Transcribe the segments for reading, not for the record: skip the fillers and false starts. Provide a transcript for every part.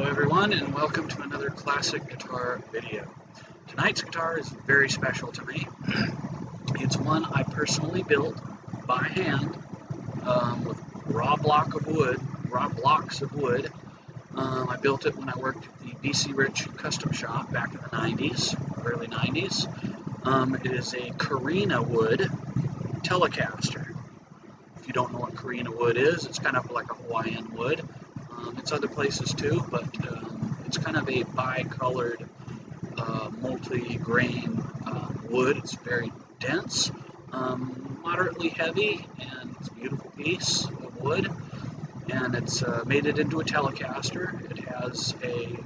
everyone, and welcome to another classic guitar video. Tonight's guitar is very special to me. It's one I personally built by hand with raw blocks of wood. I built it when I worked at the BC Rich Custom Shop back in the 90s, early 90s. It is a Korina Wood Telecaster. If you don't know what Korina Wood is, it's kind of like a Hawaiian wood. It's other places too, but it's kind of a bi-colored, multi-grain wood. It's very dense, moderately heavy, and it's a beautiful piece of wood. And it's made it into a Telecaster. It has a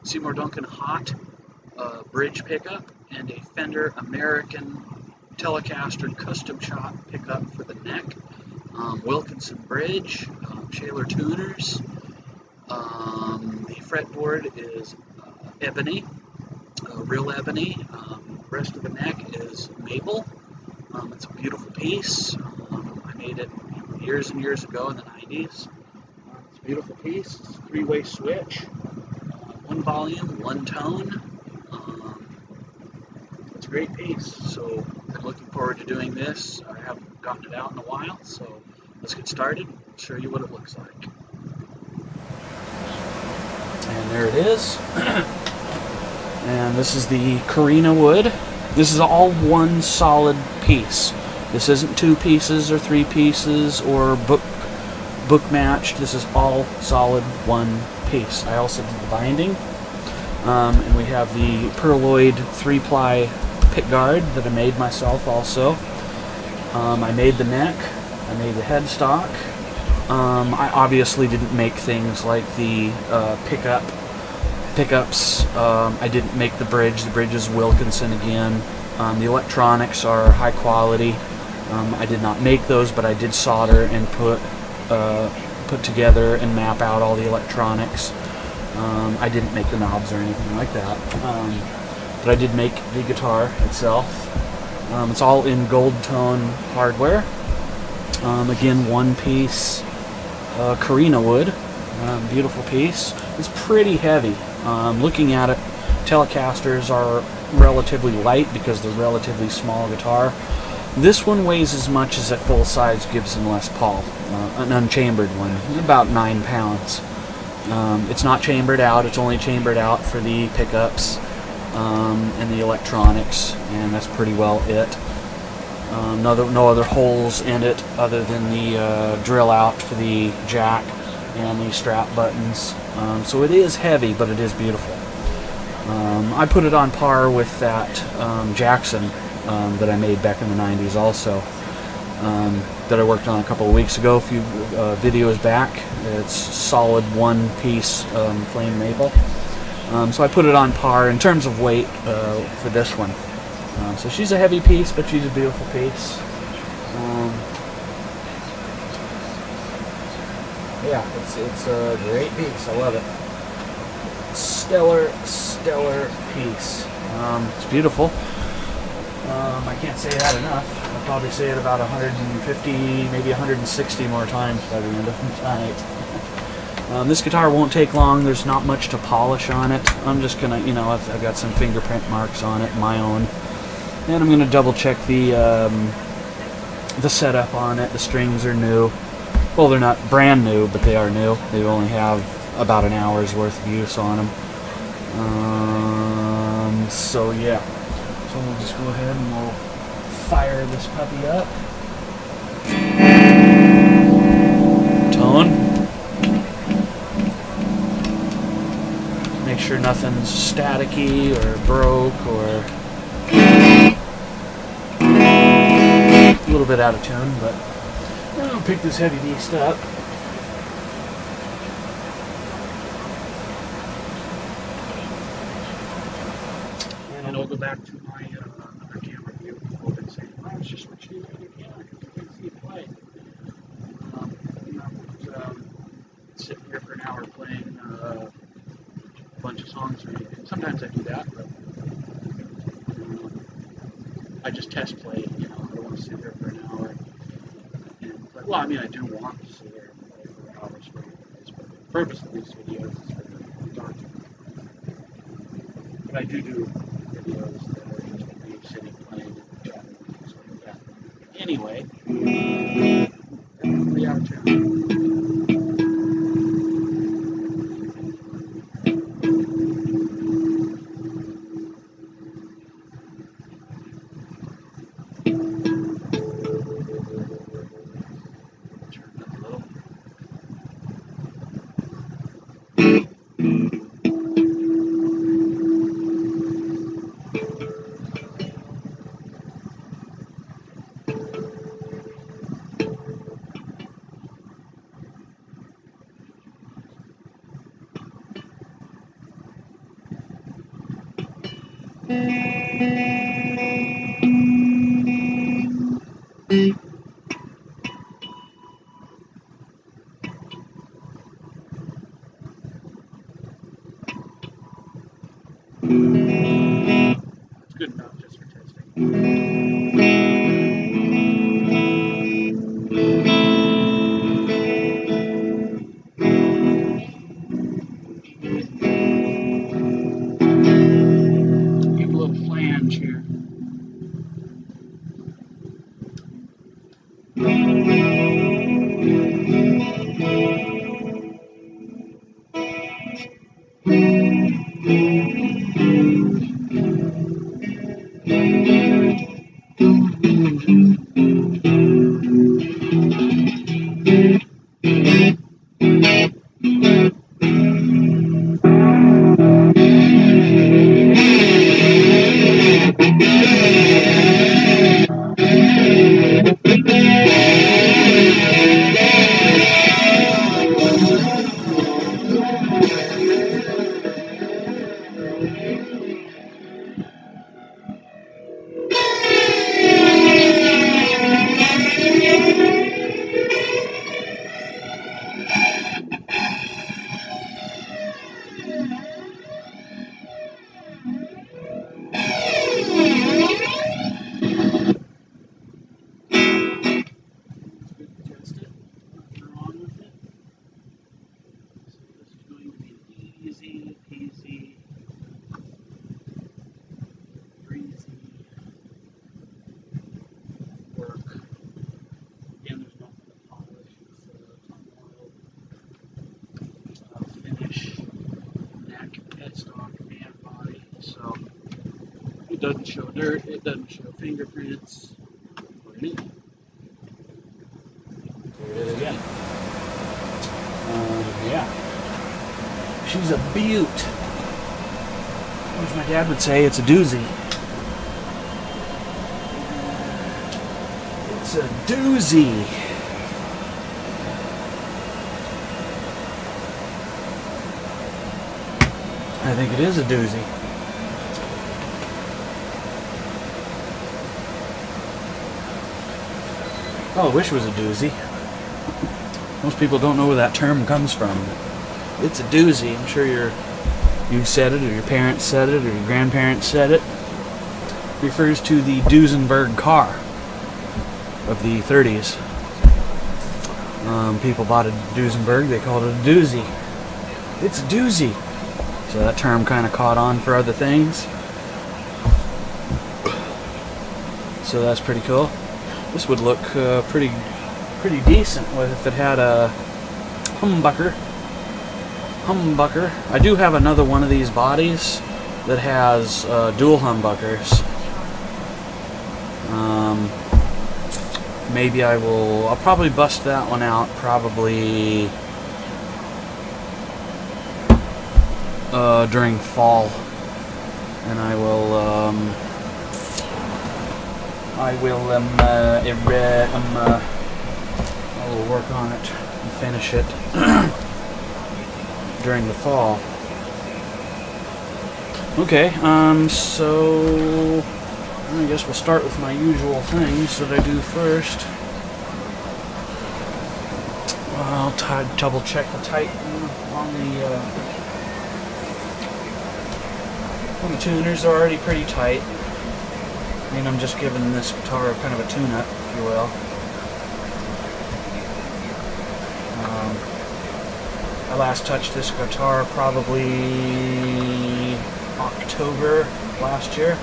Seymour Duncan Hot bridge pickup and a Fender American Telecaster custom shop pickup for the neck. Wilkinson bridge, Shaler tuners. The fretboard is ebony, real ebony. The rest of the neck is maple. It's a beautiful piece. I made it years and years ago in the 90s. It's a beautiful piece. It's a three-way switch, one volume, one tone. It's a great piece. So I'm looking forward to doing this. I haven't gotten it out in a while, so let's get started. I'll show you what it looks like. And there it is. And this is the Korina Wood. This is all one solid piece. This isn't two pieces or three pieces or book matched. This is all solid one piece. I also did the binding. And we have the Perloid 3-ply pickguard that I made myself also. I made the neck. I made the headstock. I obviously didn't make things like the pickups. I didn't make the bridge. The bridge is Wilkinson again. The electronics are high quality. I did not make those, but I did solder and put together and map out all the electronics. I didn't make the knobs or anything like that, but I did make the guitar itself. It's all in gold tone hardware. Again, one piece Korina Wood, beautiful piece. It's pretty heavy. Looking at it, Telecasters are relatively light because they're relatively small guitar. This one weighs as much as a full-size Gibson Les Paul, an unchambered one, about 9 pounds. It's not chambered out, it's only chambered out for the pickups and the electronics, and that's pretty well it. No other holes in it other than the drill out for the jack and the strap buttons. So it is heavy, but it is beautiful. I put it on par with that Jackson that I made back in the 90s also, that I worked on a couple of weeks ago, a few videos back. It's solid one-piece flame maple. So I put it on par in terms of weight for this one. So she's a heavy piece, but she's a beautiful piece. Yeah, it's a great piece. I love it. Stellar piece. It's beautiful. I can't say that enough. I'll probably say it about 150, maybe 160 more times by the end of the night. This guitar won't take long. There's not much to polish on it. I'm just gonna, I've got some fingerprint marks on it, my own. And I'm going to double check the setup on it. The strings are new. Well, they're not brand new, but they are new. They only have about an hour's worth of use on them. So yeah. So we'll just go ahead and we'll fire this puppy up. Tone. Make sure nothing's staticky or broke or a little bit out of tune, but I'll pick this heavy beast up. And I'll go back to my other camera view. I've been saying, well, it's just switching to the other camera because you can see it play. Sitting here for an hour playing a bunch of songs or anything. Sometimes I do that, but I just test play, I don't want to sit here for an hour. And, well, I mean, I do want to sit here and play for hours, but purpose of these videos is for documenting. But I do videos that are just me sitting, playing, and chatting, and stuff like that. Anyway, that's the outro. It's good enough just for testing. Give a little flange here. It doesn't show dirt, it doesn't show fingerprints. What it is. There it is again. Yeah. She's a beaut. As my dad would say, it's a doozy. It's a doozy. I think it is a doozy. Oh, I wish it was a doozy. Most people don't know where that term comes from. It's a doozy. I'm sure you've said it, or your parents said it, or your grandparents said it. It refers to the Duesenberg car of the 30s. People bought a Duesenberg, they called it a doozy. It's a doozy. So that term kind of caught on for other things. So that's pretty cool. This would look pretty decent if it had a humbucker. I do have another one of these bodies that has dual humbuckers. Maybe I'll probably bust that one out probably during fall, and I will work on it and finish it during the fall. Okay, so I guess we'll start with my usual things that I do first. I'll double check the tighten on the tuners. Are already pretty tight. I mean, I'm just giving this guitar kind of a tune-up, if you will. I last touched this guitar probably October last year.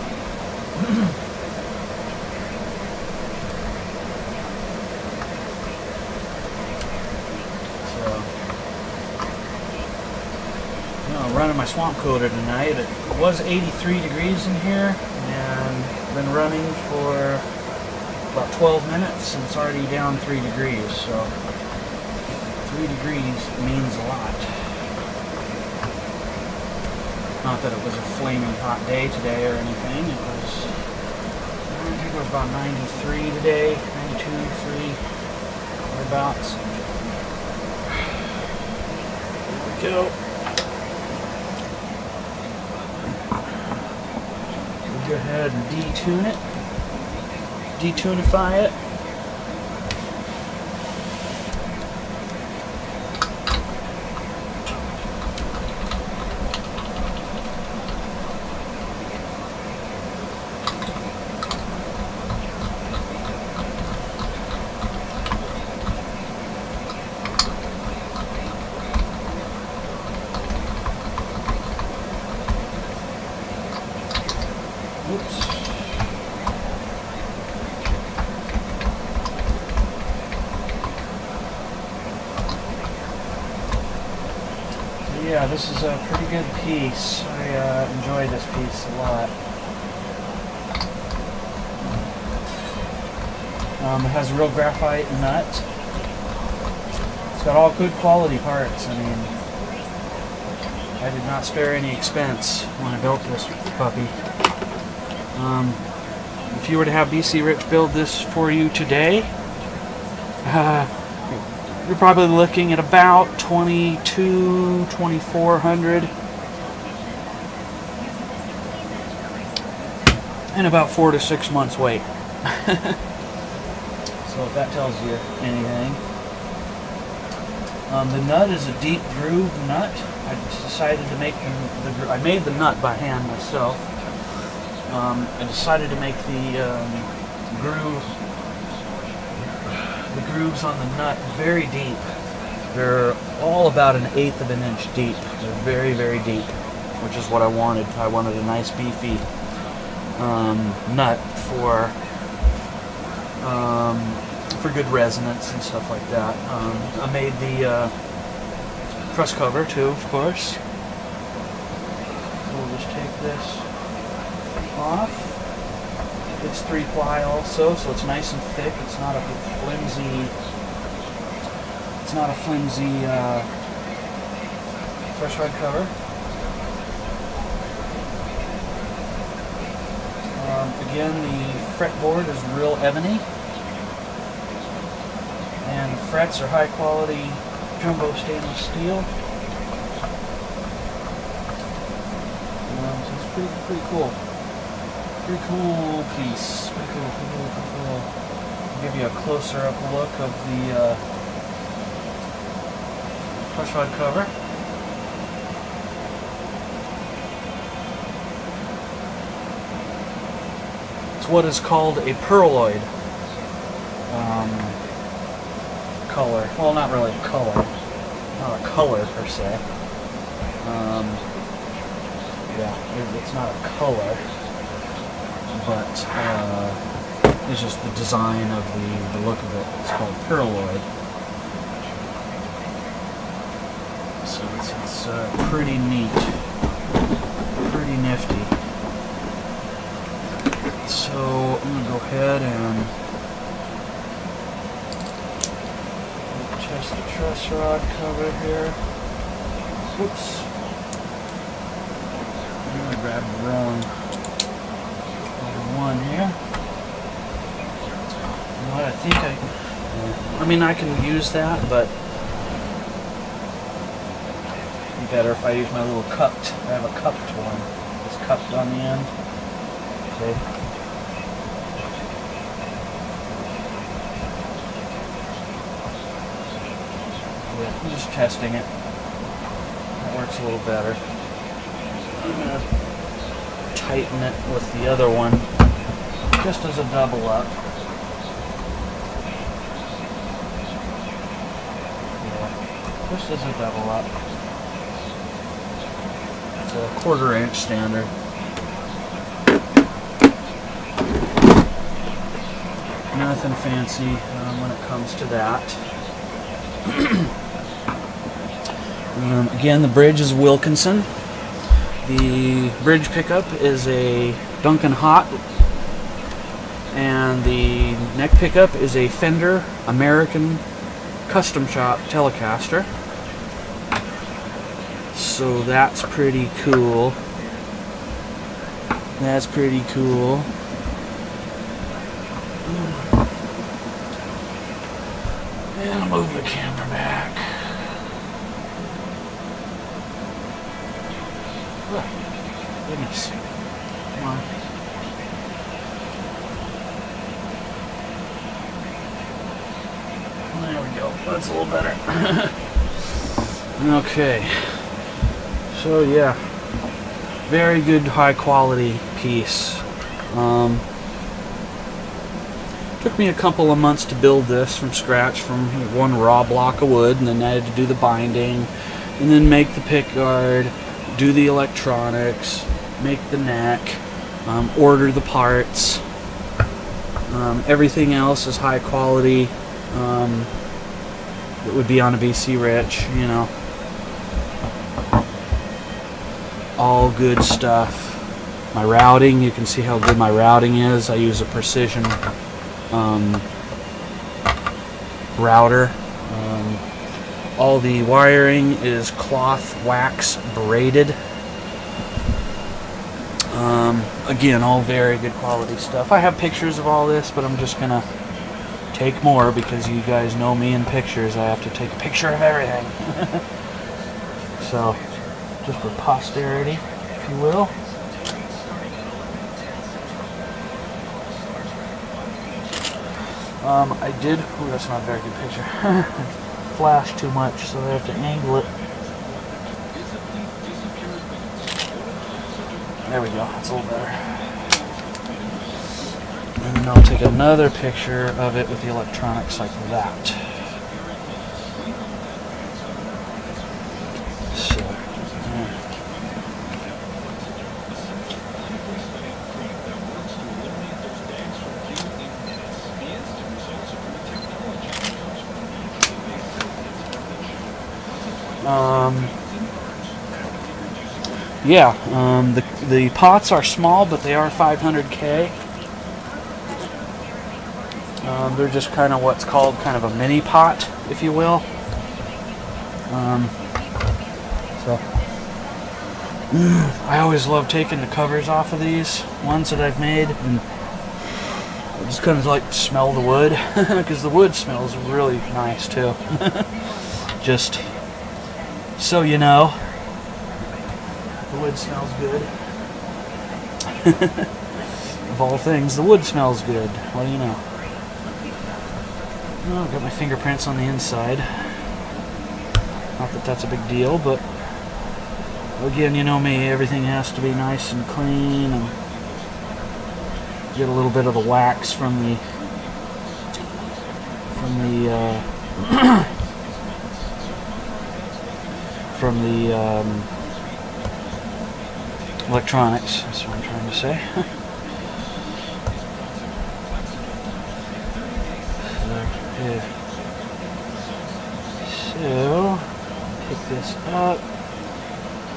Running my swamp cooler tonight. It was 83 degrees in here, and been running for about 12 minutes, and it's already down 3 degrees, so 3 degrees means a lot. Not that it was a flaming hot day today or anything. It was, I think it was about 93 today, 92, 3, thereabouts. There we go. Go ahead and detune it, detunify it. Oops. Yeah, this is a pretty good piece. I enjoyed this piece a lot. It has a real graphite nut. It's got all good quality parts. I mean, I did not spare any expense when I built this puppy. If you were to have BC Rich build this for you today, you're probably looking at about $2,200-$2,400 and about 4 to 6 months wait. So if that tells you anything. The nut is a deep groove nut. I decided to make I made the nut by hand myself. I decided to make the grooves on the nut very deep. They're all about 1/8 of an inch deep. They're very, very deep, which is what I wanted. I wanted a nice beefy nut for good resonance and stuff like that. I made the truss cover too, of course. So we'll just take this off. It's 3-ply also, so it's nice and thick. It's not a flimsy. It's not a flimsy truss rod cover. Again, the fretboard is real ebony, and the frets are high quality jumbo stainless steel. So it's pretty cool. Pretty cool piece. Pretty cool. I'll give you a closer up look of the truss rod cover. It's what is called a pearloid color. Well, not really a color. Not a color per se. Yeah, it's not a color. But it's just the design of the look of it. It's called pearloid. So it's pretty neat, pretty nifty. So I'm gonna go ahead and adjust the truss rod cover here. Whoops! I'm gonna grab the wrong one here. You know what, I think I mean, I can use that, but it'd be better if I use my little cupped. I have a cupped one. It's cupped on the end. See? Yeah, I'm just testing it. That works a little better. I'm gonna tighten it with the other one, just as a double up. Yeah. This is a double up. It's a 1/4 inch standard. Nothing fancy when it comes to that. Again, the bridge is Wilkinson. The bridge pickup is a Duncan Hot, and the neck pickup is a Fender American Custom Shop Telecaster. So that's pretty cool. That's pretty cool. And I'll move the camera back. Oh, goodness. Come on. There we go. That's a little better. Okay. So yeah, very good high quality piece. Took me a couple of months to build this from scratch, from one raw block of wood, and then I had to do the binding, and then make the pick guard, do the electronics, make the neck, order the parts. Everything else is high quality. It would be on a BC Rich, you know. All good stuff. My routing, you can see how good my routing is. I use a precision router. All the wiring is cloth wax braided. Again, all very good quality stuff. I have pictures of all this, but I'm just gonna take more because you guys know me in pictures. I have to take a picture of everything. So, just for posterity, if you will. I did, ooh, that's not a very good picture. Flash too much, so I have to angle it. There we go, that's a little better. And then I'll take another picture of it with the electronics like that. So, the pots are small, but they are 500K. They're just kind of what's called kind of a mini pot, if you will. I always love taking the covers off of these ones that I've made, and I just kind of like smell the wood because the wood smells really nice too. Just so you know, the wood smells good. Of all things, the wood smells good. What do you know? Oh, I've got my fingerprints on the inside. Not that that's a big deal, but again, you know me, everything has to be nice and clean, and get a little bit of the wax from the electronics. That's what I'm trying to say. So, pick this up,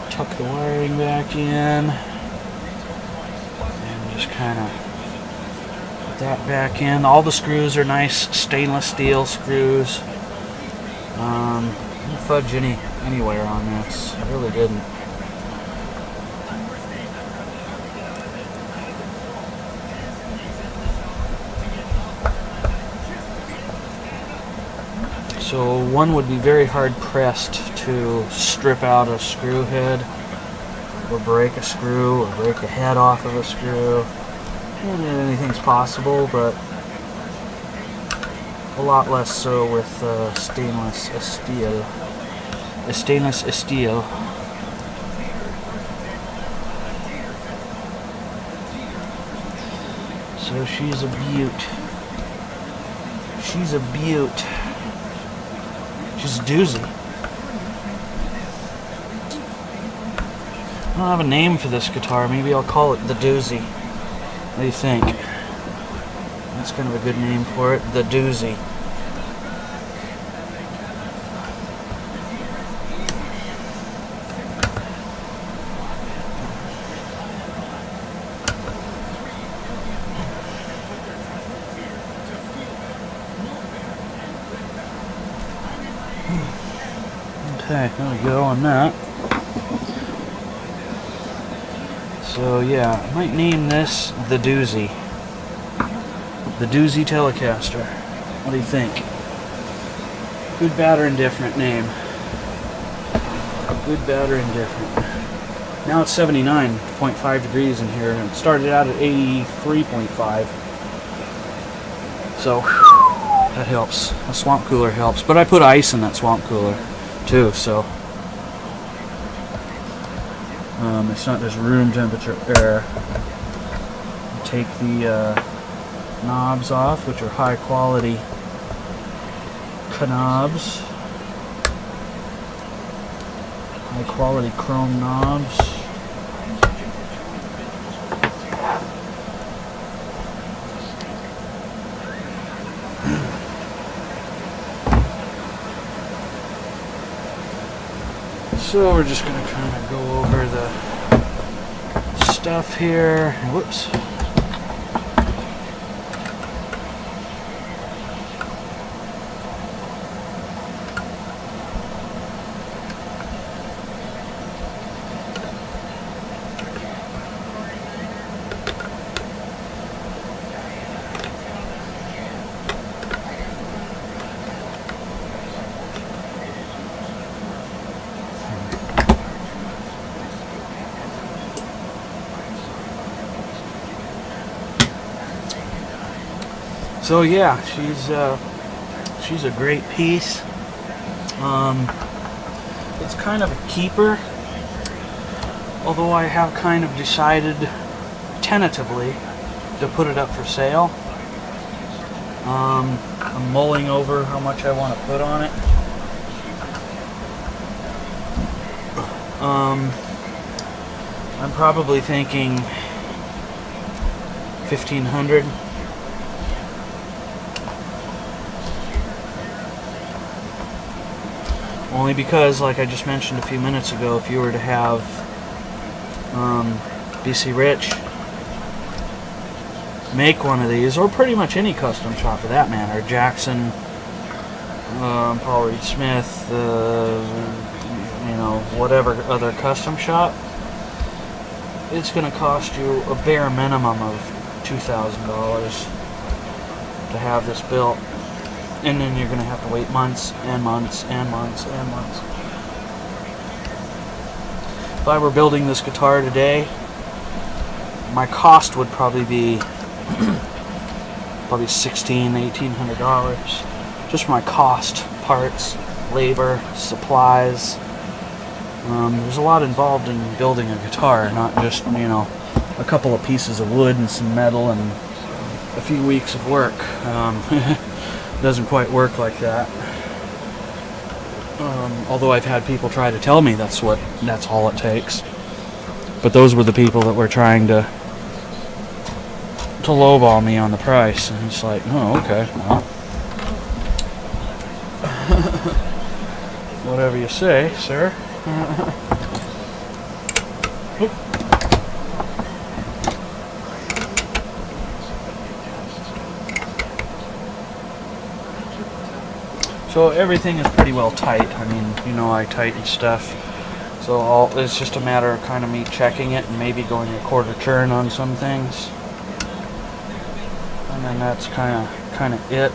tuck the wiring back in, and just kind of put that back in. All the screws are nice stainless steel screws. Didn't fudge anywhere on this. I really didn't. So one would be very hard pressed to strip out a screw head, or break a screw, or break a head off of a screw. And anything's possible, but a lot less so with stainless steel. Stainless steel. So she's a beaut. She's a beaut. She's a doozy. don't have a name for this guitar. Maybe I'll call it the Doozy. What do you think? That's kind of a good name for it, the Doozy. Okay, there we go on that. So yeah, I might name this the Doozy. The Doozy Telecaster. What do you think? Good, bad, or indifferent name. Good, bad, or indifferent. Now it's 79.5 degrees in here, and it started out at 83.5. So that helps. A swamp cooler helps. But I put ice in that swamp cooler too, so it's not just room temperature air. Take the knobs off, which are high quality knobs, high quality chrome knobs. So we're just going to kind of go over the stuff here. Whoops. So yeah, she's a great piece. It's kind of a keeper, although I have kind of decided tentatively to put it up for sale. I'm mulling over how much I want to put on it. I'm probably thinking $1,500. Only because, like I just mentioned a few minutes ago, if you were to have BC Rich make one of these, or pretty much any custom shop for that matter, Jackson, Paul Reed Smith, you know, whatever other custom shop, it's going to cost you a bare minimum of $2,000 to have this built. And then you're going to have to wait months and months and months and months. If I were building this guitar today, my cost would probably be $1,600, $1,800. Just for my cost, parts, labor, supplies. There's a lot involved in building a guitar, not just, you know, a couple of pieces of wood and some metal and a few weeks of work. Doesn't quite work like that. Although I've had people try to tell me that's all it takes. But those were the people that were trying to lowball me on the price, and it's like, oh, okay, well, whatever you say, sir. So everything is pretty well tight. I mean, you know, I tighten stuff. So it's just a matter of kind of me checking it and maybe going a quarter turn on some things. And then that's kind of it.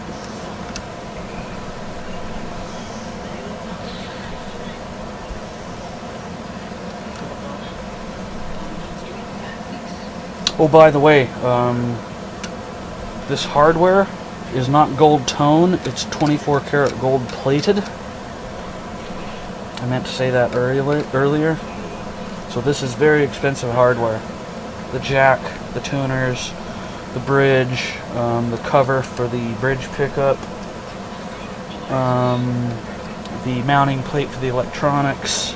Oh, by the way, this hardware is not gold tone, it's 24 karat gold plated. I meant to say that earlier. So this is very expensive hardware. The jack, the tuners, the bridge, the cover for the bridge pickup, the mounting plate for the electronics,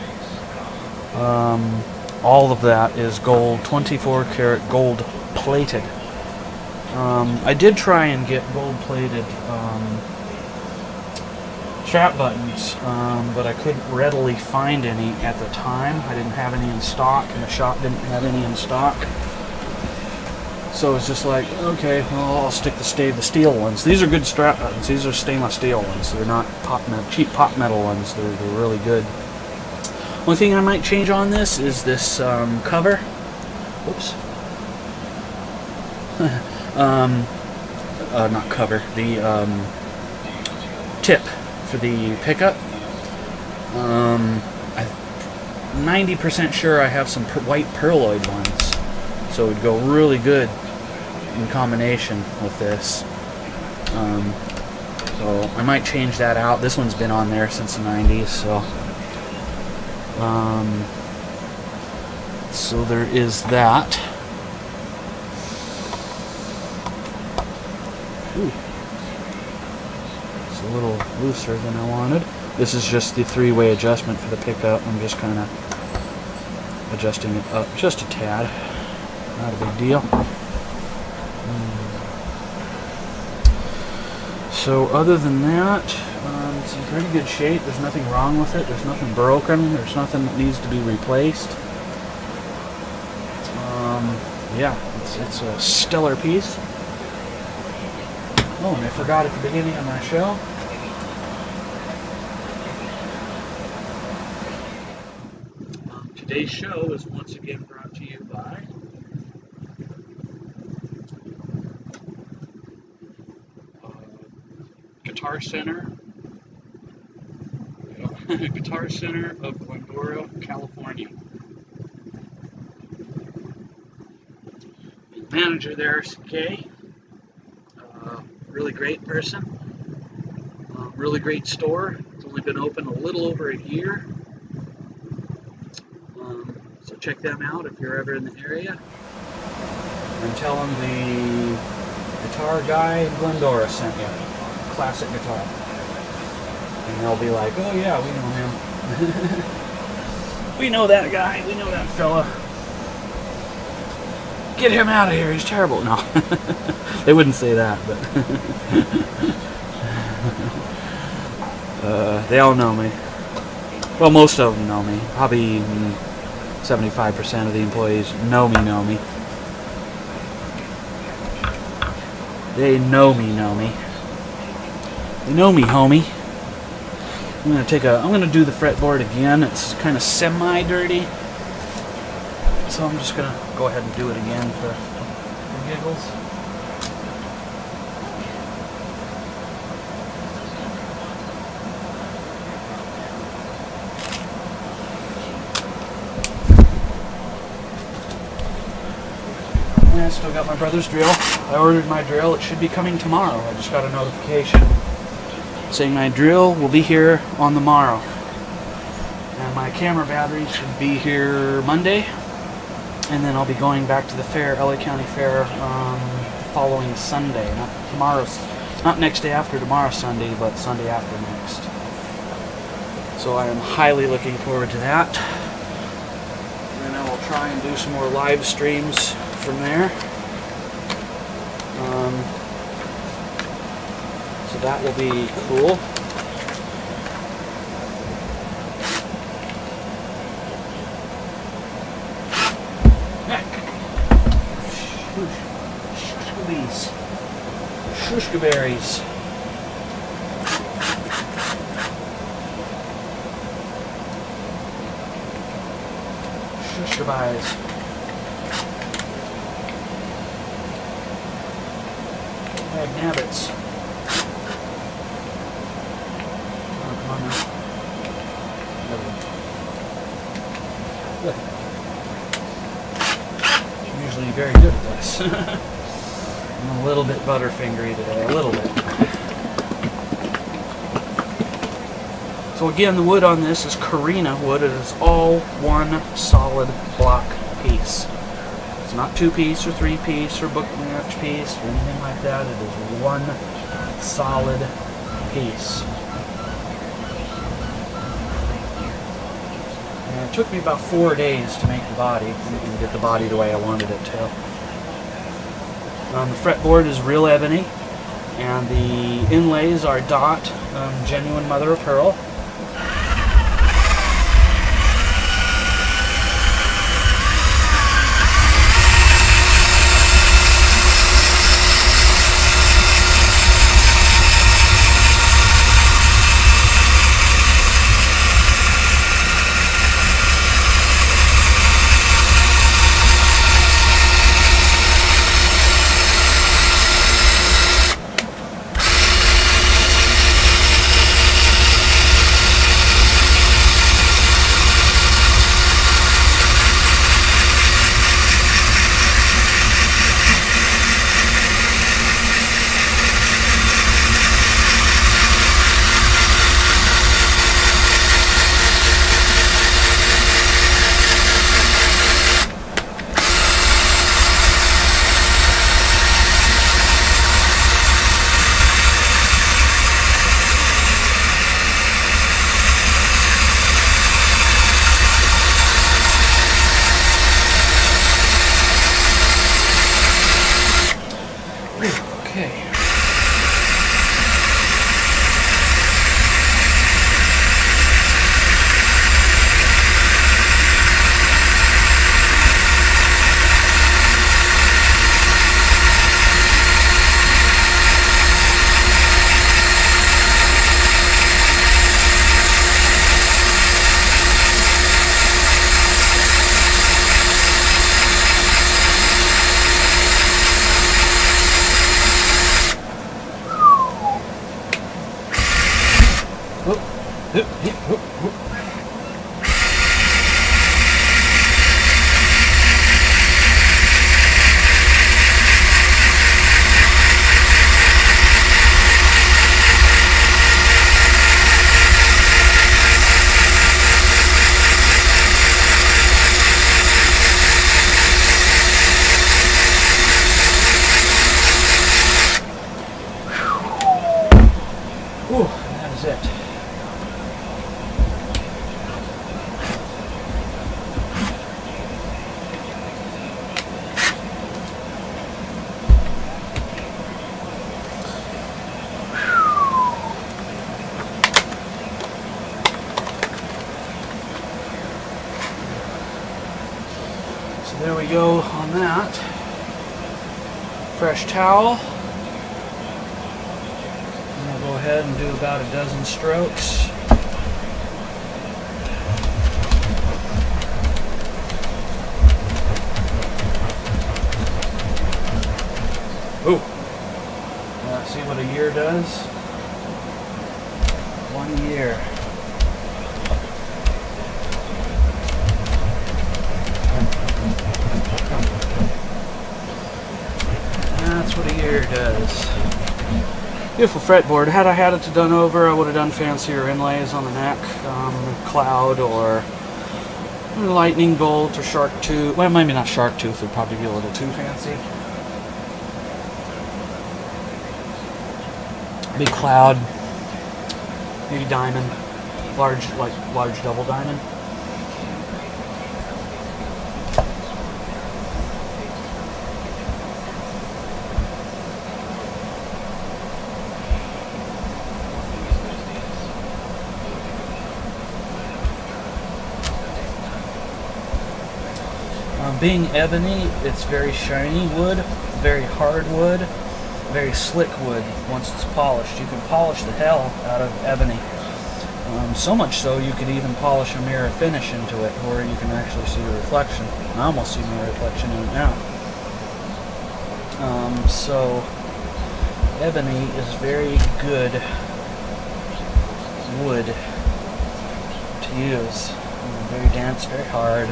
All of that is gold, 24 karat gold plated. I did try and get gold plated strap buttons, but I couldn't readily find any at the time. I didn't have any in stock, and the shop didn't have any in stock. So it's just like, okay, well, I'll stick to the steel ones. These are good strap buttons. These are stainless steel ones. They're not cheap pop metal ones. They're really good. One thing I might change on this is this cover. Whoops. Not cover. The tip for the pickup. I'm 90% sure I have some white pearloid ones, so it would go really good in combination with this. So I might change that out. This one's been on there since the 90s, so so there is that. Ooh. It's a little looser than I wanted. This is just the three-way adjustment for the pickup. I'm just kind of adjusting it up just a tad. Not a big deal. So other than that, it's in pretty good shape. There's nothing wrong with it. There's nothing broken. There's nothing that needs to be replaced. Yeah, it's a stellar piece. Oh, and I forgot at the beginning of my show. Today's show is once again brought to you by Guitar Center. Guitar Center of Glendora, California. Manager there, CK. Really great person. Really great store. It's only been open a little over a year. So check them out if you're ever in the area. And tell them the guitar guy in Glendora sent you. Classic guitar. And they'll be like, oh yeah, we know him. We know that guy. We know that fella. Get him out of here. He's terrible. No. They wouldn't say that, but they all know me. Well, most of them know me. Probably 75% of the employees know me. They know me. They know me, homie. I'm gonna do the fretboard again. It's kind of semi-dirty, so I'm just gonna go ahead and do it again for giggles. I still got my brother's drill. I ordered my drill. It should be coming tomorrow. I just got a notification saying my drill will be here on the morrow. And my camera battery should be here Monday. And then I'll be going back to the fair, LA County Fair, following Sunday. Not tomorrow's, not next day after tomorrow Sunday, but Sunday after next. So I am highly looking forward to that. And then I will try and do some more live streams from there. So that will be cool. Shushkabees. Shushkaberries. Shushkabies. Nabbits. Oh, come on now. Good. I'm usually very good at this. I'm a little bit butterfingery today, a little bit. So again, the wood on this is Korina Wood. It is all one solid block piece. It's not 2-piece or 3-piece or book match piece or anything like that. It is one solid piece. It took me about 4 days to make the body and get the body the way I wanted it to. The fretboard is real ebony, and the inlays are dot, genuine mother of pearl. There we go on that. Fresh towel. And I'll go ahead and do about a dozen strokes. Ooh. See what a year does? 1 year. That's what a year does. Beautiful fretboard. Had I had it done over, I would have done fancier inlays on the neck, cloud or lightning bolt or shark tooth. Well, maybe not shark tooth, would probably be a little too fancy. Big cloud, maybe diamond, large double diamond. Being ebony, it's very shiny wood, very hard wood, very slick wood once it's polished. You can polish the hell out of ebony. So much so you could even polish a mirror finish into it where you can actually see a reflection. I almost see my reflection in it now. So ebony is very good wood to use. Very dense, very hard.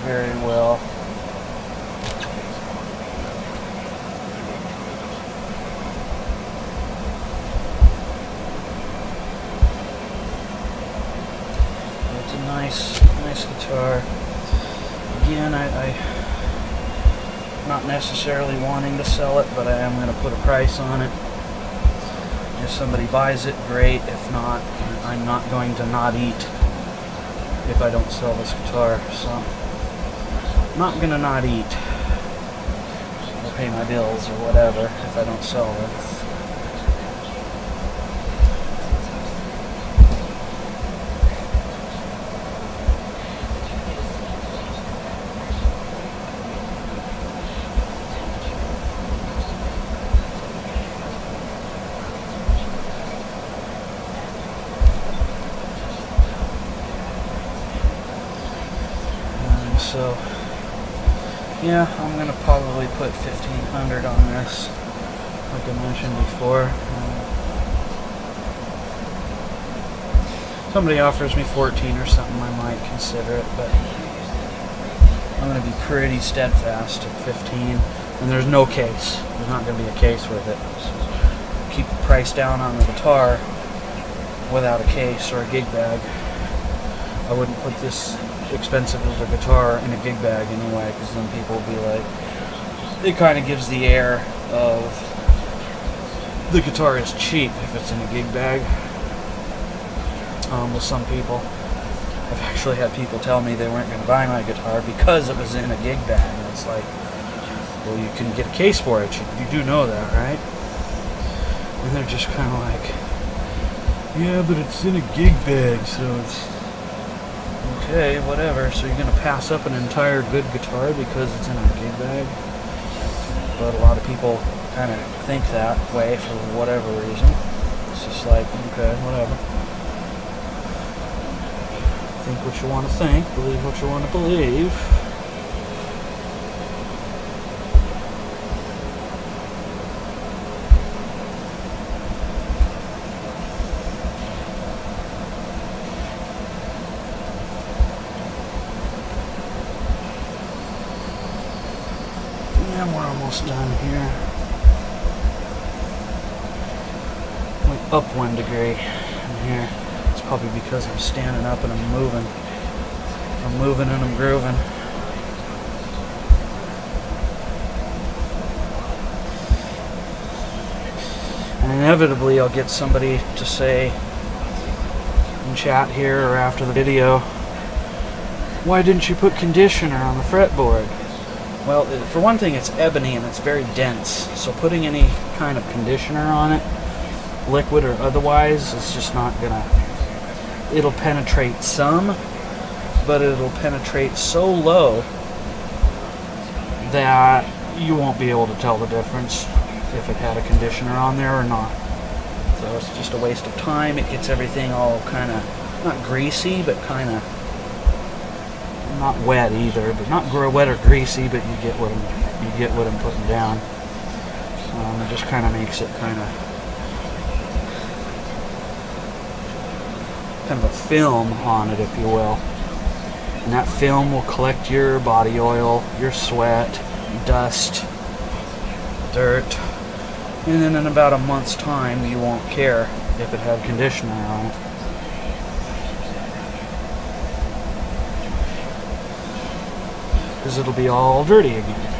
Very well. It's a nice guitar. Again, I'm not necessarily wanting to sell it, but I am going to put a price on it. If somebody buys it, great. If not, I'm not going to not eat if I don't sell this guitar. So, I'm not gonna not eat or pay my bills or whatever if I don't sell it. So, yeah, I'm going to probably put $1,500 on this, like I mentioned before. Somebody offers me 14 or something, I might consider it, but I'm going to be pretty steadfast at 15. And there's no case. There's not going to be a case with it. So keep the price down on the guitar without a case or a gig bag. I wouldn't put this expensive as a guitar in a gig bag anyway, because then people will be like, it kind of gives the air of the guitar is cheap if it's in a gig bag. With some people, I've actually had people tell me they weren't going to buy my guitar because it was in a gig bag, and it's like, well, you can get a case for it, you do know that, right? And they're just kind of like, yeah, but it's in a gig bag, so it's okay, whatever. So you're going to pass up an entire good guitar because it's in a gig bag? But a lot of people kind of think that way for whatever reason. It's just like, okay, whatever. Think what you want to think, believe what you want to believe. And we're almost done here. Like up 1 degree in here. It's probably because I'm standing up and I'm moving. I'm moving and I'm grooving. And inevitably I'll get somebody to say in chat here or after the video, why didn't you put conditioner on the fretboard? Well, for one thing, it's ebony and it's very dense, so putting any kind of conditioner on it, liquid or otherwise, is just not gonna... It'll penetrate some, but it'll penetrate so low that you won't be able to tell the difference if it had a conditioner on there or not. So it's just a waste of time. It gets everything all kind of, not greasy, but kind of, not wet either, but not wet or greasy, but you get what I'm putting down. It just kind of makes it kind of a film on it, if you will. And that film will collect your body oil, your sweat, dust, dirt, and then in about a month's time you won't care if it had conditioner on it. Because it'll be all dirty again.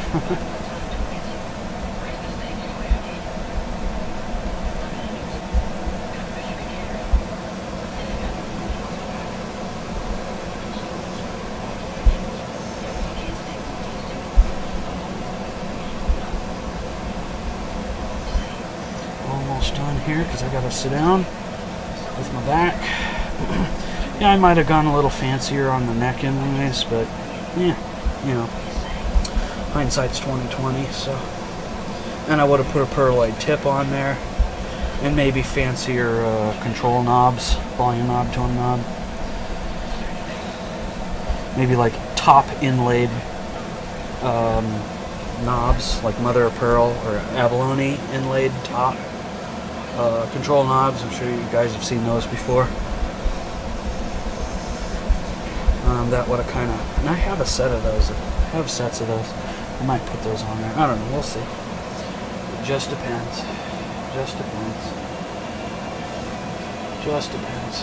Almost done here because I gotta sit down with my back. Yeah, I might have gone a little fancier on the neck anyways, but yeah. You know, hindsight's 20/20. So, and I would have put a pearloid tip on there, and maybe fancier control knobs, volume knob, tone knob. Maybe like top inlaid knobs, like mother of pearl or abalone inlaid top control knobs. I'm sure you guys have seen those before. That would have kind of, and I have a set of those. I have sets of those. I might put those on there. I don't know. We'll see. It just depends. Just depends. Just depends.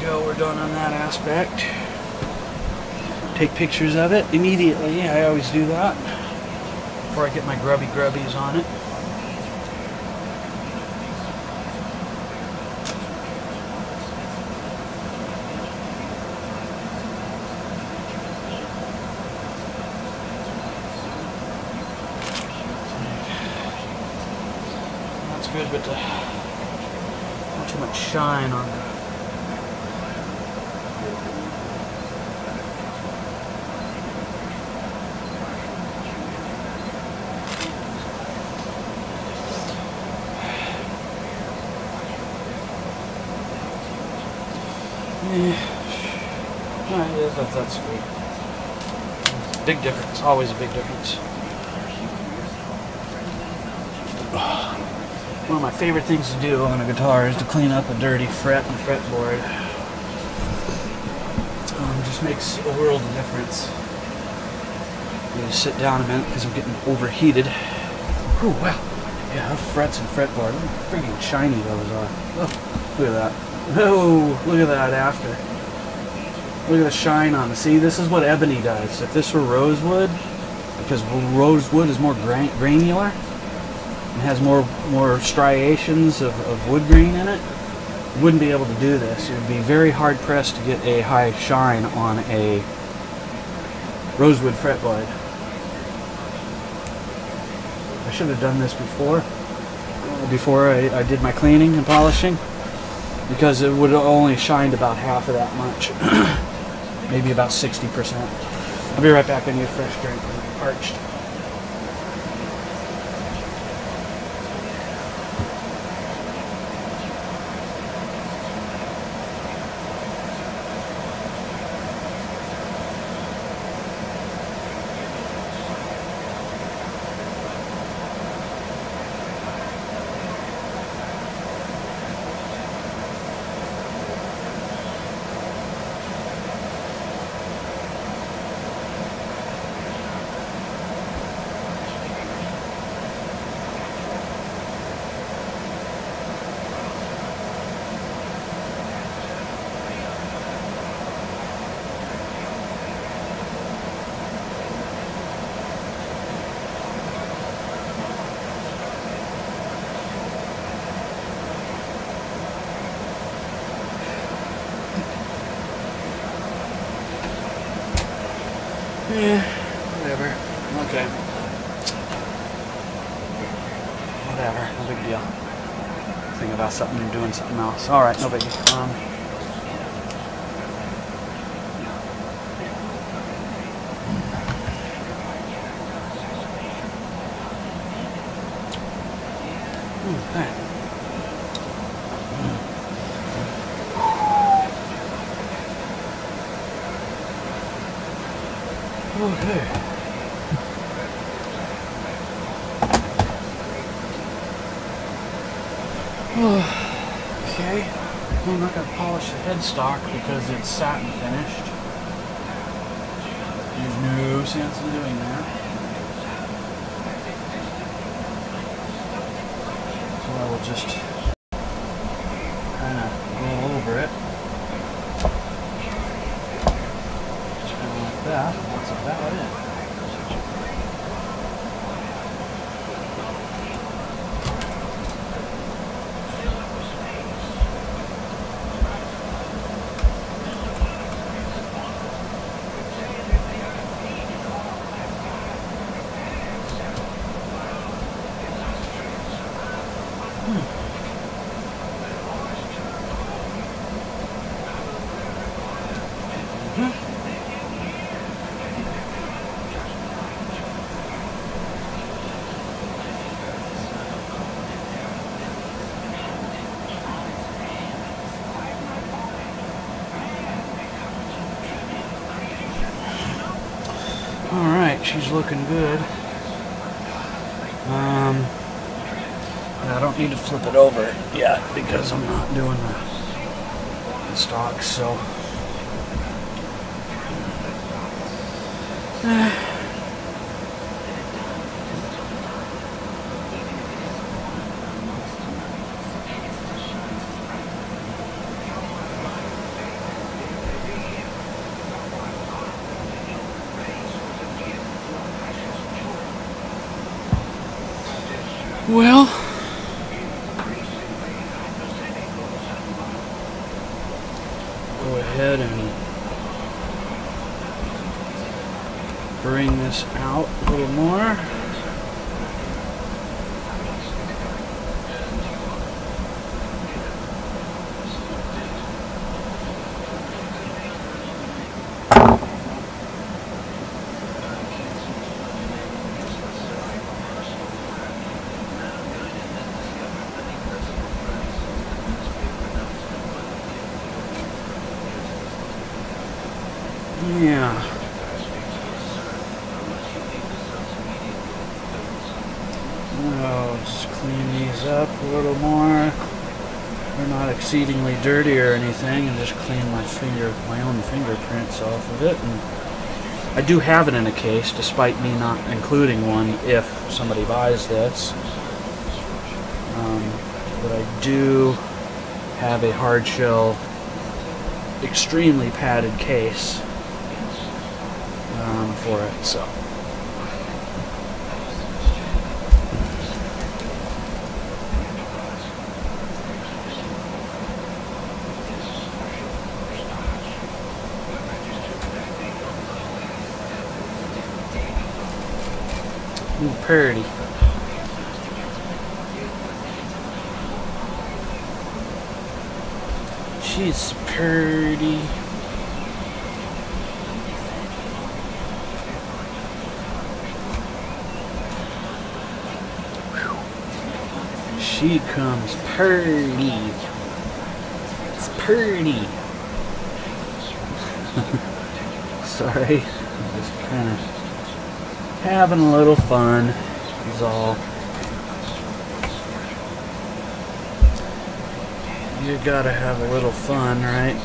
go, we're done on that aspect. Take pictures of it immediately. I always do that before I get my grubbies on it. That's good, but not too much shine on it. Yeah, that's great. Big difference, always a big difference. One of my favorite things to do on a guitar is to clean up a dirty fret and fretboard. Just makes a world of difference. I'm going to sit down a minute because I'm getting overheated. Oh wow. Yeah, those frets and fretboard, look how freaking shiny those are. Oh, look at that. Oh, look at that after. Look at the shine on it. See, this is what ebony does. If this were rosewood, because rosewood is more granular and has more striations of wood grain in it, you wouldn't be able to do this. It would be very hard pressed to get a high shine on a rosewood fretboard. I should have done this before I did my cleaning and polishing, because it would have only shined about half of that much. Maybe about 60%. I'll be right back. I need a fresh drink. I'm parched. Yeah, whatever. Okay. Whatever. No big deal. Think about something and doing something else. Alright, no biggie. Okay. Okay. Okay. I'm not going to polish the headstock because it's satin finished. There's no sense in doing that. So I will just kind of go over it. Just kind of like that. That's about it. Alright, she's looking good. I don't need to flip it over yet because I'm not doing the stock, so. Well, go ahead and bring this out a little more. Yeah. Oh, just clean these up a little more. They're not exceedingly dirty or anything, and just clean my own fingerprints off of it. And I do have it in a case, despite me not including one if somebody buys this. But I do have a hard shell, extremely padded case for it, so. Ooh, pretty. She's pretty. She comes pretty. It's pretty. Sorry, I'm just kind of having a little fun is all. You gotta have a little fun, right?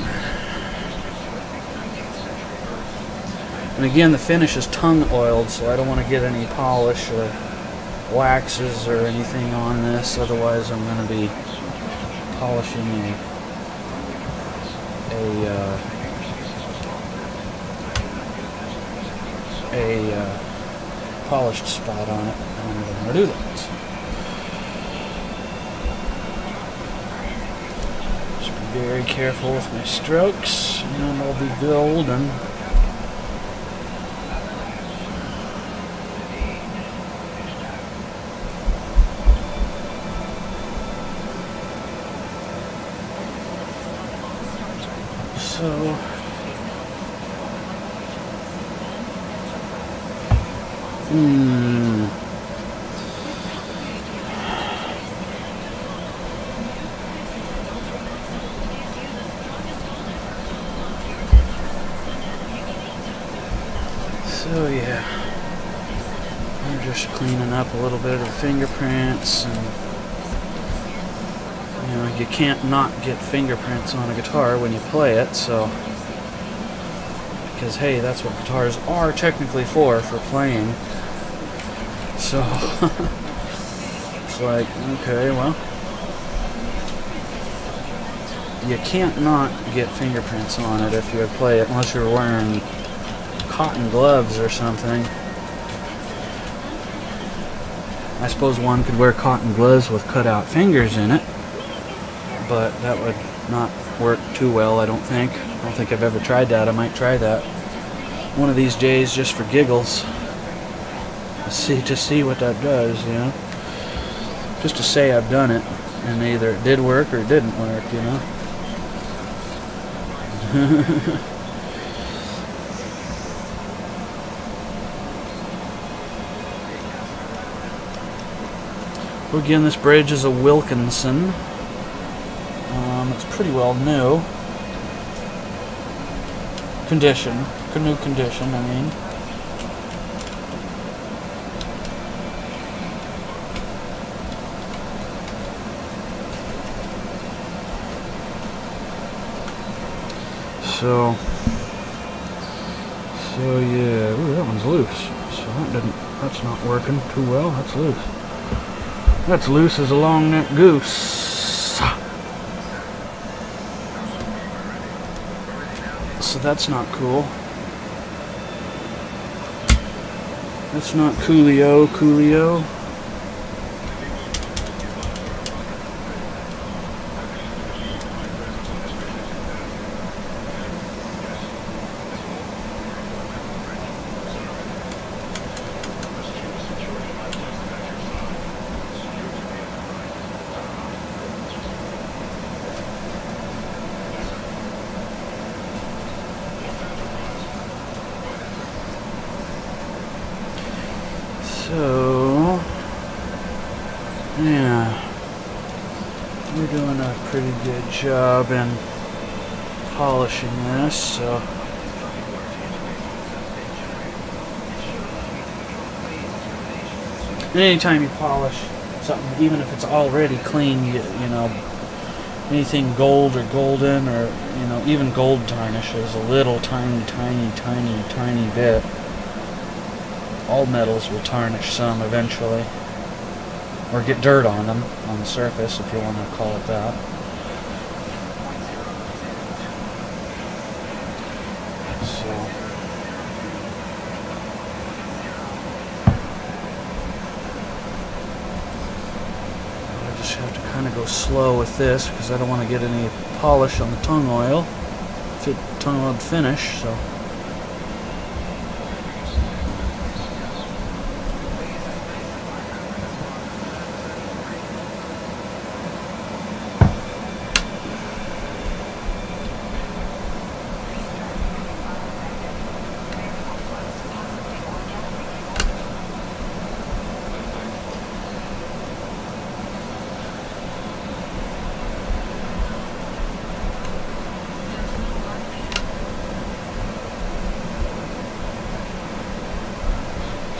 And again, the finish is tongue oiled, so I don't want to get any polish or waxes or anything on this, otherwise I'm going to be polishing a polished spot on it, and I don't want to do that. Just be very careful with my strokes, and they'll be golden. So, So yeah, I'm just cleaning up a little bit of the fingerprints, and you know, you can't not get fingerprints on a guitar when you play it, so, because hey, that's what guitars are technically for playing. So it's like, okay, well, you can't not get fingerprints on it if you play it, unless you're wearing cotton gloves or something. I suppose one could wear cotton gloves with cutout fingers in it, but that would not work too well, I don't think. I don't think I've ever tried that. I might try that one of these days just for giggles. To see what that does, you know. Just to say I've done it, and either it did work or it didn't work, you know. Again, this bridge is a Wilkinson. It's pretty well new condition. New condition, I mean. So yeah, ooh, that one's loose. So that's not working too well. That's loose. That's loose as a long neck goose. So that's not cool. That's not coolio. So, yeah, we're doing a pretty good job in polishing this, so anytime you polish something, even if it's already clean, you know, anything gold or golden, or, you know, even gold tarnishes a little tiny bit. All metals will tarnish some eventually, or get dirt on them, on the surface, if you want to call it that. So, I just have to kind of go slow with this because I don't want to get any polish on the tongue oil, tongue oil finish. So.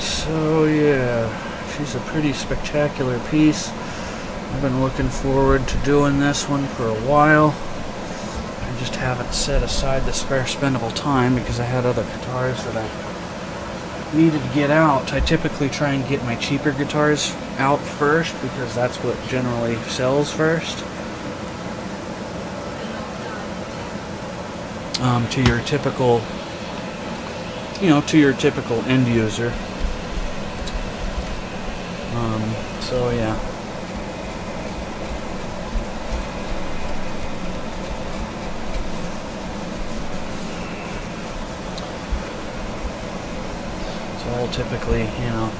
So yeah, she's a pretty spectacular piece. I've been looking forward to doing this one for a while. I just haven't set aside the spare spendable time because I had other guitars that I needed to get out. I typically try and get my cheaper guitars out first because that's what generally sells first. To your typical, you know, to your typical end user. So yeah. So I'll typically, you know,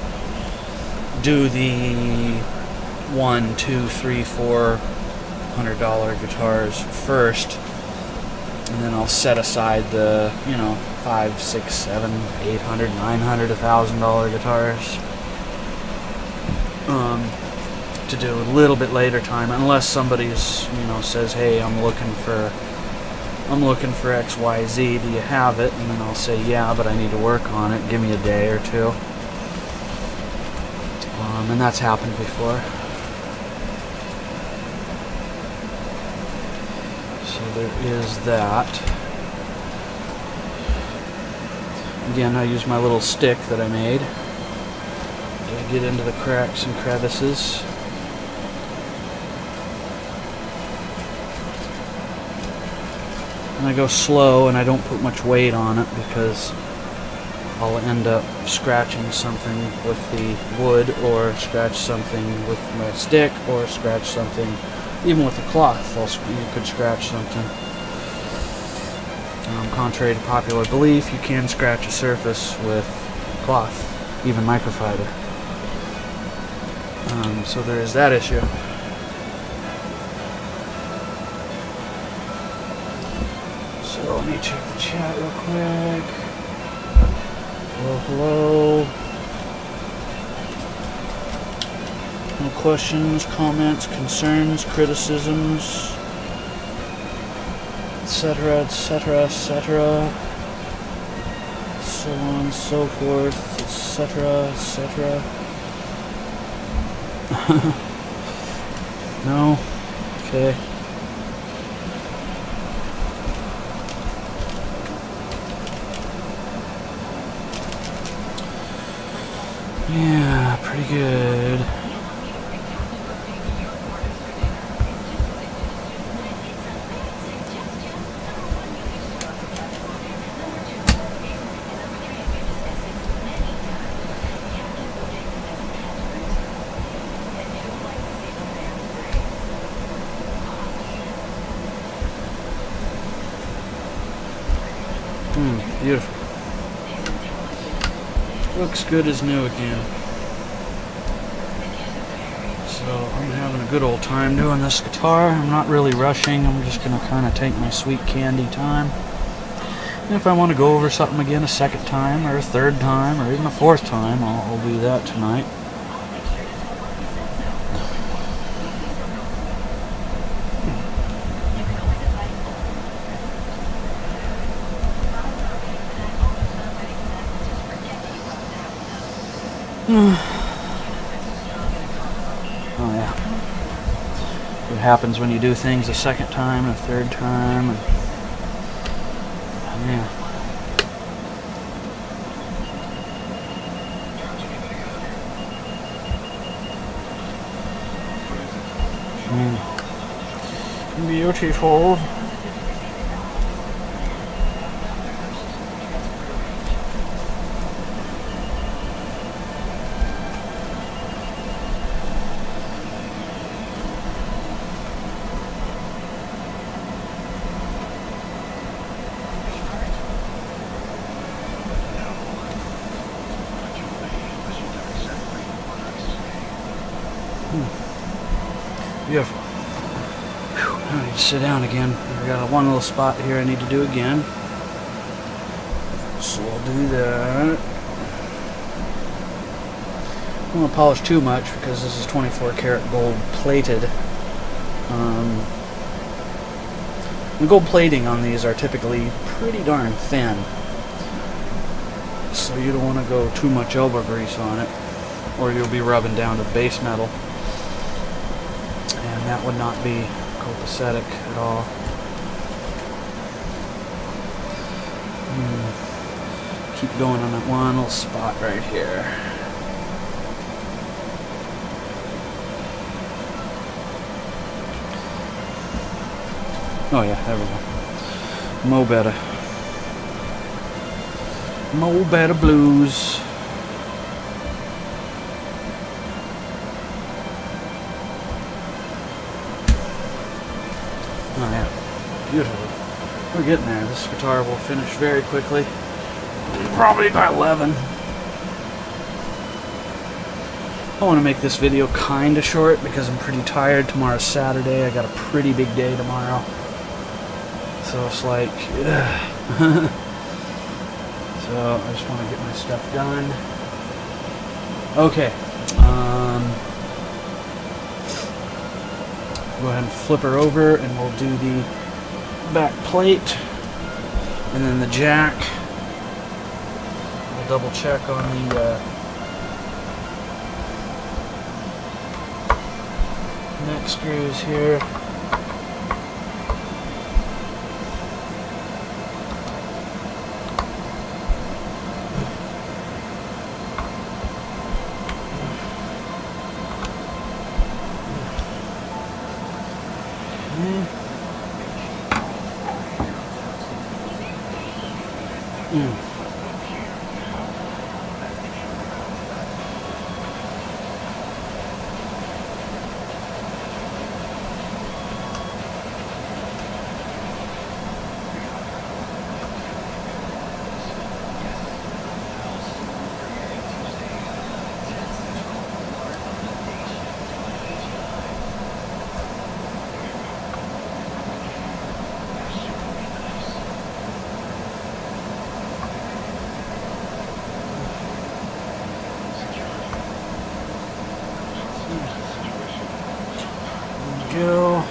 do the $100, $200, $300, $400 guitars first, and then I'll set aside the, you know, $500, $600, $700, $800, $900, $1,000 guitars. To do a little bit later time, unless somebody's, you know, says, hey, I'm looking for XYZ, do you have it? And then I'll say, yeah, but I need to work on it, give me a day or two. And that's happened before. So there is that. Again, I use my little stick that I made to get into the cracks and crevices. And I go slow and I don't put much weight on it because I'll end up scratching something with the wood, or scratch something with my stick, or scratch something even with the cloth. You could scratch something. Contrary to popular belief, you can scratch a surface with cloth, even microfiber. So there is that issue. So let me check the chat real quick. Hello, hello. No questions, comments, concerns, criticisms, etc., etc., etc., so on and so forth, etc., etc. No? Okay. Yeah, pretty good. Beautiful. Looks good as new again. So I'm having a good old time doing this guitar. I'm not really rushing. I'm just going to kind of take my sweet candy time. And if I want to go over something again a second time, or a third time, or even a fourth time, I'll do that tonight. Oh yeah. What happens when you do things a second time and a third time. And yeah. Beautiful. Beautiful. Whew, I need to sit down again. I got one little spot here I need to do again. So I'll do that. I don't want to polish too much because this is 24 karat gold plated. The gold plating on these are typically pretty darn thin. So you don't want to go too much elbow grease on it, or you'll be rubbing down to the base metal. And that would not be copacetic at all. Keep going on that one little spot right here. Oh yeah, there we go. Mo better. Mo better blues. Oh yeah, beautiful. We're getting there. This guitar will finish very quickly. Probably by 11. I want to make this video kind of short because I'm pretty tired. Tomorrow's Saturday. I got a pretty big day tomorrow. So it's like, ugh. So I just want to get my stuff done. Okay. Go ahead and flip her over and we'll do the back plate and then the jack. We'll double check on the neck screws here. Go.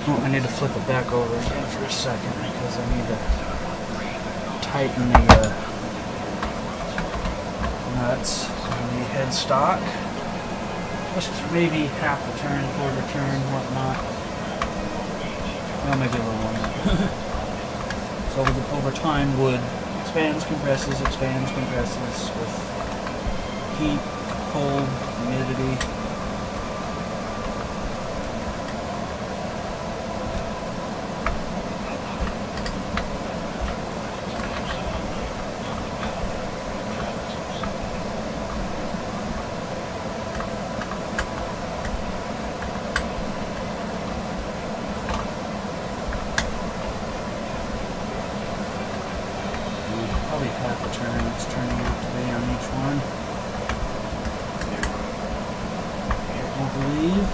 Oh, I need to flip it back over again for a second because I need to tighten the nuts on the headstock. Just maybe half a turn, quarter turn, whatnot. Well, maybe a little more. So over time, wood expands, compresses with heat, cold, humidity. Probably half a turn it's turning out to be on each one. I believe.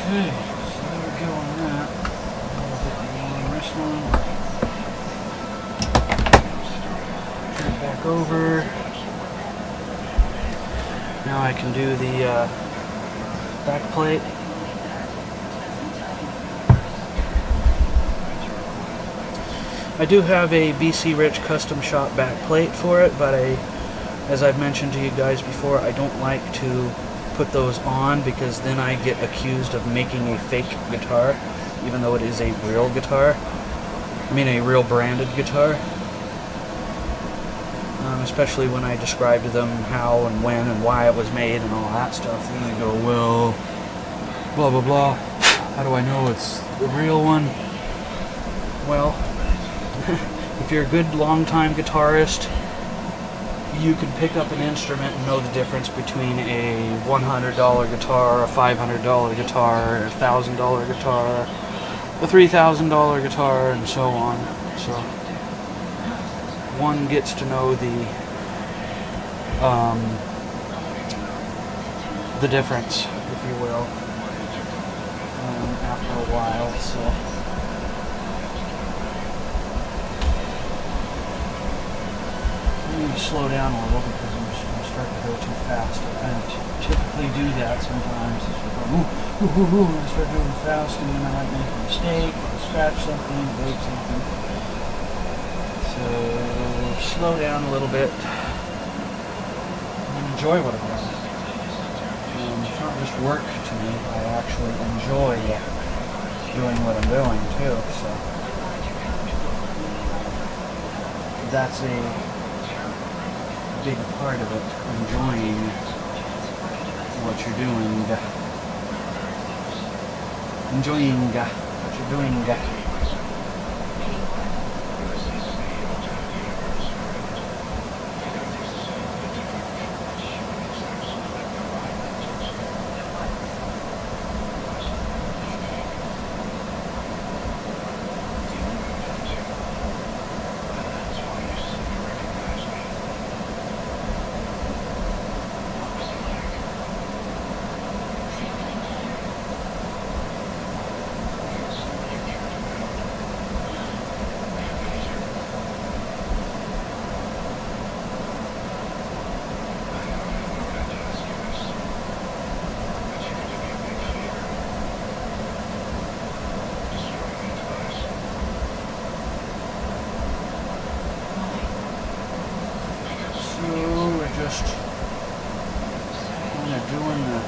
Okay, so there we go on that. I'll hit the on this one. Turn it back over. Now I can do the back plate. I do have a BC Rich custom shop back plate for it, but as I've mentioned to you guys before, I don't like to put those on because then I get accused of making a fake guitar, even though it is a real guitar. I mean a real branded guitar. Especially when I describe to them how and when and why it was made and all that stuff. Then they go, well, blah blah blah. How do I know it's the real one? Well, if you're a good long-time guitarist, you can pick up an instrument and know the difference between a $100 guitar, a $500 guitar, a $1,000 guitar, a $3,000 guitar, and so on. So one gets to know the difference, if you will, after a while. So. Slow down a little because I'm starting to go too fast. I kind of typically do that sometimes. It's like, I start doing fast and then I might make a mistake, scratch something, break something. So slow down a little bit and enjoy what I'm doing. It's not just work to me. I actually enjoy doing what I'm doing too. So that's a big part of it, enjoying what you're doing. Enjoying what you're doing. Just kind of doing the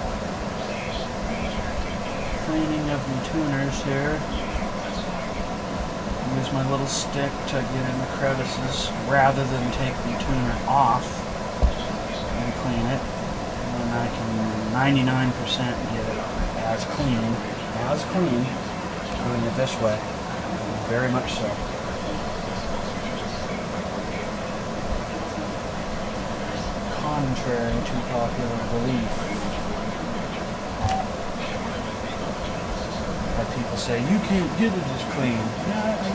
cleaning of my tuners here. Use my little stick to get in the crevices rather than take the tuner off and clean it. And then I can 99% get it as clean, doing it this way. Very much so. Contrary to popular belief. Like people say, you can't get it as clean.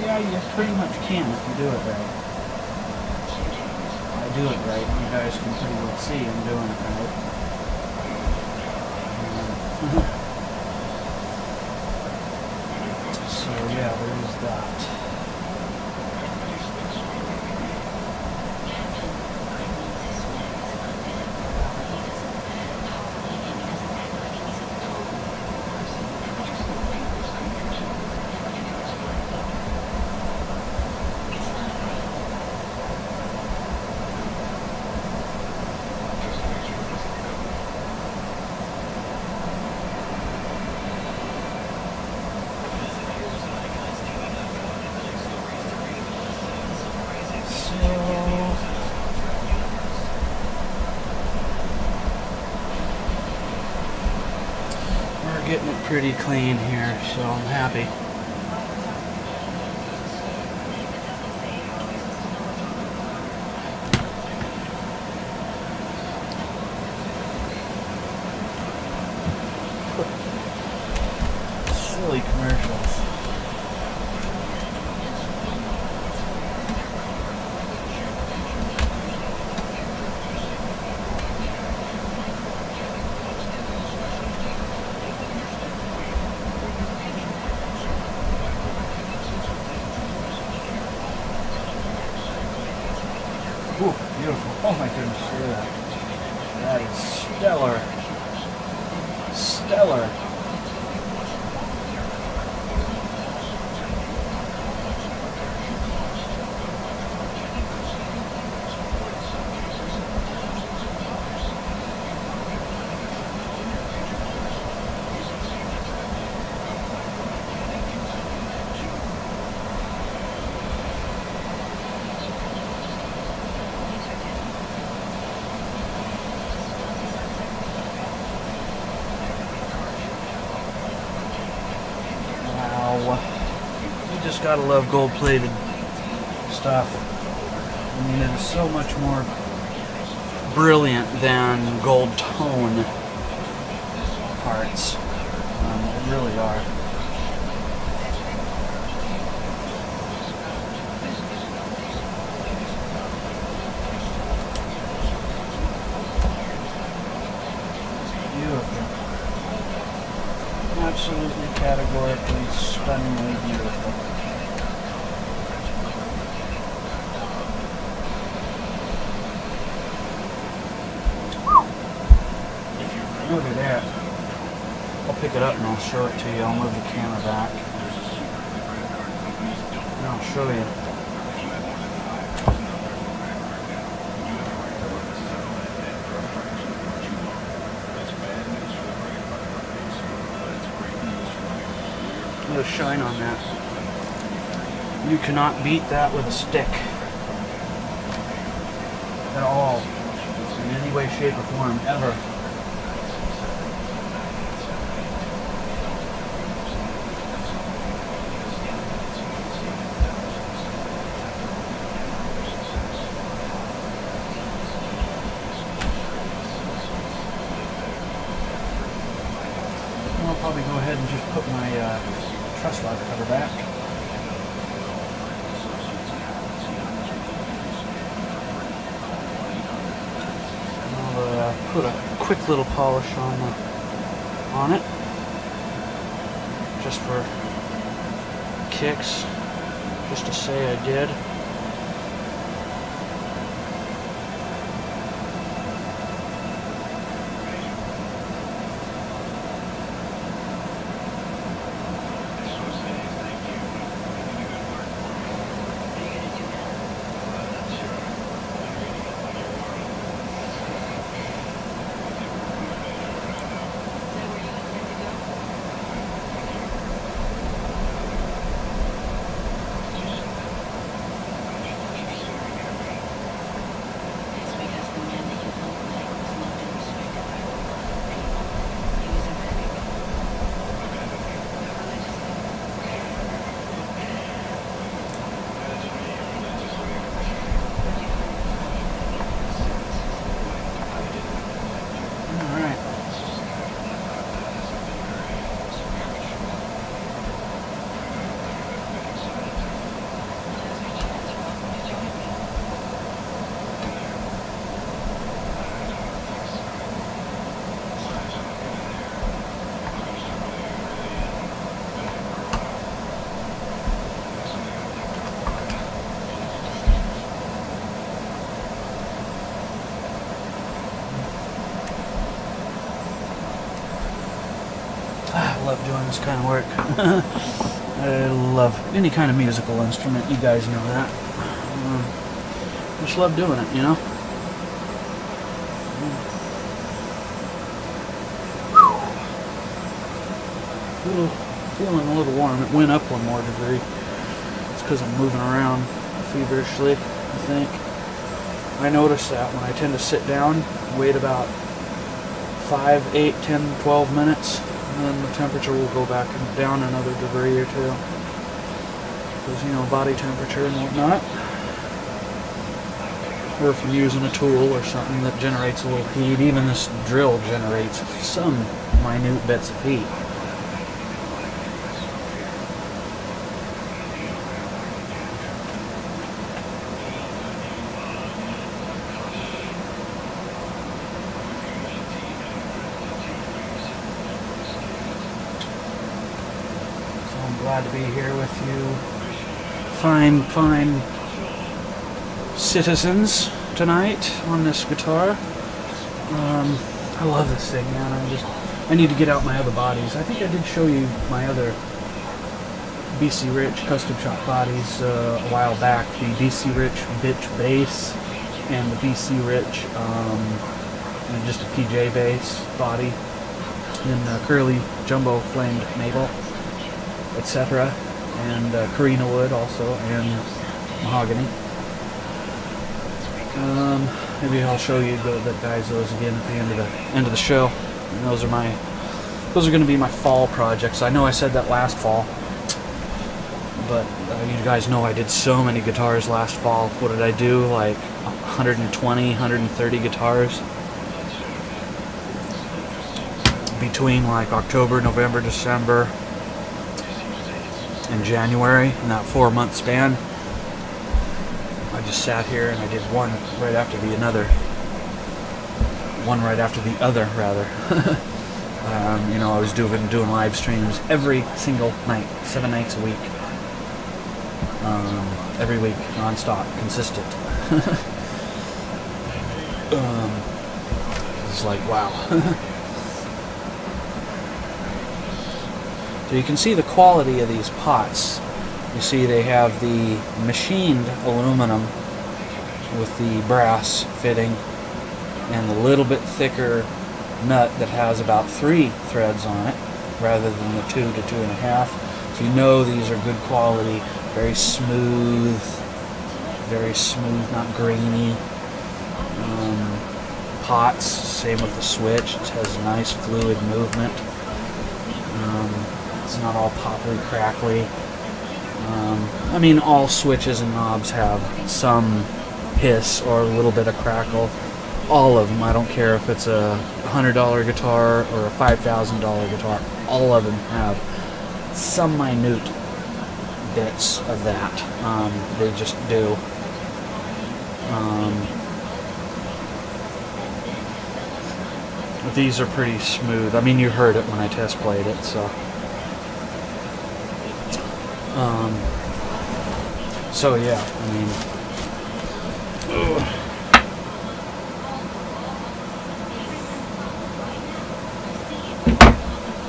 Yeah, you pretty much can if you do it right. I do it right, you guys can pretty well see I'm doing it right. So yeah, there's that. Getting it pretty clean here, so I'm happy. Silly commercials. Ooh, beautiful. Oh my goodness, look at that. That is stellar. Stellar. You just gotta love gold-plated stuff. I mean, it is so much more brilliant than gold tone parts. They really are. Beautiful. Absolutely categorically, stunningly beautiful. Look at that. I'll pick it up and I'll show it to you. I'll move the camera back. And I'll show you. Look at the shine on that. You cannot beat that with a stick. At all. In any way, shape, or form, ever. I'll probably go ahead and just put my truss rod cover back. And I'll put a quick little polish on it, just for kicks, just to say I did. I love doing this kind of work. I love any kind of musical instrument. You guys know that. Just love doing it, you know? Feeling a little warm. It went up 1 more degree. It's because I'm moving around feverishly, I think. I notice that when I tend to sit down, wait about 5, 8, 10, 12 minutes, and then the temperature will go back down another degree or two. Because, you know, body temperature and whatnot. Or if I'm using a tool or something that generates a little heat, even this drill generates some minute bits of heat. Glad to be here with you, fine citizens tonight on this guitar. I love this thing, man. I need to get out my other bodies. I think I did show you my other BC Rich custom shop bodies a while back. The BC Rich Bitch bass and the BC Rich just a PJ bass body in curly jumbo flamed maple, etc. And Korina Wood also, and mahogany. Maybe I'll show you guys those again at the end of the show. And those are going to be my fall projects. I know I said that last fall, but you guys know I did so many guitars last fall. What did I do? Like 120, 130 guitars between like October, November, December, and January, in that 4-month span. I just sat here and I did one right after the other, rather. You know, I was doing live streams every single night, 7 nights a week, every week, non-stop, consistent. It's like, wow. So you can see the quality of these pots. You see they have the machined aluminum with the brass fitting and the little bit thicker nut that has about 3 threads on it rather than the 2 to 2.5. So you know these are good quality, very smooth, not grainy. Pots, same with the switch. It has nice fluid movement. It's not all poppily crackly. I mean, all switches and knobs have some hiss or a little bit of crackle. All of them. I don't care if it's a $100 guitar or a $5,000 guitar. All of them have some minute bits of that. They just do. But these are pretty smooth. I mean, you heard it when I test played it, so. So yeah, I mean,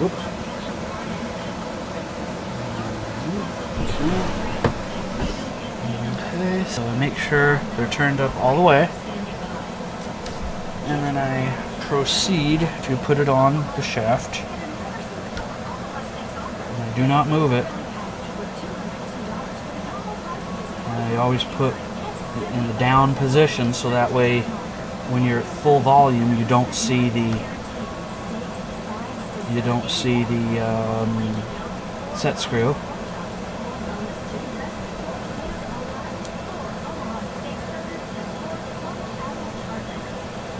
oops. Okay, so I make sure they're turned up all the way, and then I proceed to put it on the shaft. And I do not move it. I always put it in the down position so that way when you're at full volume you don't see the set screw.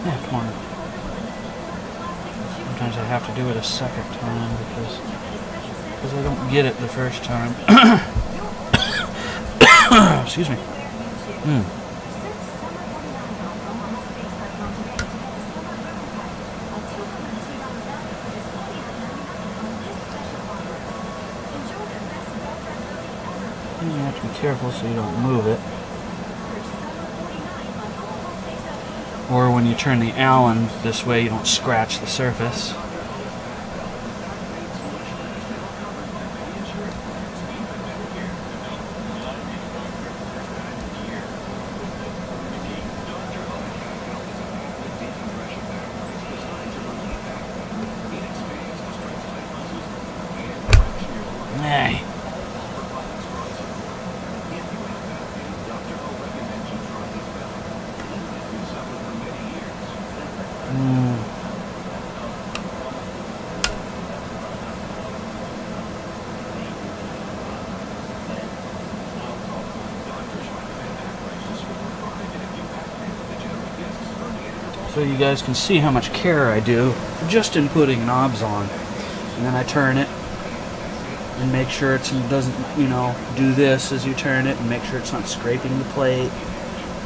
Yeah, come on. Sometimes I have to do it a second time because I don't get it the first time. Excuse me. And you have to be careful so you don't move it. Or when you turn the Allen this way, you don't scratch the surface. Hey. So you guys can see how much care I do just in putting knobs on. And then I turn it and make sure it doesn't, you know, do this as you turn it and make sure it's not scraping the plate.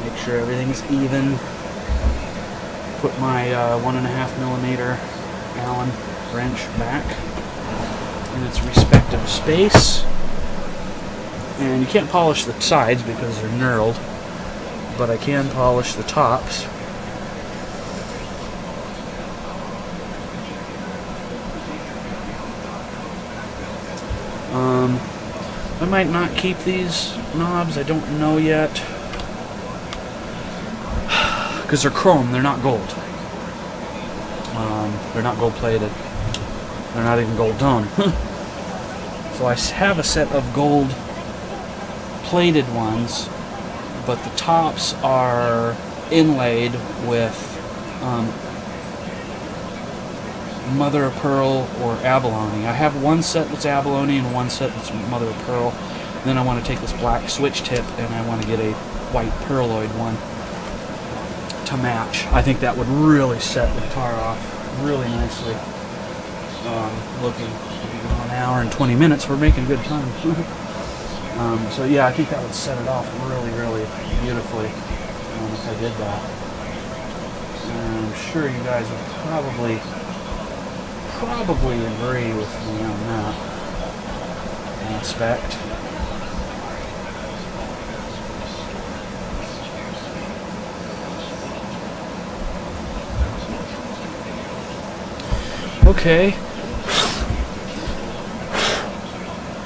Make sure everything's even. Put my 1.5mm Allen wrench back in its respective space. And you can't polish the sides because they're knurled, but I can polish the tops. I might not keep these knobs, I don't know yet, because they're chrome, they're not gold. They're not gold plated. They're not even gold tone. So I have a set of gold plated ones, but the tops are inlaid with mother of pearl or abalone. I have one set that's abalone and one set that's mother of pearl. Then I want to take this black switch tip and I want to get a white pearloid one to match. I think that would really set the guitar off really nicely. Looking an hour and 20 minutes, we're making good time. So yeah, I think that would set it off really, really beautifully if I did that. And I'm sure you guys would probably agree with me on that aspect. Okay.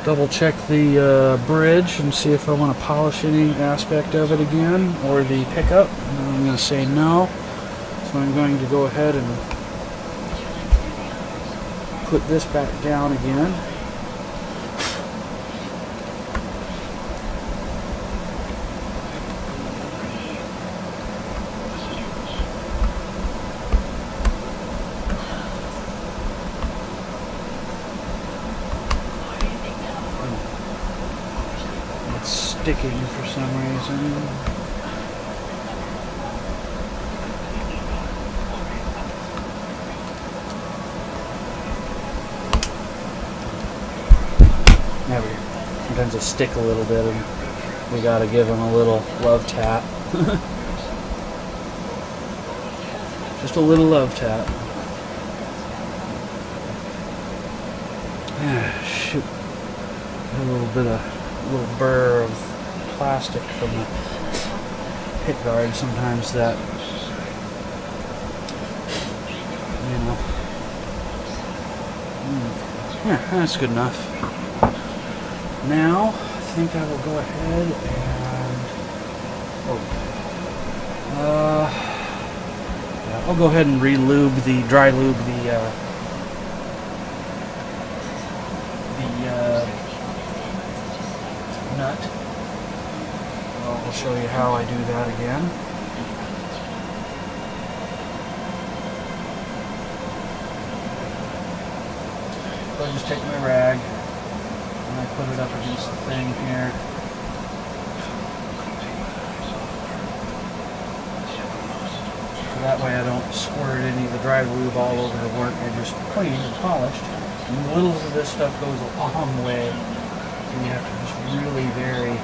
Double check the bridge and see if I want to polish any aspect of it again, or the pickup. And I'm going to say no. So I'm going to go ahead and put this back down again. It's sticking for some reason. There we go. Sometimes they stick a little bit and we gotta give them a little love tap. Just a little love tap. Ah, shoot. A little burr of plastic from the pit guard sometimes that, you know. Yeah, that's good enough. Now, I think I will go ahead and, yeah, I'll go ahead and dry lube the nut. I'll show you how I do that again. So I just take my rag and I put it up against the thing here. So that way I don't squirt any of the dry lube all over the work. I just clean and polished. And little of this stuff goes a long way. So you have to just really very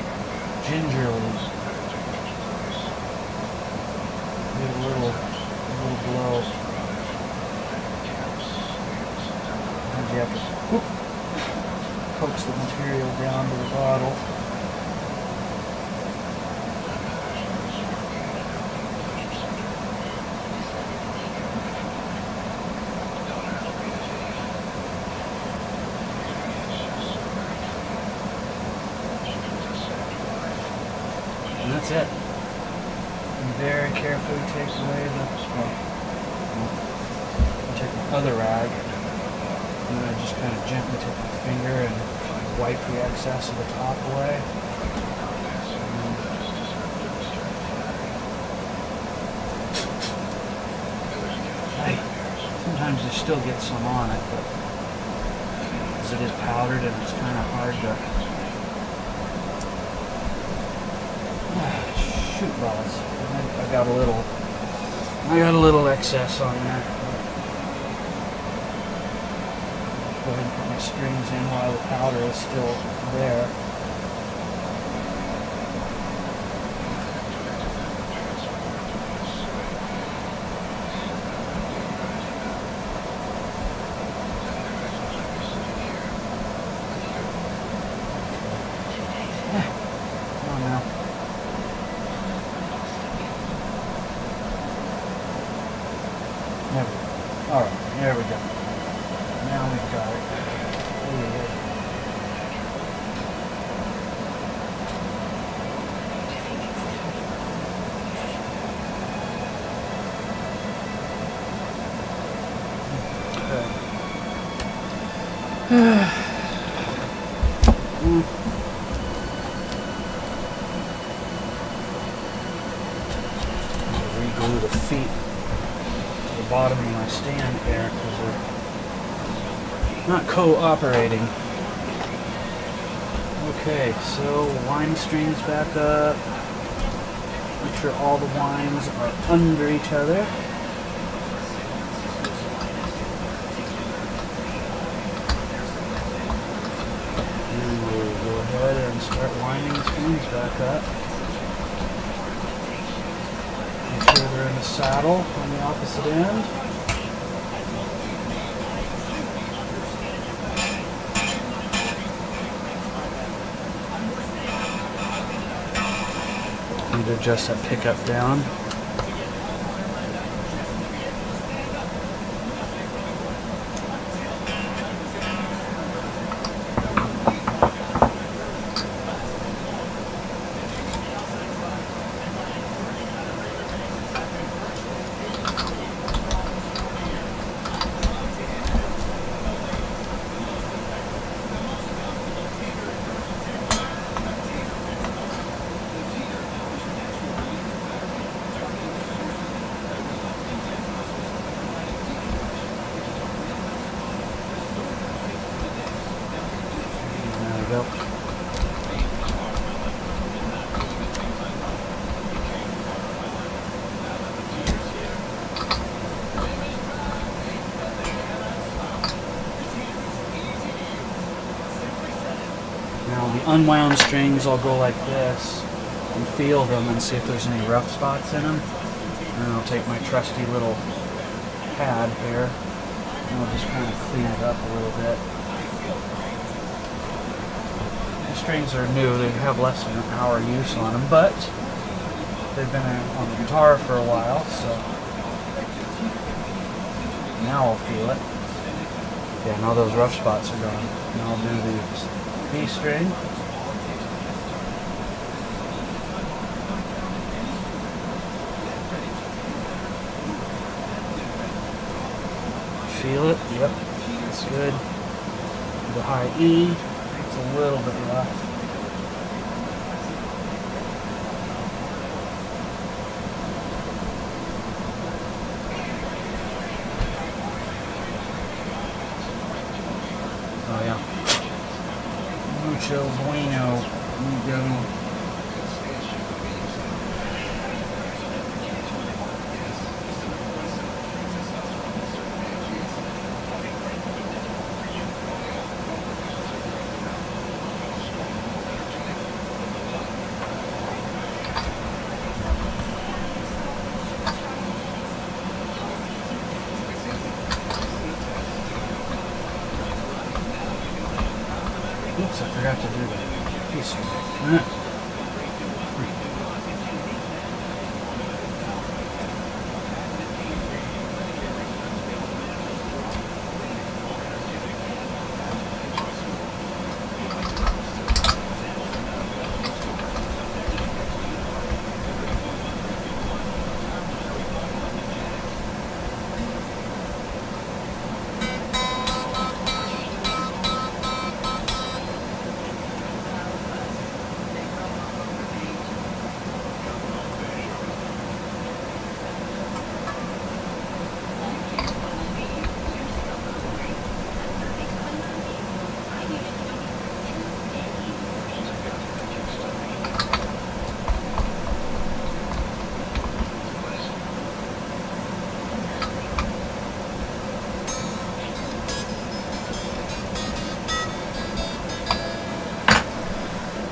gingerly give a little blow. And you have to coax the material down to the bottle. And that's it. And very carefully take away take the other rag, and then I just kind of gently take my finger and wipe the excess of the top away. Sometimes you still get some on it, but because it is powdered and it's kind of hard to shoot balls. I got a little excess on there. Go ahead and put my strings in while the powder is still there. There we go. Alright, there we go. Now we've got it. Reglue the feet to the bottom of my stand here because they're not cooperating. Okay, so wind strings back up. Make sure all the winds are under each other. And we'll go ahead and start winding the strings back up. Make sure they're in the saddle on the opposite end. Need to adjust that pickup down. Go. Now the unwound strings, I'll go like this and feel them and see if there's any rough spots in them. And I'll take my trusty little pad here and I'll just kind of clean it up a little bit. The strings are new, they have less than an hour use on them, but they've been on the guitar for a while, so now I'll feel it. Yeah, now those rough spots are gone. Now I'll do the B string. Feel it? Yep, that's good. The high E. It's a little bit rough. Oh yeah. Mucho bueno. There you go. Oops, I forgot to do that piece right.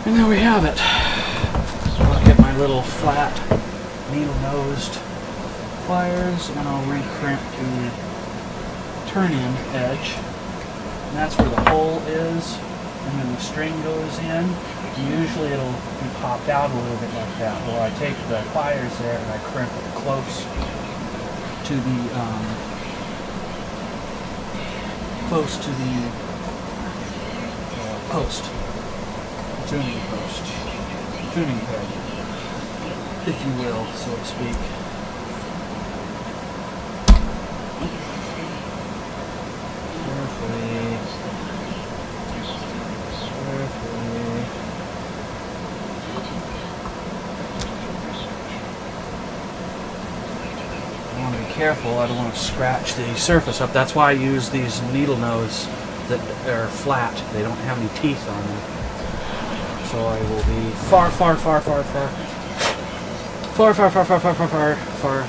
And there we have it. So I'll get my little flat needle-nosed pliers and I'll recrimp the turn-in edge. And that's where the hole is. And then the string goes in. Usually it'll be popped out a little bit like that. Well, I take the pliers there and I crimp it close to the close to the post, the tuning post, tuning peg, if you will, so to speak. Carefully. I want to be careful, I don't want to scratch the surface up. That's why I use these needle nose that are flat. They don't have any teeth on them. So I will be far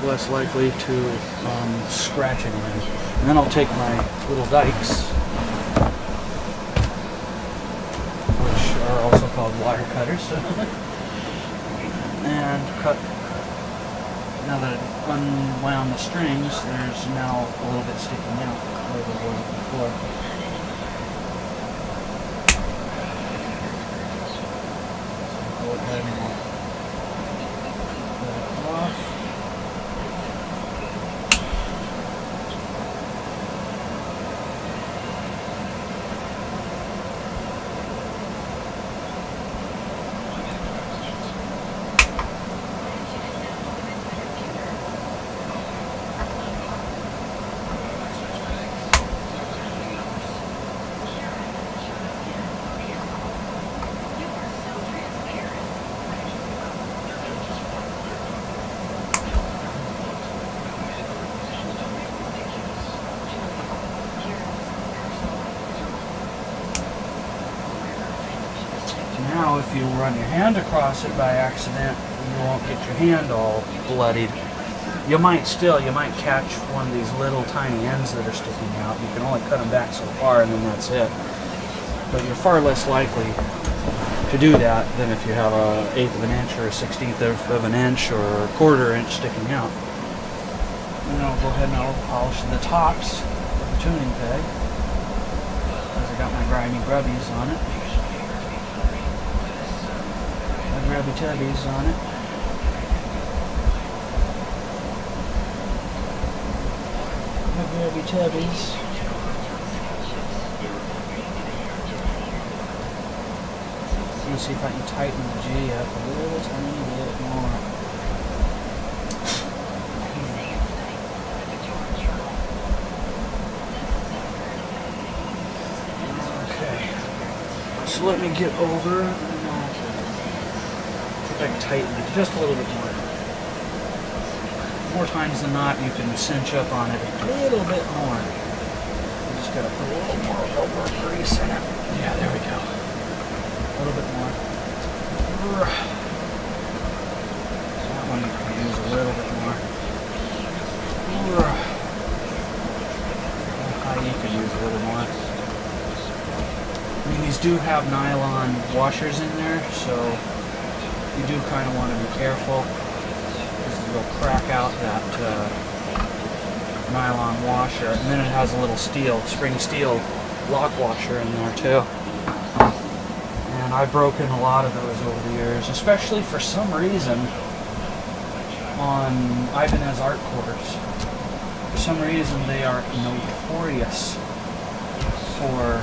less likely to scratch anything. And then I'll take my little dikes, which are also called wire cutters, and cut. Now that I've unwound the strings, there's now a little bit sticking out where there was before. So go ahead and let it off. Now, if you run your hand across it by accident, you won't get your hand all bloodied. You might catch one of these little tiny ends that are sticking out. You can only cut them back so far and then that's it. But you're far less likely to do that than if you have an 1/8 of an inch or a 1/16 of an inch or a 1/4 inch sticking out. And I'll go ahead and I'll polish the tops of the tuning peg, because I got my grimy grubbies on it. Grubby tubbies on it. My grubby tubbies. I'm gonna see if I can tighten the G up a little tiny bit more. Okay. So let me get over. I can tighten it just a little bit more. More times than not, you can cinch up on it a little bit more. You just gotta put a little more elbow grease in it. Yeah, there we go. A little bit more. That one you can use a little bit more. You can use a little more. I mean, these do have nylon washers in there, so you do kind of want to be careful, because it'll crack out that nylon washer, and then it has a little spring steel lock washer in there too. And I've broken a lot of those over the years, especially for some reason on Ibanez art cores. For some reason they are notorious for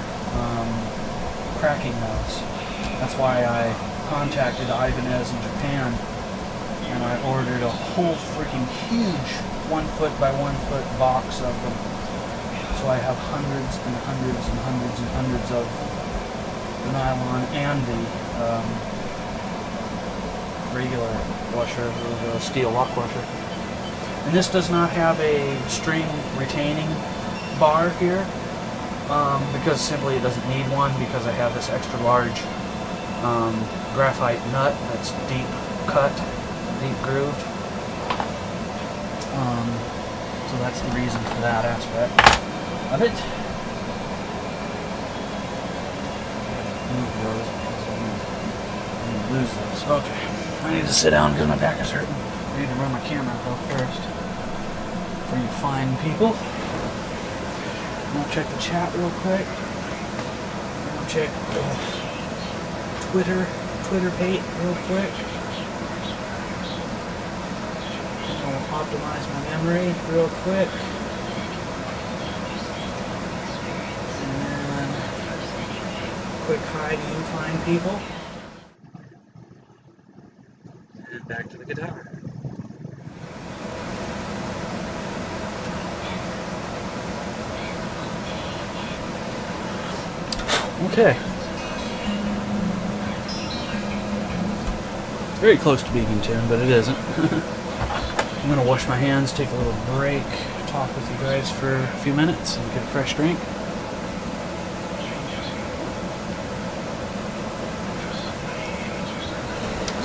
cracking those. That's why I contacted Ibanez in Japan, and I ordered a whole freaking huge 1 foot by 1 foot box of them. So I have hundreds and hundreds and hundreds and hundreds of the nylon and the regular washer, the steel lock washer. And this does not have a string retaining bar here, because simply it doesn't need one, because I have this extra large graphite nut that's deep cut, deep grooved. So that's the reason for that aspect of it. Move those because I'm going to lose those. Okay, I need to sit down because my back is hurting. I need to run my camera though first for you fine people. I'll check the chat real quick. I'll check Twitter page real quick. I'll optimize my memory real quick. quick hi to you fine people. And back to the guitar. Okay. Very close to being in tune, but it isn't. I'm going to wash my hands, take a little break, talk with you guys for a few minutes, and get a fresh drink.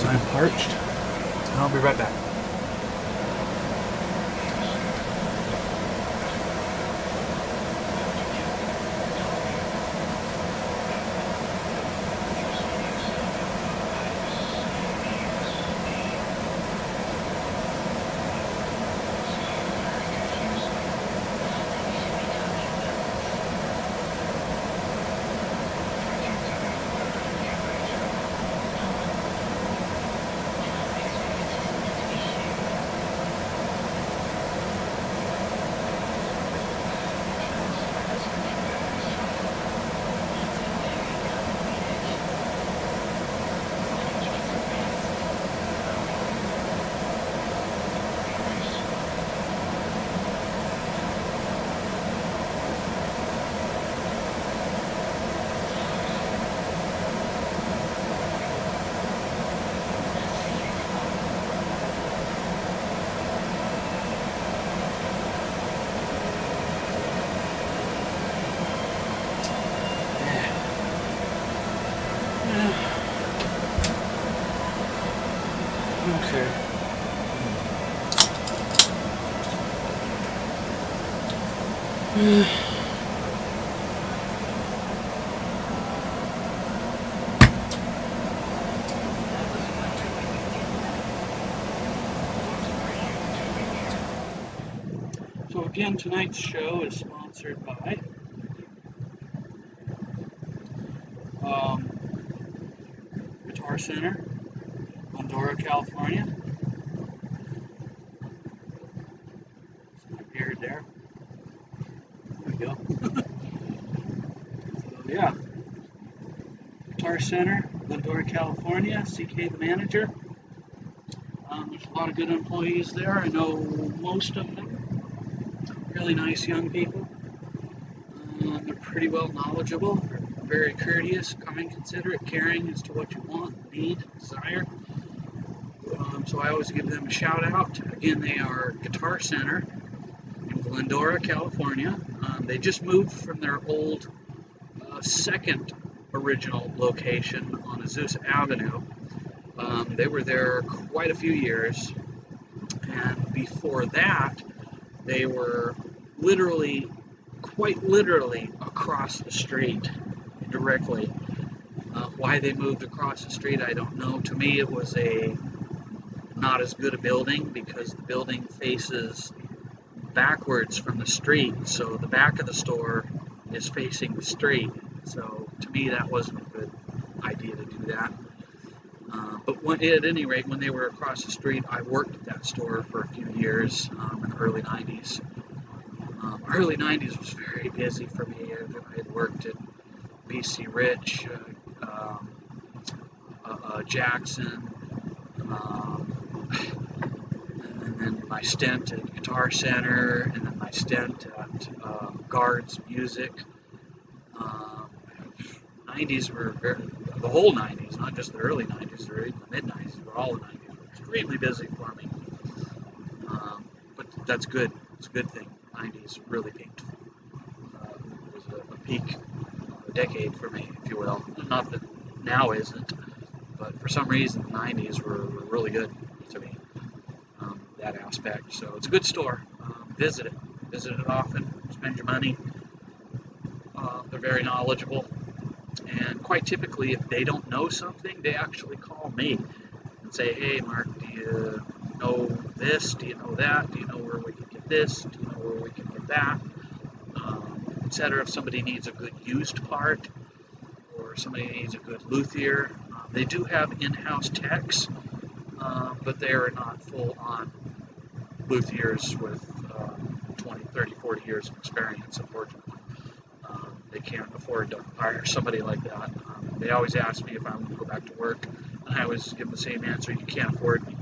So I'm parched, and I'll be right back. Okay. So again, tonight's show is sponsored by Guitar Center, Glendora, California. My beard there. There we go. So yeah, Guitar Center, Glendora, California. CK the manager. There's a lot of good employees there. I know most of them. Really nice young people. They're pretty well knowledgeable. They're very courteous, kind, considerate, caring as to what you want, need, desire. So I always give them a shout out. Again, they are Guitar Center in Glendora, California. They just moved from their old second original location on Azusa Avenue. They were there quite a few years, and before that, they were quite literally across the street directly. Why they moved across the street, I don't know. To me, it was not as good a building because the building faces backwards from the street, so the back of the store is facing the street. So to me, that wasn't a good idea to do that. But at any rate, when they were across the street, I worked at that store for a few years in the early 90s. Early 90s was very busy for me. I had worked at BC Rich, Jackson, and then my stint at Guitar Center, and then my stint at Guards Music. 90s were the whole 90s, not just the early 90s or even the mid 90s, but all the 90s were extremely busy for me. But that's good. It's a good thing. 90s really peaked. It was a peak decade for me, if you will. Not that now isn't, but for some reason the 90s were really good to me, that aspect. So it's a good store. Visit it. Visit it often. Spend your money. They're very knowledgeable. And quite typically, if they don't know something, they actually call me and say, hey, Mark, do you know this? Do you know that? Do you know where we can get this? Do you know where we can get that? Etc. If somebody needs a good used part or somebody needs a good luthier, they do have in-house techs, but they are not full-on luthiers with 20, 30, 40 years of experience, unfortunately. they can't afford to hire somebody like that. They always ask me if I want to go back to work, and I always give them the same answer: you can't afford me.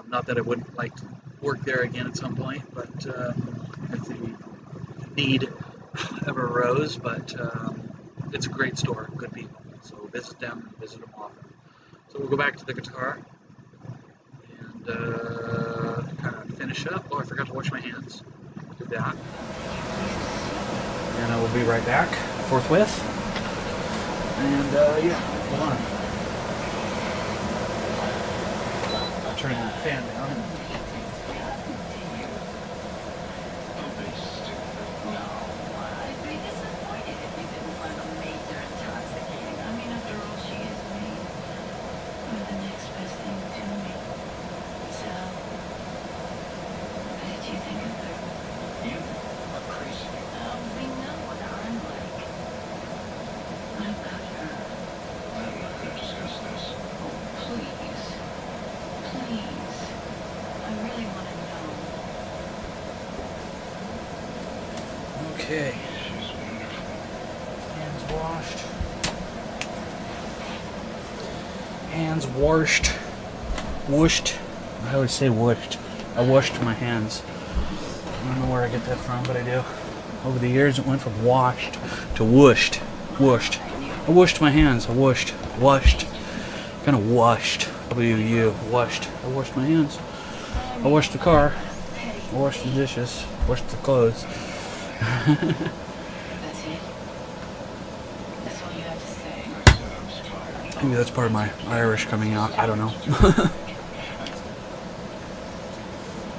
Not that I wouldn't like to work there again at some point, but if the need ever arose. But it's a great store, good people. So visit them, visit them often. So we'll go back to the guitar and kind of finish up. Oh, I forgot to wash my hands. Do that. And I will be right back forthwith. And yeah, hold on. Turn the fan down. Okay. Hands washed. Hands washed. Whooshed. I always say whooshed. I washed my hands. I don't know where I get that from, but I do. Over the years, it went from washed to whooshed. Whooshed. I washed my hands. I washed. Washed. Kind of washed. W-U. Washed. I washed my hands. I washed the car. I washed the dishes. Washed the clothes. That's it? That's all you have to say? Maybe that's part of my Irish coming out. I don't know.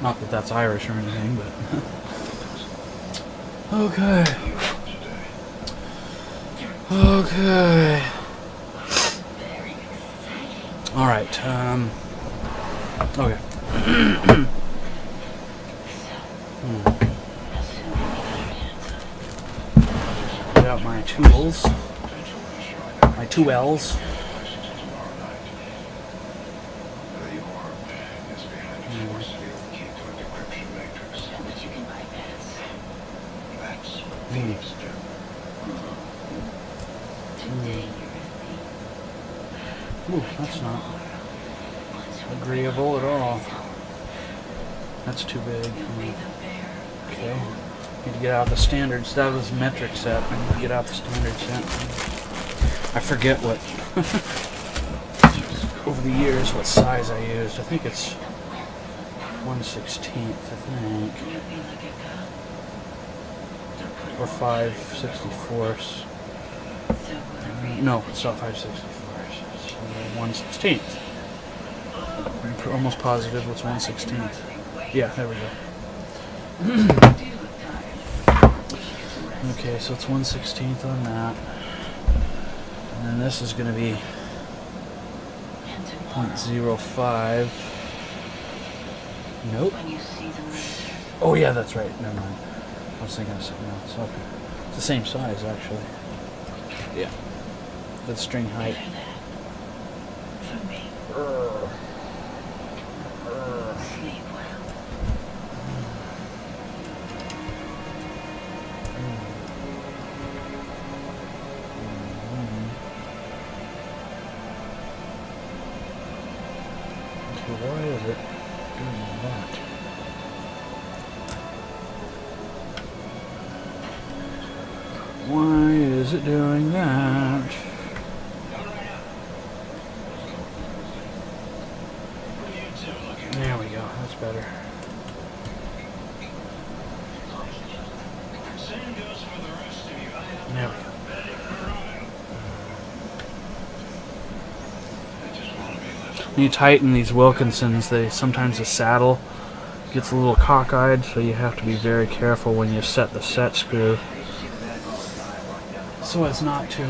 Not that that's Irish or anything, but... Okay. Okay. Alright, okay. Get out my tools. My two L's. Ooh, that's not agreeable at all. That's too big. Okay. Need to get out the standards. That was metric set. I need to get out the standard set. I forget what over the years what size I used. I think it's 1/16, I think. Or 5/64. No, it's not 5/64. It's 1/16. I'm almost positive it's 1/16. Yeah, there we go. Okay, so it's 1/16 on that. And then this is going to be 0.05. Nope. Oh yeah, that's right. Never mind. I was thinking of something else. Okay. It's the same size, actually. Yeah. The string height. Why is it doing that? Why is it doing that? There we go, that's better. There we go. When you tighten these Wilkinsons, sometimes the saddle gets a little cockeyed, so you have to be very careful when you set the set screw, so as not to.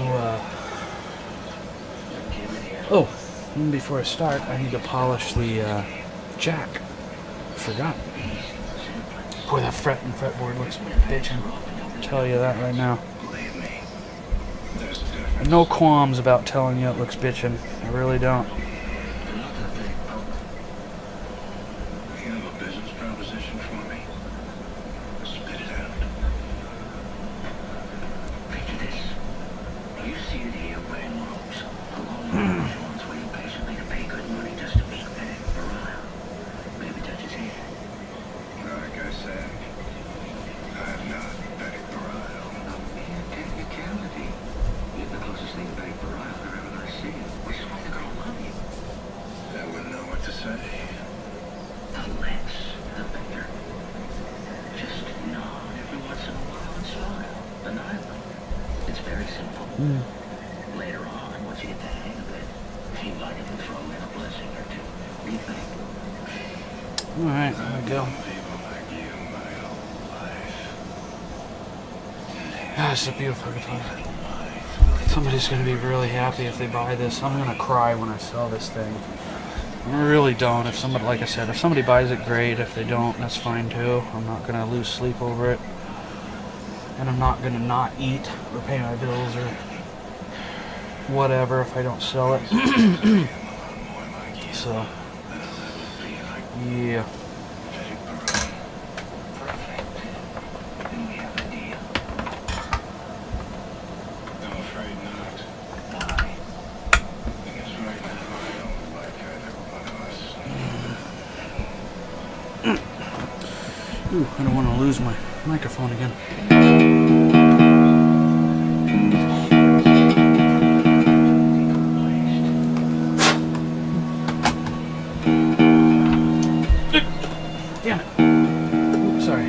Oh, and before I start, I need to polish the jack. I forgot. Boy, that fret and fretboard looks bitchin'. I'll tell you that right now. No qualms about telling you it looks bitchin'. I really don't. Spit it out. Picture this. You see it here wearing robes. Along with the ones waiting patiently to pay good money just to make that virile. Maybe touch his hand. Like I said, I'm not Betty Virile. A mere technicality. You're the closest thing to Betty Virile they're ever going to see. Which is why the girl love you. I wouldn't know what to say. The less, the better. Just nod every once in a while and smile. Benign. It's very simple. Later on, once you get the hang of it, you might even throw in a blessing or two. What do you think? Alright, there we go. People like you my whole life. Ah, it's a beautiful guitar. Somebody's going to be really happy if they buy this. I'm going to cry when I sell this thing. I really don't. If somebody, like I said, if somebody buys it, great. If they don't, that's fine too. I'm not going to lose sleep over it. And I'm not going to not eat or pay my bills or whatever if I don't sell it. So, yeah. I'm afraid not. Because right now I don't like either one of us. Ooh, I don't want to lose my microphone again. Damn it. Ooh, sorry.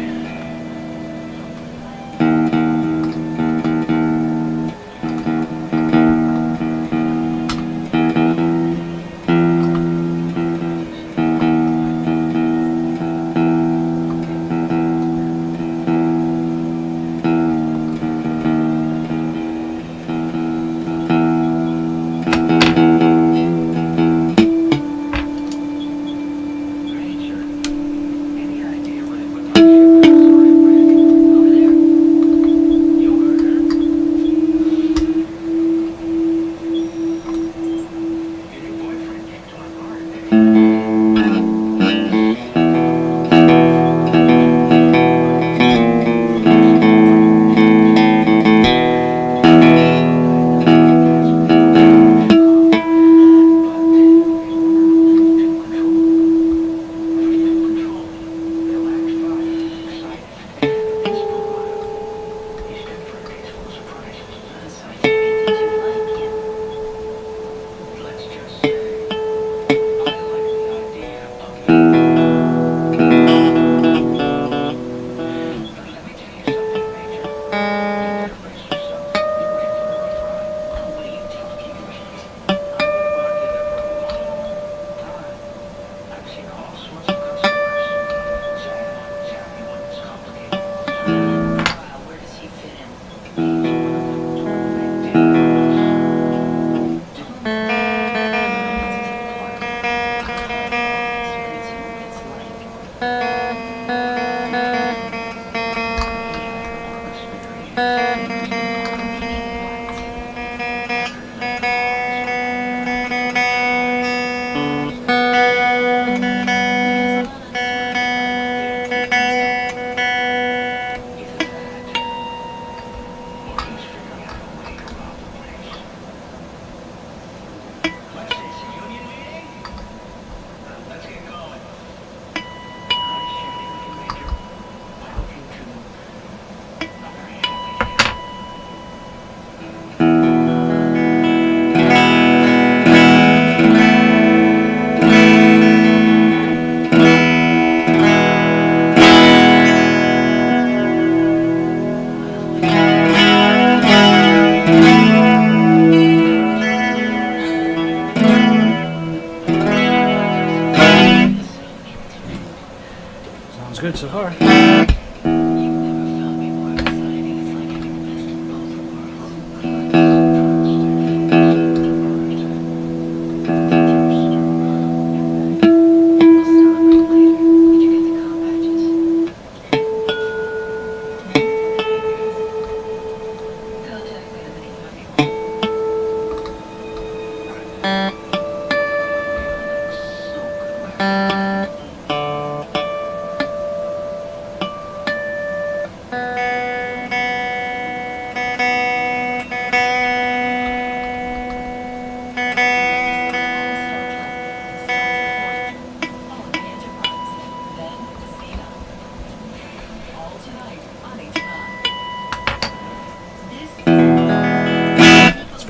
Good so far.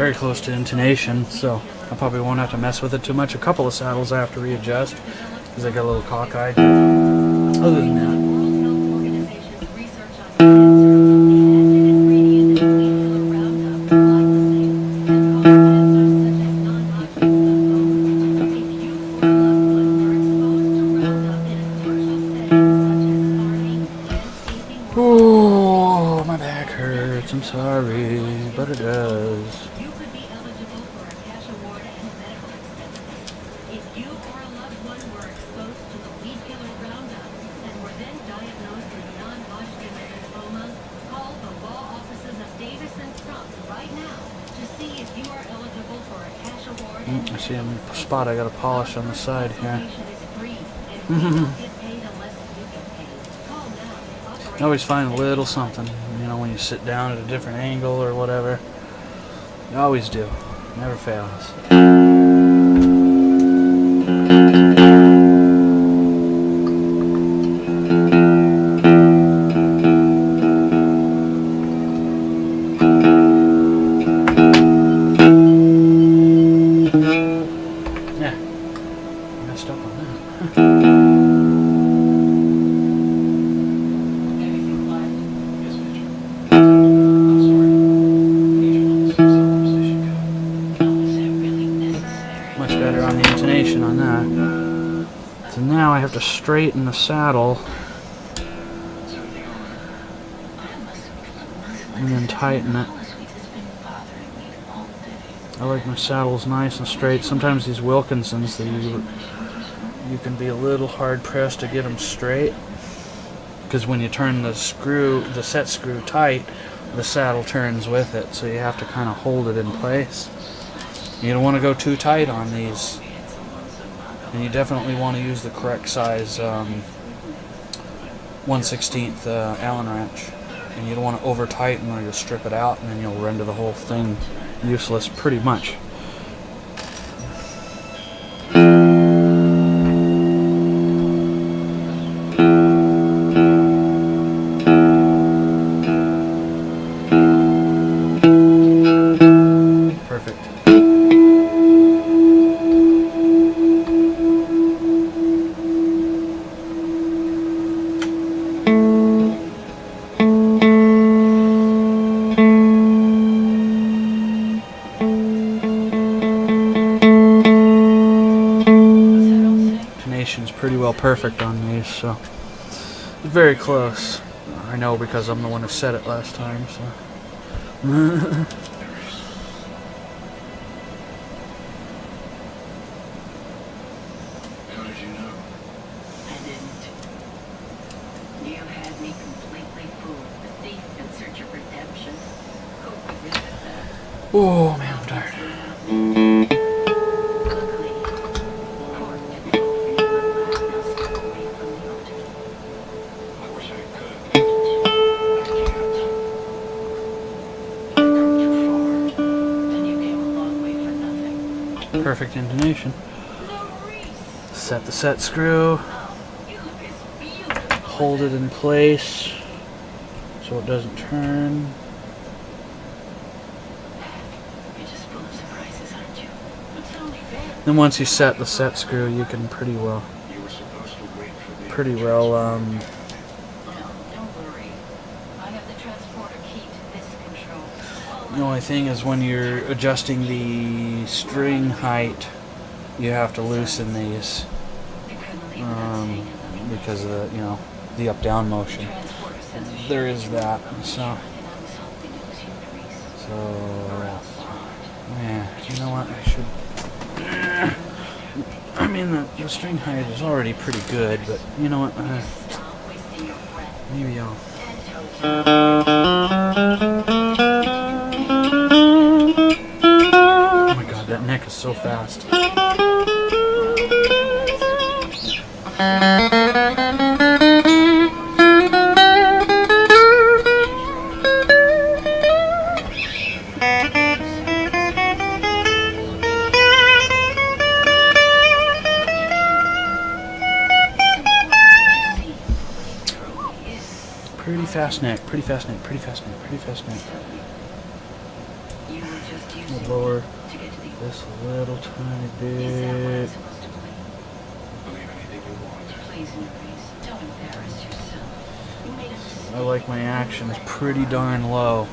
very close to intonation, so I probably won't have to mess with it too much. A couple of saddles I have to readjust because I got a little cockeyed. Other than that, oh, my back hurts. I'm sorry, but it does. You could be eligible for a cash award and medical expenses. If you or a loved one were exposed to the weed killer Roundup and were then diagnosed with non-Hodgkin lymphoma, call the law offices of Davis and Trump right now to see if you are eligible for a cash award. I see a spot I gotta polish on the side here. Consultation is free, and we don't get paid unless you get paid. Call now. I always find a little something, you know, when you sit down at a different angle or whatever. You always do. Never fails. Yeah. Messed up on that. Anything left? Yes, Major. I'm sorry. Agent on the 6 station code. Is that really necessary? Much better on the intonation on that. So now I have to straighten the saddle Is everything all right? and then tighten it. I like my saddles nice and straight. Sometimes these Wilkinsons, you can be a little hard pressed to get them straight, because when you turn the set screw tight, the saddle turns with it, so you have to kind of hold it in place. You don't want to go too tight on these, and you definitely want to use the correct size 1/16 Allen wrench, and you don't want to over tighten or you'll strip it out and then you'll render the whole thing useless pretty much. Perfect. Intonation's pretty well perfect on these, so very close. I know because I'm the one who said it last time, so. How did you know? I didn't. You had me completely fooled. The thief in search of redemption. Hope you visit that. Oh man, I'm tired. Luckily, Court didn't go for you and now step away from the altar. I wish I could. I can't. I've come too far. Then you came a long way for nothing. Perfect intonation. Maurice! Set the set screw. You look as beautiful. Hold it in place so it doesn't turn. You're just full of surprises, aren't you? It's only fair. Then once you set the set screw, you can pretty well You were supposed to wait for the pretty objection. well No, don't worry. I have the transporter key to this control. the only thing is when you're adjusting the string height, you have to loosen these You couldn't leave without seeing it. because of the, you know, the up down motion. Transporter sends a There is that. So and I'm hoping it was you, Maurice. yeah, you know what? I should. I mean, the string height is already pretty good, but you know what? Stop wasting your breath. Maybe I'll. And Oh my god, that neck is so fast. Pretty fast neck, pretty fast neck, pretty fast neck, pretty fast neck. You were just use We'll it lower to get to the this a little tiny Is that what I'm bit. supposed to believe? Believe anything you want. Please, Maurice, don't embarrass yourself. You made a mistake. I like my actions pretty darn low.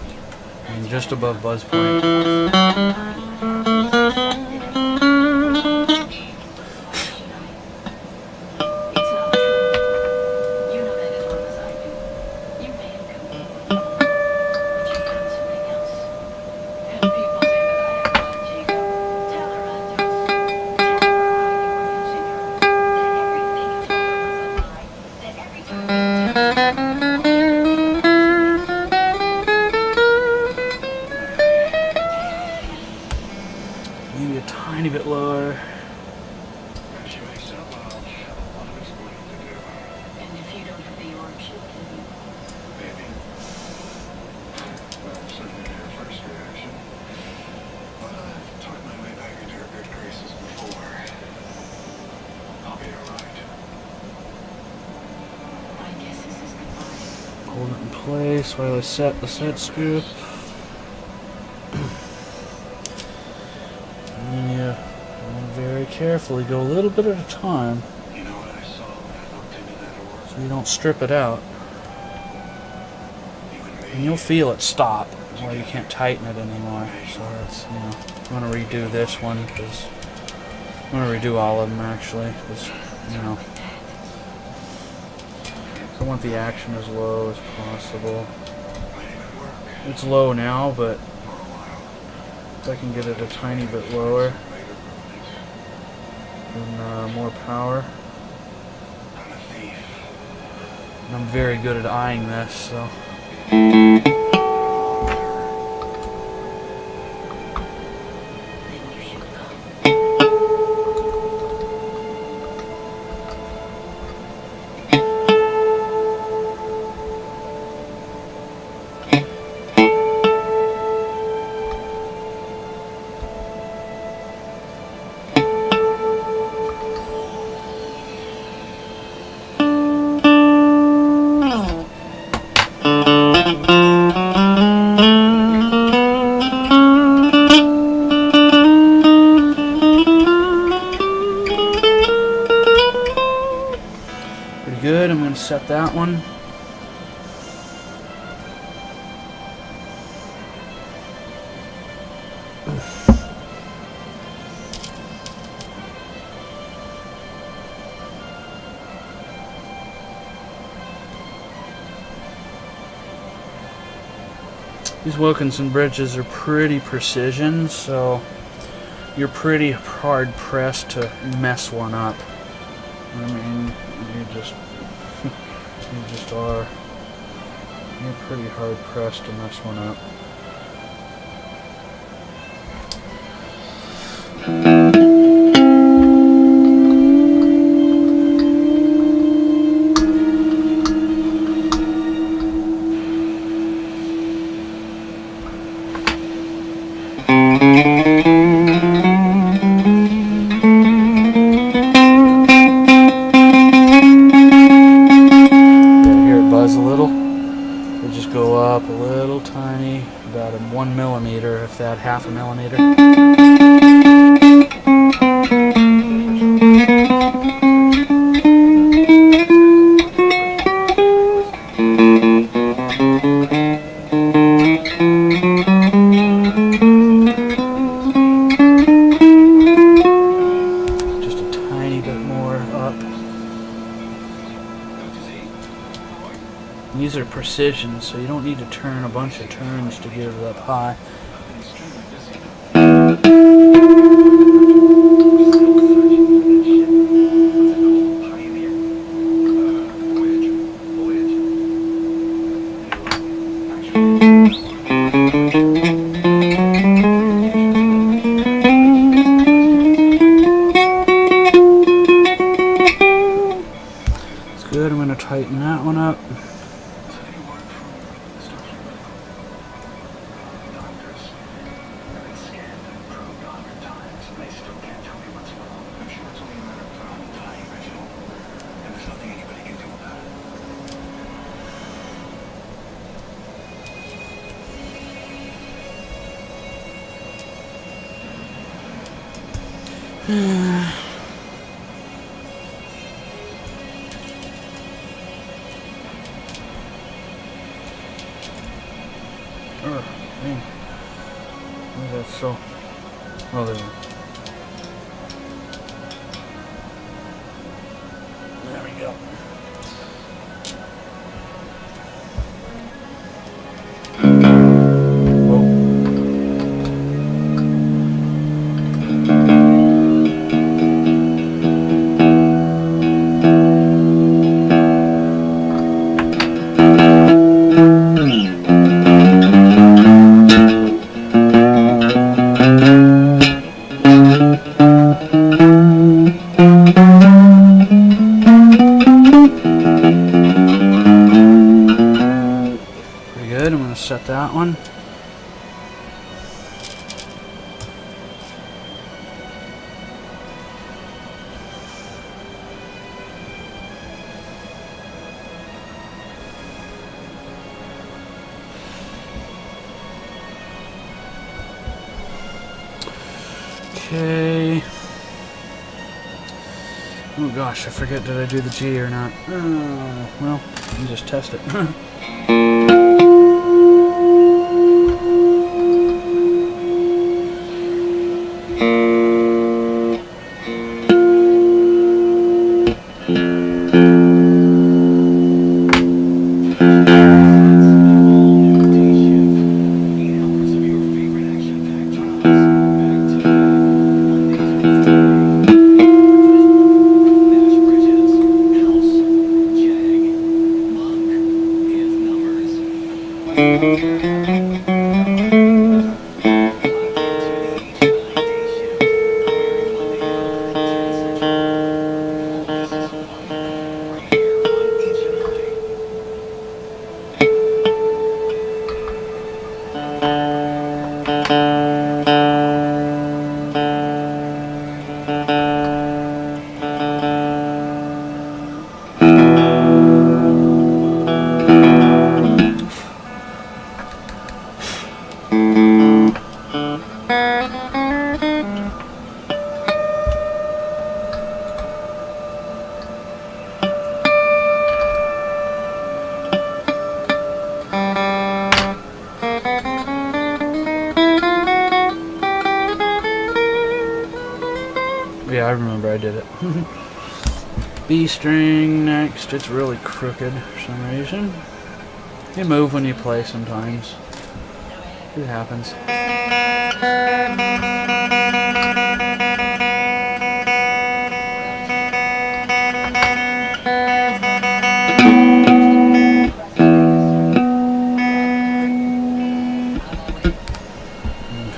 I mean, just above buzz point. Maybe a tiny bit lower. As you make some, I'll have a lot of explaining to do. And if you don't have the orb, she'll kill you. Maybe. Well, certainly your first reaction. But I've talked my way back into her good graces before. I'll be alright. I guess this is goodbye. Hold it in place while I set the set screw. Very carefully, go a little bit at a time, You know what I saw when I looked into that orb? so you don't strip it out. You and me. And you'll feel it stop, or you can't tighten it anymore. So it's, you know, I'm gonna redo this one because I'm gonna redo all of them actually, because you know, I want the action as low as possible. Might even work. It's low now, but For a while. if I can get it a tiny bit lower Later, and more power. I'm a thief. And I'm very good at eyeing this, so. Then you should go. Pretty good. I'm going to set that one. These Wilkinson bridges are pretty precision, so you're pretty hard pressed to mess one up. I mean, you just are. You're pretty hard pressed to mess one up. Up a little tiny, about a 1 millimeter, if that, half a millimeter. Just a tiny bit more up. These are precision, so you don't need to turn a bunch of turns to get it up high. It's good. I'm going to tighten that one up. Oh, man. Oh, that's so... Oh, there we go. There we go. Set that one. Okay. Oh gosh, I forget, did I do the G or not? Oh, well, let me just test it. Yeah, I remember I did it. B string next. It's really crooked for some reason. You move when you play sometimes. It happens.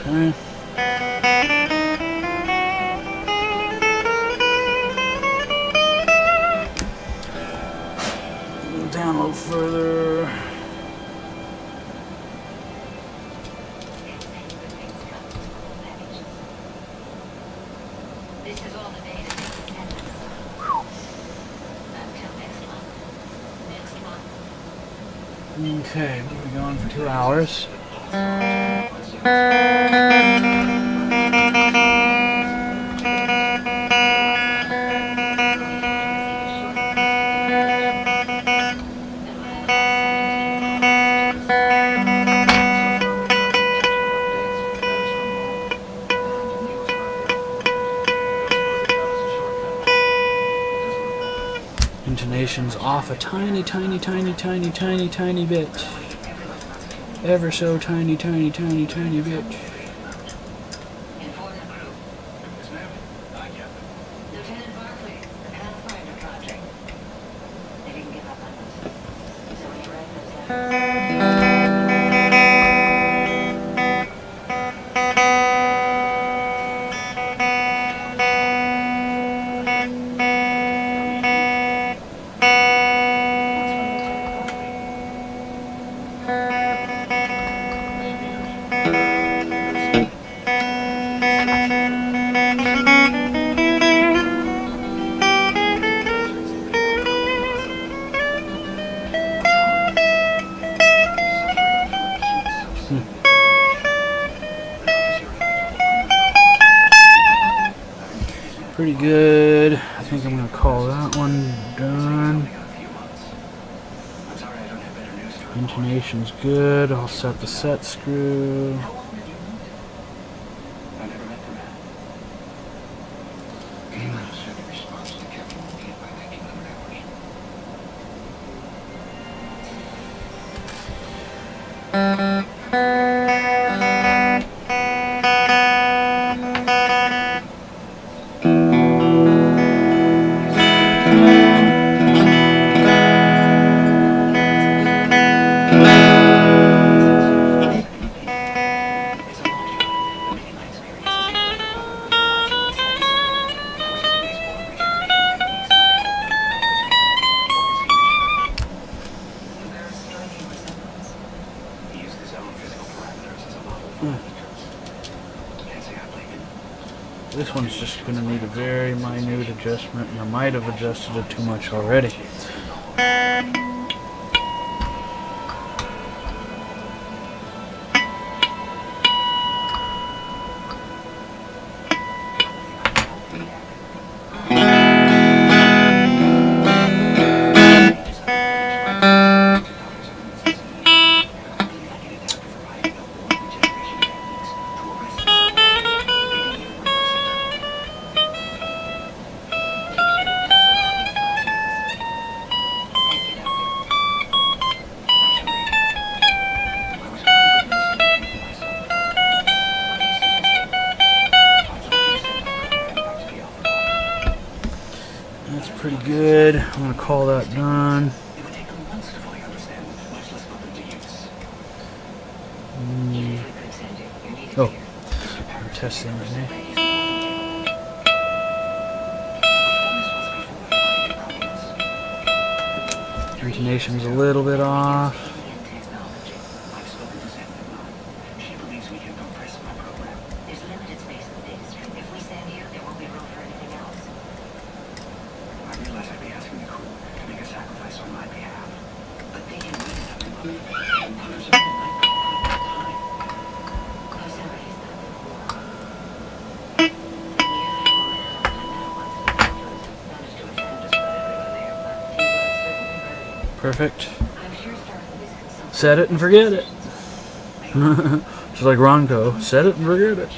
Okay. Down a little further. This is all the data attendance. Until next month. Okay, we'll be gone for 2 hours. Intonation's off a tiny, tiny, tiny, tiny, tiny, tiny bit. Ever so tiny, tiny, tiny, tiny bit. Lieutenant Barclay, the Pathfinder project. They didn't give up on us. So we dragged those out. done. Intonation's good. I'll set the set screw. This one's just going to need a very minute adjustment, and I might have adjusted it too much already. Pretty good. I'm going to call that done. Oh, I'm testing right now. Intonation's a little bit off. Perfect. Set it and forget it. Just like Ronco, set it and forget it.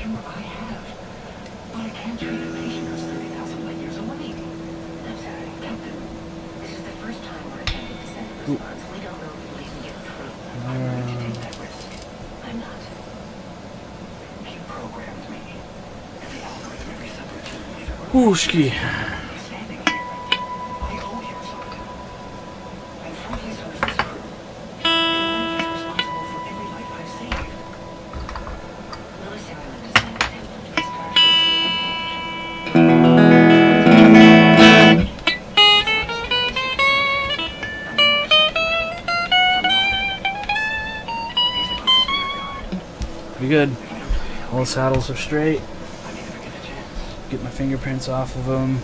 Whooshki. Pretty good. All the saddles are straight. Get my fingerprints off of them.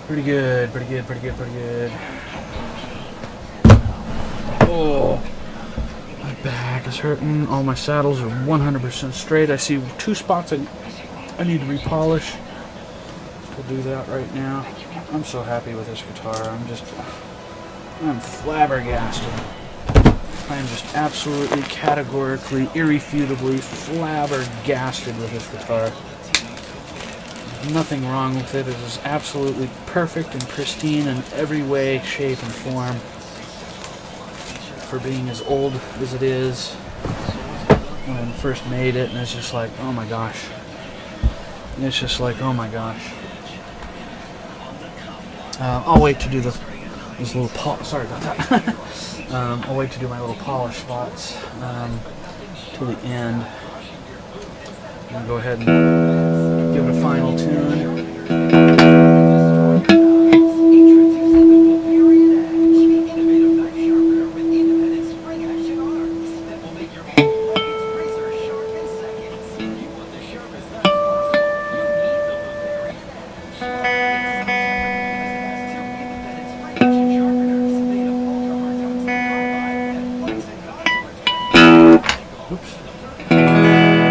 Pretty good, pretty good, pretty good, pretty good. Oh, my back is hurting. All my saddles are 100% straight. I see two spots I need to repolish. We'll do that right now. I'm so happy with this guitar. I'm flabbergasted. I'm just absolutely, categorically, irrefutably flabbergasted with this guitar. There's nothing wrong with it. It is absolutely perfect and pristine in every way, shape, and form for being as old as it is. When I first made it, and it's just like, oh my gosh. It's just like, oh my gosh. I'll wait to do this little sorry about that. I'll wait to do my little polish spots till the end. I'm going to go ahead and give it a final tune. Oops.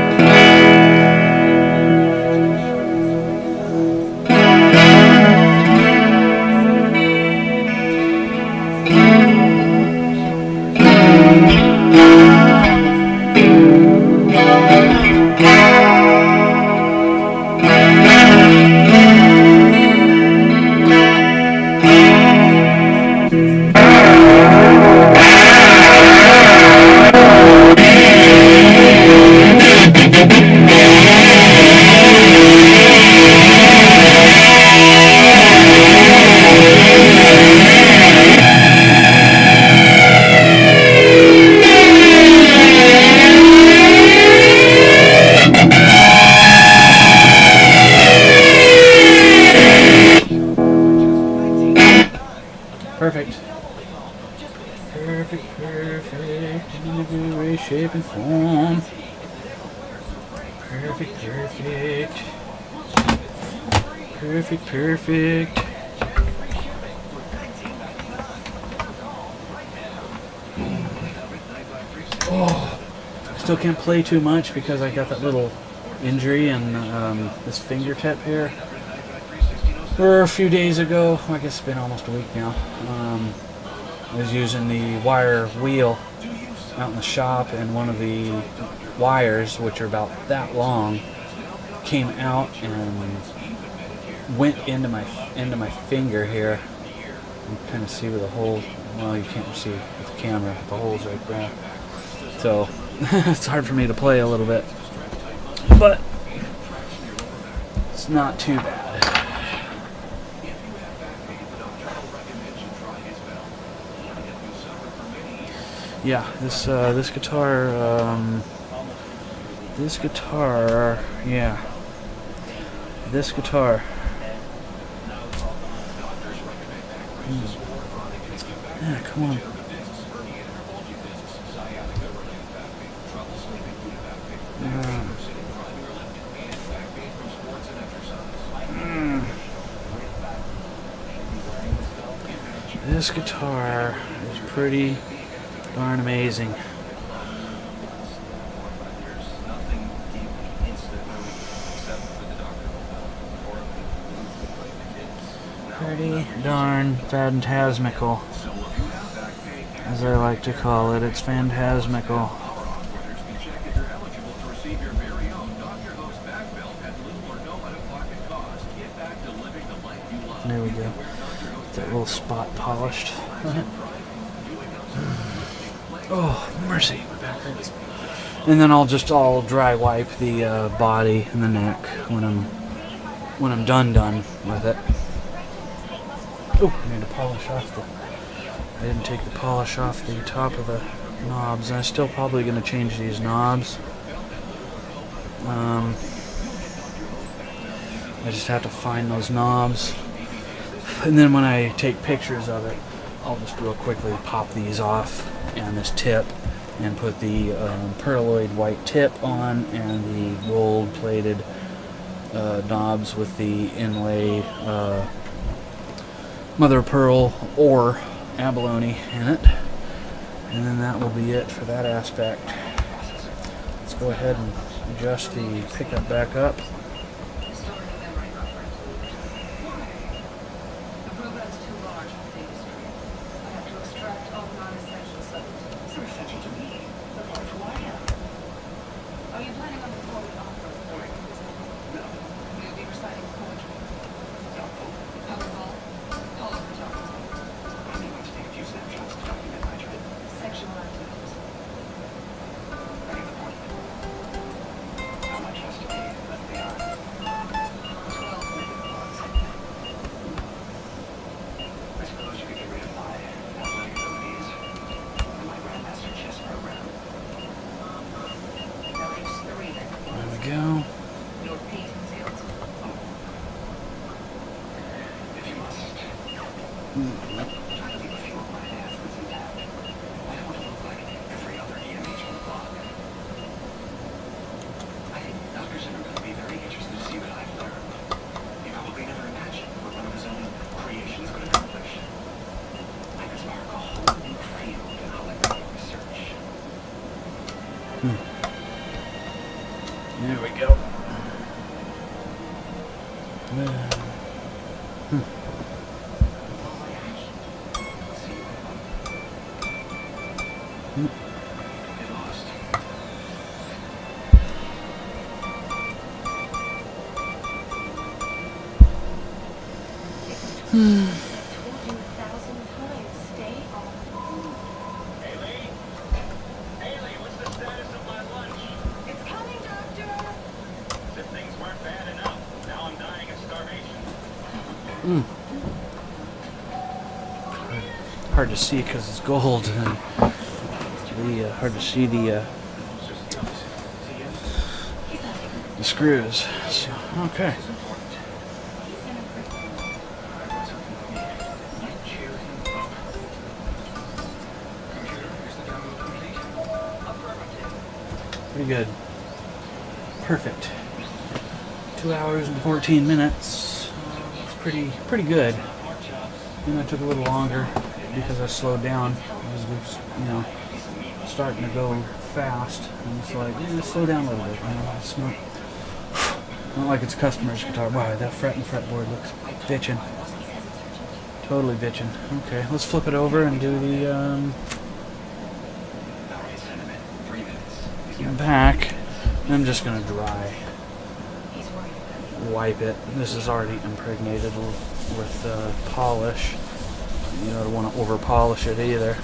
Perfect, perfect. Perfect, perfect. Oh, I still can't play too much because I got that little injury in this fingertip here. A few days ago, I guess it's been almost a week now, I was using the wire wheel out in the shop, and one of the wires, which are about that long, came out and went into my finger here. You can kind of see where the hole. Well, you can't see with the camera. The hole's right there. So it's hard for me to play a little bit, but it's not too bad. Yeah, this guitar, yeah, this guitar. Yeah, come on. This guitar is pretty darn amazing. Pretty darn phantasmical, as I like to call it. It's phantasmical. There we go. Get that little spot polished. Oh, mercy, my back hurts. And then I'll dry wipe the body and the neck when I'm done with it. Oh, I need to polish off I didn't take the polish off the top of the knobs, and I'm still probably going to change these knobs. I just have to find those knobs, and then when I take pictures of it, I'll just real quickly pop these off and this tip and put the pearloid white tip on and the gold plated knobs with the inlay mother of pearl or abalone in it, and then that will be it for that aspect. Let's go ahead and adjust the pickup back up. Go. There we go. Hard to see because it's gold, and hard to see the screws. So, okay. Pretty good. perfect. 2 hours and 14 minutes. It's pretty good. And it took a little longer because I slowed down. I was, you know, starting to go fast, and it's like, yeah, slow down a little bit. You know, it's not like it's a customer's guitar. Wow, that fret and fretboard looks bitchin'. Totally bitchin'. Okay, let's flip it over and do the back. I'm just gonna dry wipe it. This is already impregnated with polish. You don't want to over polish it either.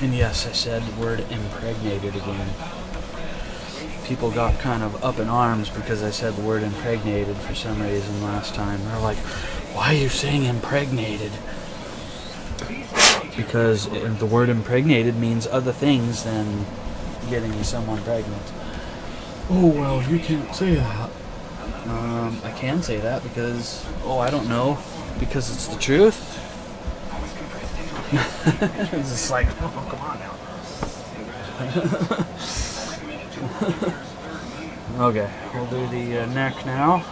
And yes, I said the word impregnated again. People got kind of up in arms because I said the word impregnated for some reason last time. They're like, why are you saying impregnated? Because the word impregnated means other things than getting someone pregnant. Oh, well, you can't say that. I can say that because, oh, I don't know, because it's the truth. It's just like, oh, come on now. Okay, we'll do the neck now.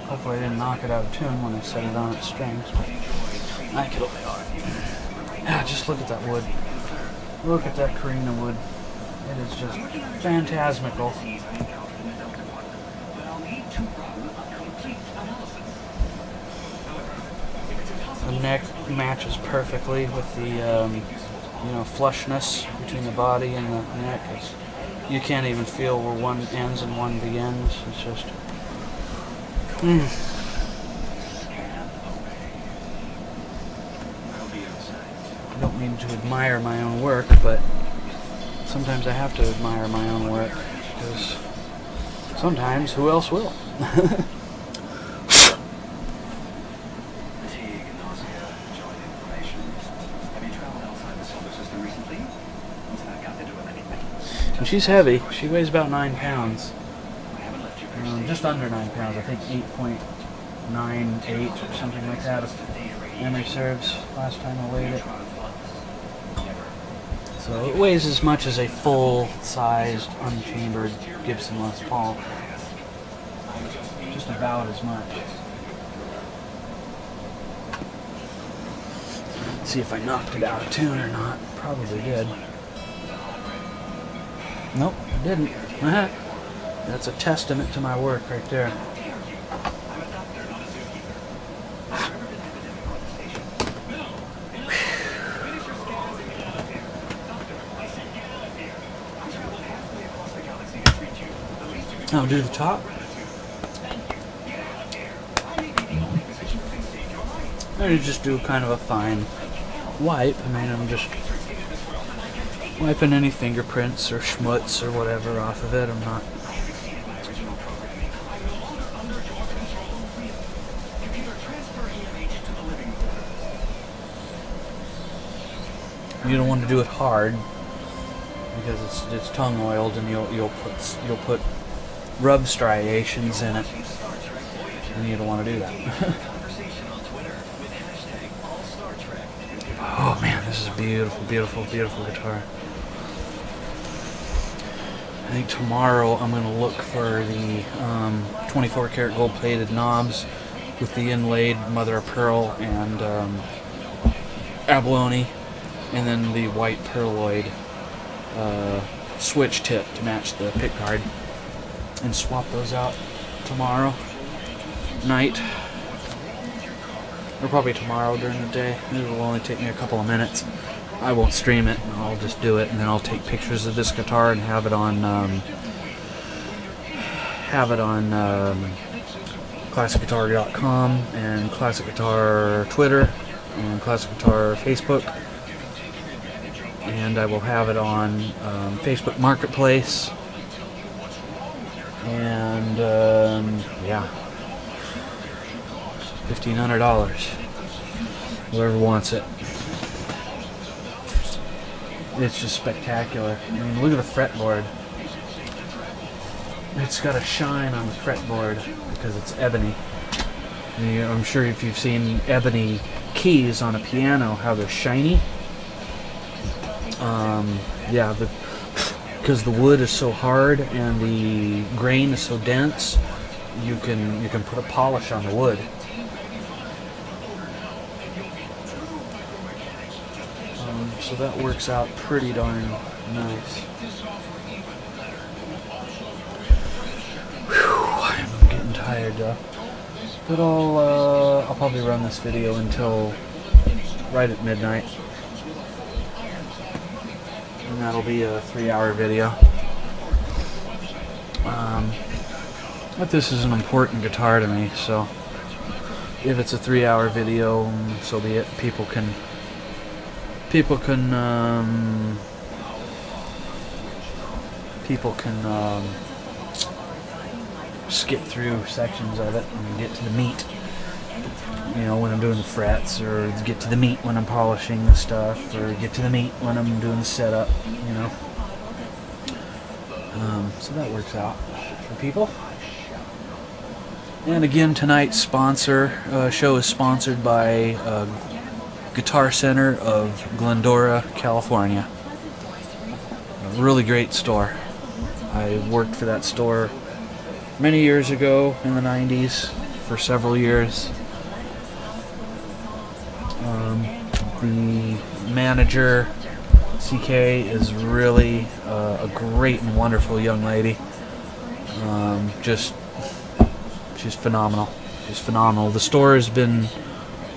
Hopefully I didn't knock it out of tune when I set it on its strings. I could only yeah, just look at that wood. Look at that Korina wood. It is just phantasmical. The neck matches perfectly with the you know, flushness between the body and the neck. You can't even feel where one ends and one begins. It's just I don't mean to admire my own work, but sometimes I have to admire my own work, because sometimes who else will? And she's heavy. She weighs about 9 pounds. Just under 9 pounds, I think 8.98 or something like that, if memory serves, last time I weighed it. So it weighs as much as a full-sized, unchambered Gibson Les Paul. Just about as much. Let's see if I knocked it out of tune or not. Probably did. Nope, I didn't. That's a testament to my work right there. I'll do the top. I just do kind of a fine wipe. I mean, I'm just wiping any fingerprints or schmutz or whatever off of it. I'm not. You don't want to do it hard because it's tongue oiled, and you'll put rub striations in it, and you don't want to do that. Oh man, this is a beautiful, beautiful, beautiful guitar. I think tomorrow I'm going to look for the 24 karat gold plated knobs with the inlaid mother of pearl and abalone, and then the white pearloid switch tip to match the pick guard, and swap those out tomorrow night, or probably tomorrow during the day. It will only take me a couple of minutes. I won't stream it, I'll just do it, and then I'll take pictures of this guitar and have it on ClassicGuitar.com and Classic Guitar Twitter and Classic Guitar Facebook, and I will have it on Facebook Marketplace, and yeah, $1,500. Whoever wants it. It's just spectacular. I mean, look at the fretboard. It's got a shine on the fretboard because it's ebony. I'm sure if you've seen ebony keys on a piano, how they're shiny. Yeah, because the wood is so hard and the grain is so dense, you can put a polish on the wood. So that works out pretty darn nice. Whew, I'm getting tired though. But I'll probably run this video until right at midnight. And that'll be a 3-hour video. But this is an important guitar to me, so if it's a 3-hour video, so be it. People can skip through sections of it and get to the meat, you know, when I'm doing the frets, or get to the meat when I'm polishing the stuff, or get to the meat when I'm doing the setup, you know. So that works out for people. And again, tonight's show is sponsored by Guitar Center of Glendora, California. A really great store. I worked for that store many years ago in the 90s for several years. The manager, CK, is really a great and wonderful young lady. She's phenomenal. She's phenomenal. The store has been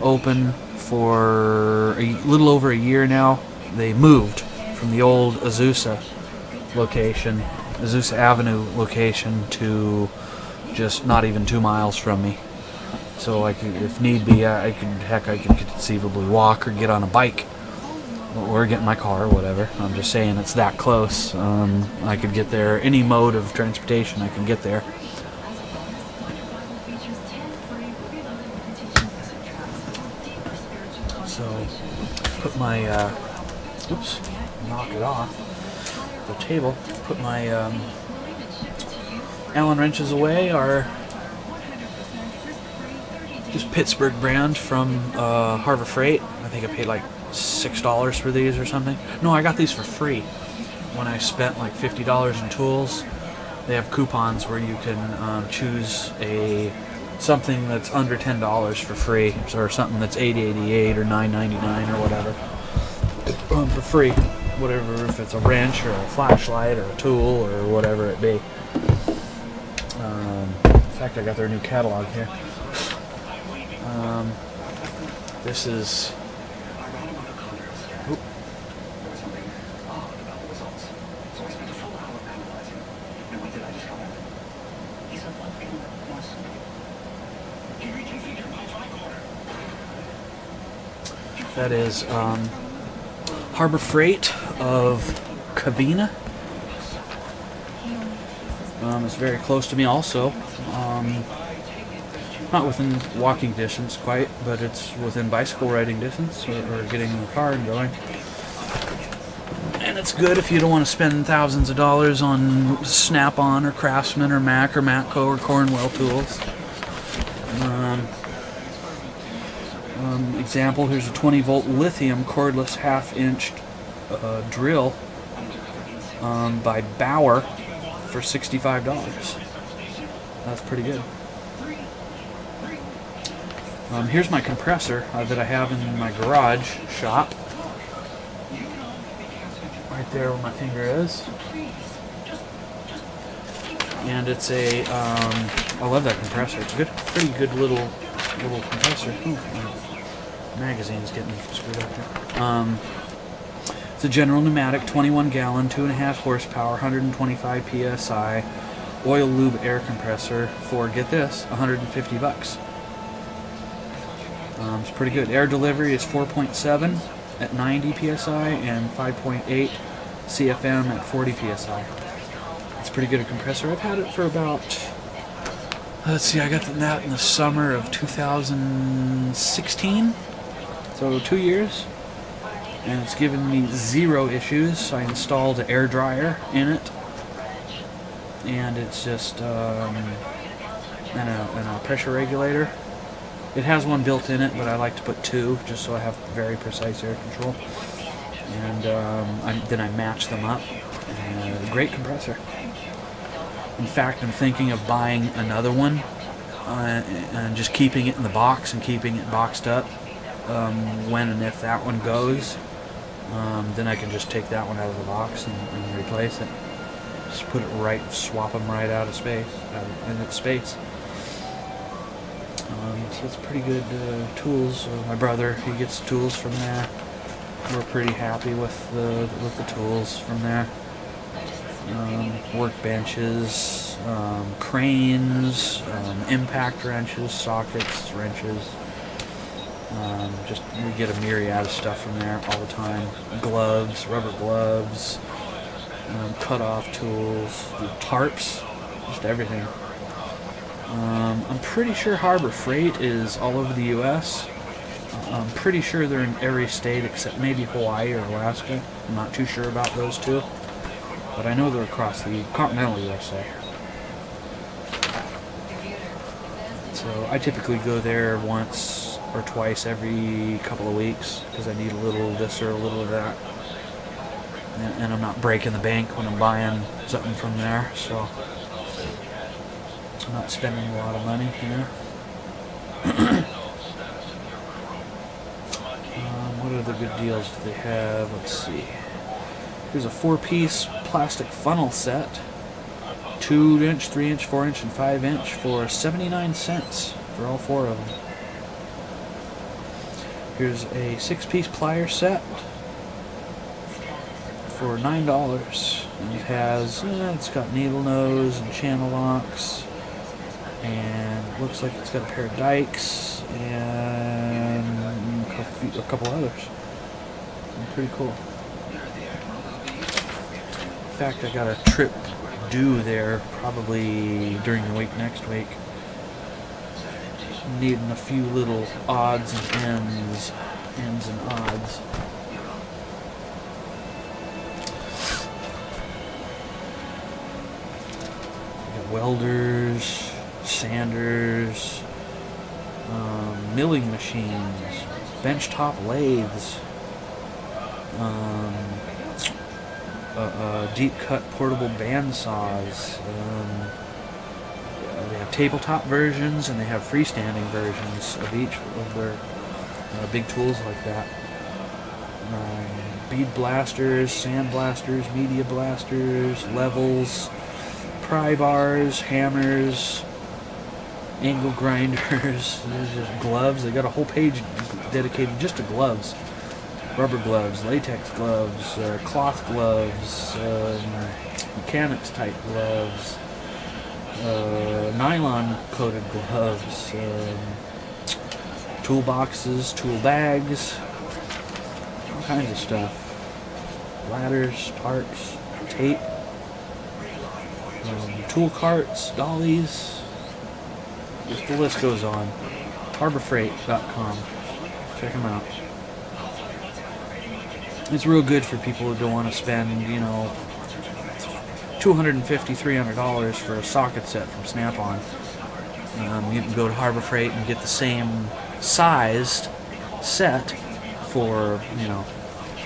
open for a little over a year now. They moved from the old Azusa location, Azusa Avenue location, to just not even 2 miles from me. So I could, if need be, I could conceivably walk or get on a bike or get in my car or whatever. I'm just saying it's that close. I could get there, any mode of transportation I can get there. So put my oops, knock it off the table. Put my Allen wrenches away. Are just Pittsburgh brand from Harbor Freight. I think I paid like $6 for these or something. No, I got these for free when I spent like $50 in tools. They have coupons where you can choose something that's under $10 for free, or something that's $8.88 or $9.99 or whatever, for free. Whatever, if it's a wrench or a flashlight or a tool or whatever it be. In fact, I got their new catalog here. This is. Oop. That is Harbor Freight of Covina. It's very close to me also. Not within walking distance quite, but it's within bicycle riding distance, or getting in the car and going. And it's good if you don't want to spend thousands of dollars on Snap-on or Craftsman or Mac or Matco or Cornwell tools. Example, here's a 20-volt lithium cordless half-inch drill by Bauer for $65. That's pretty good. Here's my compressor that I have in my garage shop. Right there where my finger is. And it's a, I love that compressor. It's a good, pretty good little compressor. Ooh, my magazine's getting screwed up here. It's a General Pneumatic, 21 gallon, 2.5 horsepower, 125 psi, oil lube air compressor for, get this, 150 bucks. It's pretty good. Air delivery is 4.7 at 90 psi and 5.8 CFM at 40 psi. It's pretty good a compressor. I've had it for about, let's see, I got that in the summer of 2016, so 2 years, and it's given me 0 issues. I installed an air dryer in it, and it's just and a pressure regulator. It has one built in it, but I like to put 2 just so I have very precise air control. And then I match them up. And great compressor. In fact, I'm thinking of buying another one and just keeping it in the box and keeping it boxed up. When and if that one goes, then I can just take that one out of the box and replace it. Just put it right, swap them right out of space, in its space. So it's pretty good tools. My brother, he gets tools from there. We're pretty happy with the tools from there. Workbenches, cranes, impact wrenches, sockets, wrenches. Just we get a myriad of stuff from there all the time. Gloves, rubber gloves, cut-off tools, tarps, just everything. I'm pretty sure Harbor Freight is all over the U.S. I'm pretty sure they're in every state except maybe Hawaii or Alaska. I'm not too sure about those two, but I know they're across the continental USA. So I typically go there once or twice every couple of weeks because I need a little of this or a little of that. And I'm not breaking the bank when I'm buying something from there, so I'm not spending a lot of money here. What other good deals do they have? Let's see. Here's a 4-piece plastic funnel set. 2-inch, 3-inch, 4-inch, and 5-inch for 79 cents for all 4 of them. Here's a 6-piece plier set for $9. And it has, it's got needle nose and channel locks, and looks like it's got a pair of dikes and a couple others. Pretty cool. In fact, I got a trip due there probably during the week next week. Needing a few little odds and ends and odds. Welders, sanders, milling machines, benchtop lathes, deep cut portable bandsaws. They have tabletop versions and they have freestanding versions of each of their big tools like that. Bead blasters, sand blasters, media blasters, levels, pry bars, hammers, angle grinders, gloves. They got a whole page dedicated just to gloves. Rubber gloves, latex gloves, cloth gloves, mechanics type gloves, nylon coated gloves, toolboxes, tool bags, all kinds of stuff. Ladders, tarps, tape, tool carts, dollies. Just the list goes on. HarborFreight.com. Check them out. It's real good for people who don't want to spend, you know, $250, $300 for a socket set from Snap-on. You can go to Harbor Freight and get the same sized set for, you know,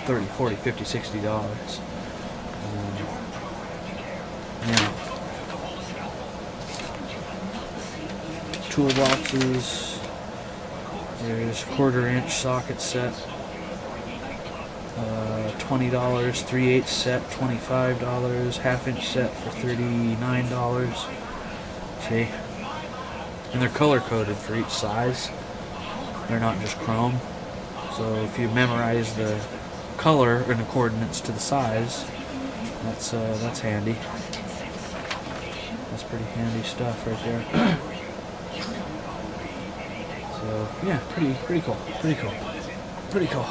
$30, $40, $50, $60. Yeah. Toolboxes, There's 1/4-inch socket set, $20. 3/8 set, $25. 1/2-inch set for $39. See? And they're color coded for each size. They're not just chrome. So if you memorize the color and the coordinates to the size, that's handy. That's pretty handy stuff right there. So yeah, pretty cool. Pretty cool. Pretty cool.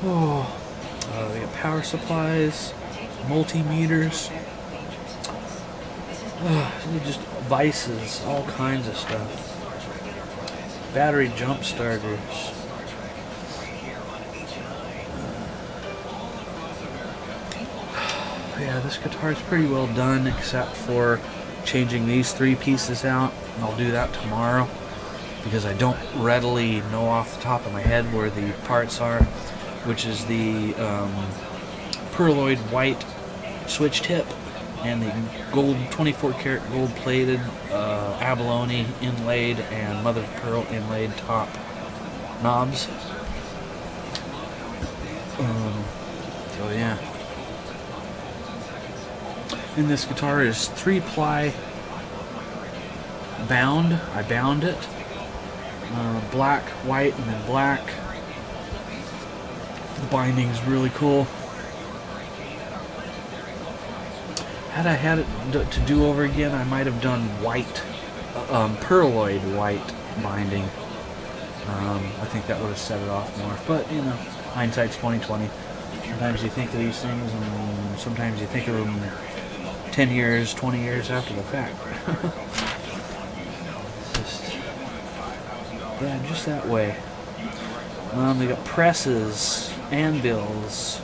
Oh, they got power supplies, multimeters, just vices, all kinds of stuff. Battery jump starters. Yeah, this guitar is pretty well done except for changing these 3 pieces out, and I'll do that tomorrow because I don't readily know off the top of my head where the parts are, which is the pearloid white switch tip and the gold 24-karat gold plated abalone inlaid and mother of pearl inlaid top knobs. So yeah. And this guitar is 3-ply bound. I bound it. Black, white, and then black. The binding is really cool. Had I had it to do over again, I might have done white, pearloid white binding. I think that would have set it off more. But you know, hindsight's 20/20. Sometimes you think of these things, and sometimes you think of them 10 years, 20 years after the fact. Yeah, just that way. They got presses, anvils,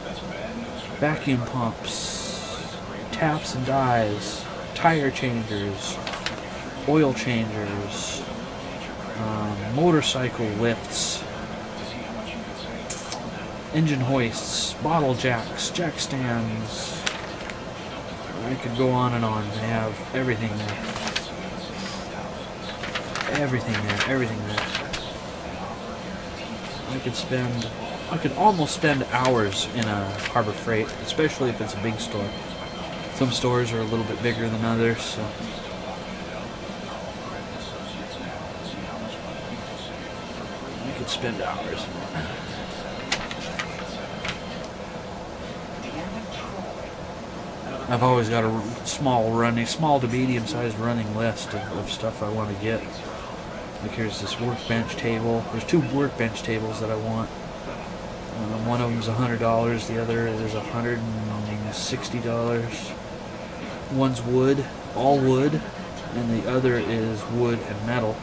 vacuum pumps, taps and dies, tire changers, oil changers, motorcycle lifts, engine hoists, bottle jacks, jack stands. I could go on and on. They have everything there. Everything there. Everything there. I could almost spend hours in a Harbor Freight, especially if it's a big store. Some stores are a little bit bigger than others, so. I could spend hours. I've always got a small to medium-sized running list of stuff I want to get. Like here's this workbench table. There's 2 workbench tables that I want. One of them's $100. The other is $160. One's wood, all wood, and the other is wood and metal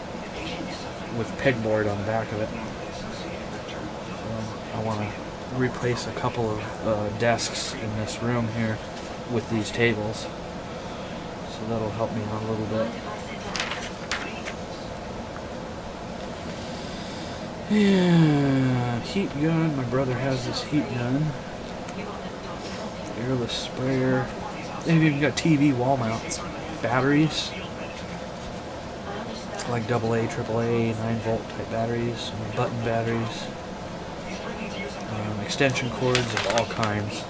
with pegboard on the back of it. I want to replace a couple of desks in this room here with these tables, so that'll help me out a little bit. Yeah, heat gun. My brother has this heat gun. Airless sprayer. They've even got TV wall mounts. Batteries. Like AA, AAA, 9-volt type batteries. Button batteries. Extension cords of all kinds.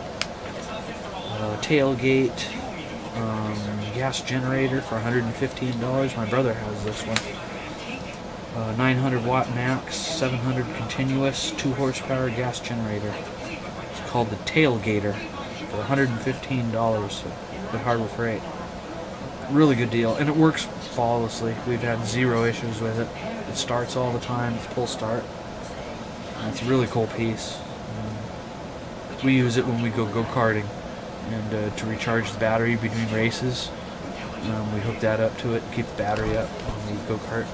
Tailgate. Gas generator for $115. My brother has this one. 900 watt max, 700 continuous, 2 horsepower gas generator. It's called the Tailgater for $115 at Harbor Freight. Really good deal, and it works flawlessly. We've had 0 issues with it. It starts all the time. It's pull start. And it's a really cool piece. We use it when we go go-karting and to recharge the battery between races. We hook that up to it and keep the battery up on the go-kart.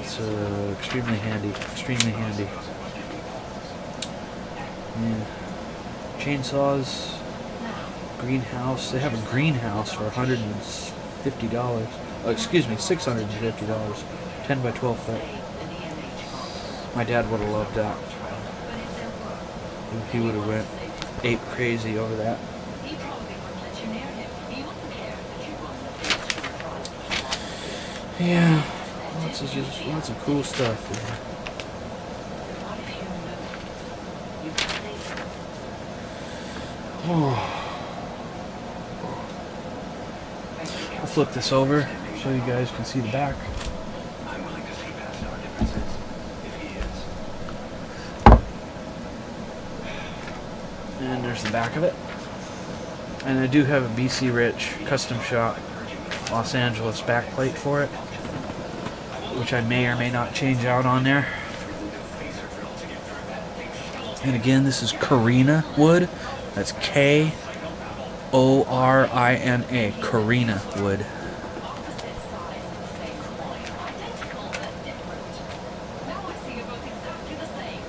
It's extremely handy. Extremely handy. Yeah. Chainsaws. Greenhouse. They have a greenhouse for $150. Oh, excuse me, $650. 10 by 12 foot. My dad would have loved that. he would have went ape crazy over that. He probably wouldn't let you near him. He wouldn't care that you wanted to. Yeah, lots of cool stuff. What if you knew? You could think. Oh. I'll flip this over so you guys can see the back. I'm willing to see past our differences, if he is. And there's the back of it. And I do have a BC Rich custom shop Los Angeles backplate for it, which I may or may not change out on there. And again, this is Korina Wood. That's Korina, Korina Wood. Opposite sides of the same coin, identical but different. Now I see you're both exactly the same.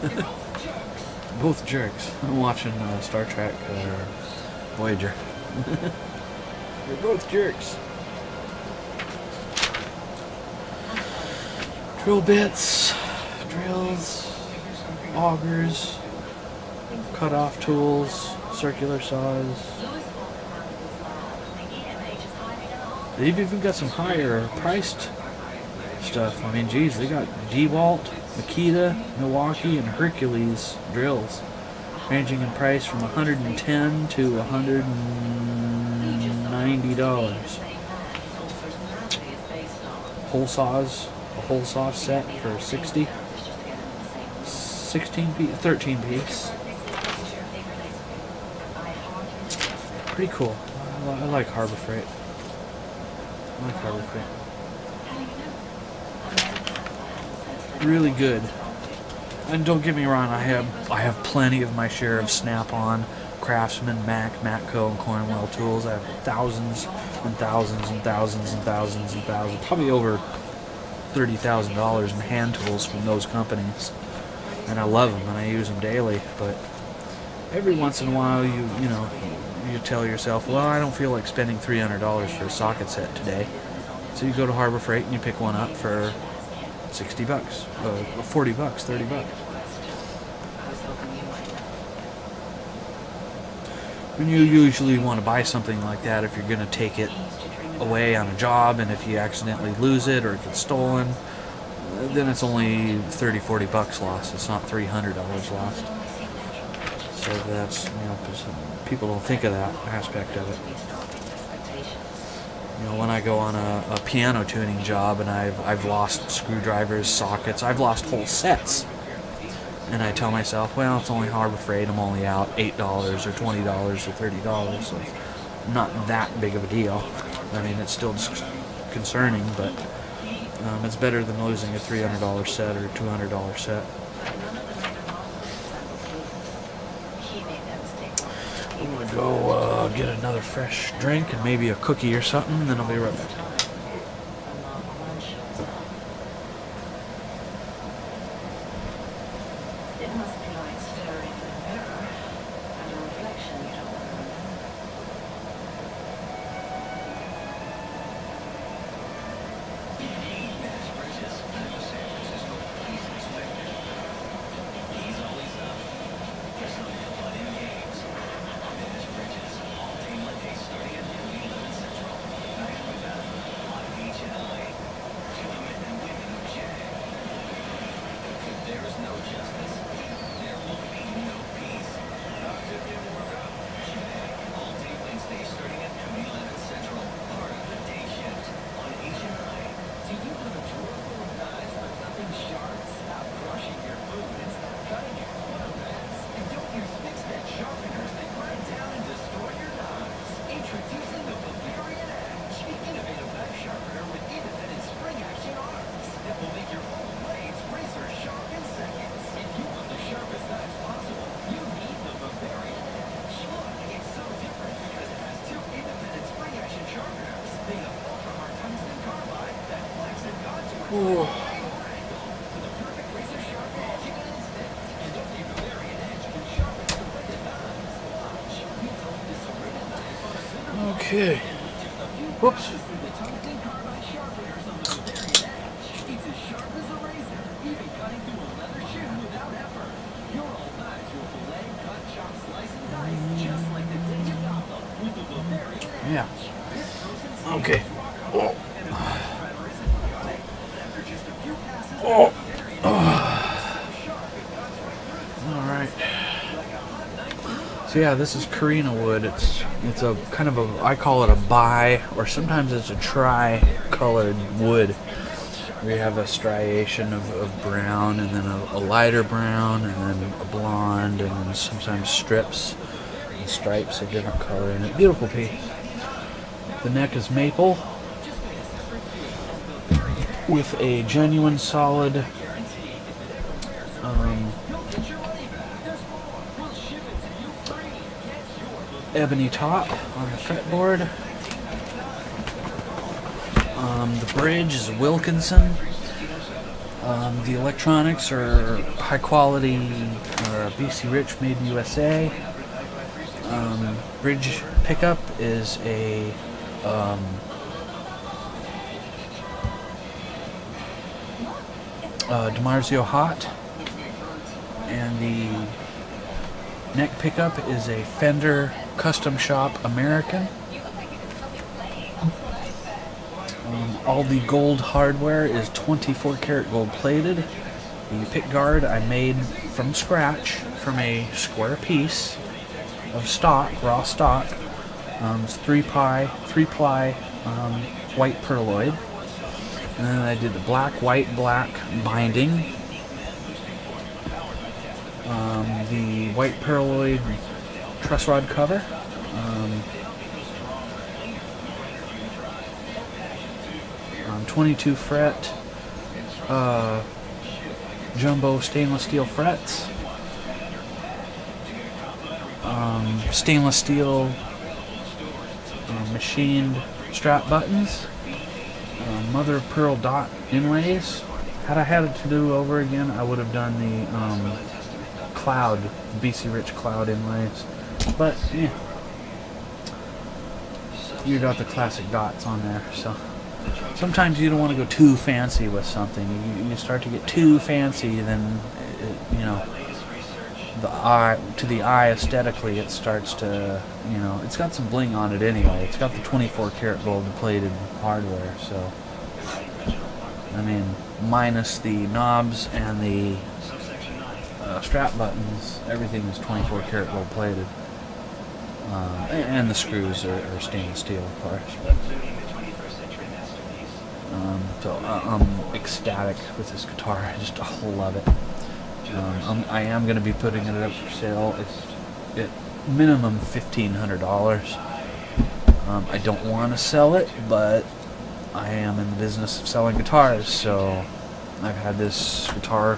You're both jerks. Both jerks. I'm watching Star Trek Voyager. You're both jerks. Drill bits, drills, augers, cut-off tools, circular saws. They've even got some higher priced stuff. I mean, geez, they got DeWalt, Makita, Milwaukee, and Hercules drills, ranging in price from $110 to $190. Hole saws, a hole saw set for 60. 16 piece, 13 piece. Pretty cool. I like Harbor Freight. I like Harbor Freight. Really good. And don't get me wrong, I have plenty of my share of Snap-on, Craftsman, Mac, Matco, and Cornwell tools. I have thousands and thousands and thousands and thousands and thousands, probably over $30,000 in hand tools from those companies. And I love them and I use them daily. But every once in a while, you tell yourself, well, I don't feel like spending $300 for a socket set today. So you go to Harbor Freight and you pick one up for $60, $40, $30. And you usually want to buy something like that if you're going to take it away on a job, and if you accidentally lose it or it gets stolen, then it's only $30-40 lost. It's not $300 lost. So that's, people don't think of that aspect of it. When I go on a piano tuning job and I've lost screwdrivers, sockets, I've lost whole sets, and I tell myself, well, it's only Harbor Freight, I'm only out $8 or $20 or $30, so it's not that big of a deal. I mean, it's still concerning, but it's better than losing a $300 set or $200 set. I'm gonna go get another fresh drink and maybe a cookie or something, and then I'll be right back. It must be like staring in a mirror at a reflection you don't remember. Ooh. Okay. Whoops. It's as sharp as a razor, even cutting through a leather shoe without effort. You're all yeah. Okay. Oh. Oh. All right. So yeah, this is Korina Wood. It's a kind of a, I call it a bi, or sometimes it's a tri-colored wood. We have a striation of brown, and then a lighter brown, and then a blonde, and then sometimes strips and stripes of different color in it. Beautiful piece. The neck is maple with a genuine solid ebony top on the fretboard. The bridge is Wilkinson. The electronics are high quality BC Rich made in USA. Bridge pickup is a DiMarzio Hot, and the neck pickup is a Fender Custom Shop American. All the gold hardware is 24 karat gold plated. The pick guard I made from scratch from a square piece of stock, raw stock. It's 3-ply white perloid. And then I did the black, white, black binding. The white perloid truss rod cover. 22 fret jumbo stainless steel frets. Stainless steel machined strap buttons. Mother of pearl dot inlays. Had I had it to do over again, I would have done the cloud, BC Rich cloud inlays. But yeah, you got the classic dots on there. So sometimes you don't want to go too fancy with something. You start to get too fancy, then you know, to the eye aesthetically, it starts to, you know, it's got some bling on it anyway. It's got the 24 karat gold plated hardware, so I mean, minus the knobs and the strap buttons, everything is 24 karat gold plated, and the screws are stainless steel, of course. So I'm ecstatic with this guitar. I just love it. I am going to be putting it up for sale. It's at minimum $1,500. I don't want to sell it, but I am in the business of selling guitars, so I've had this guitar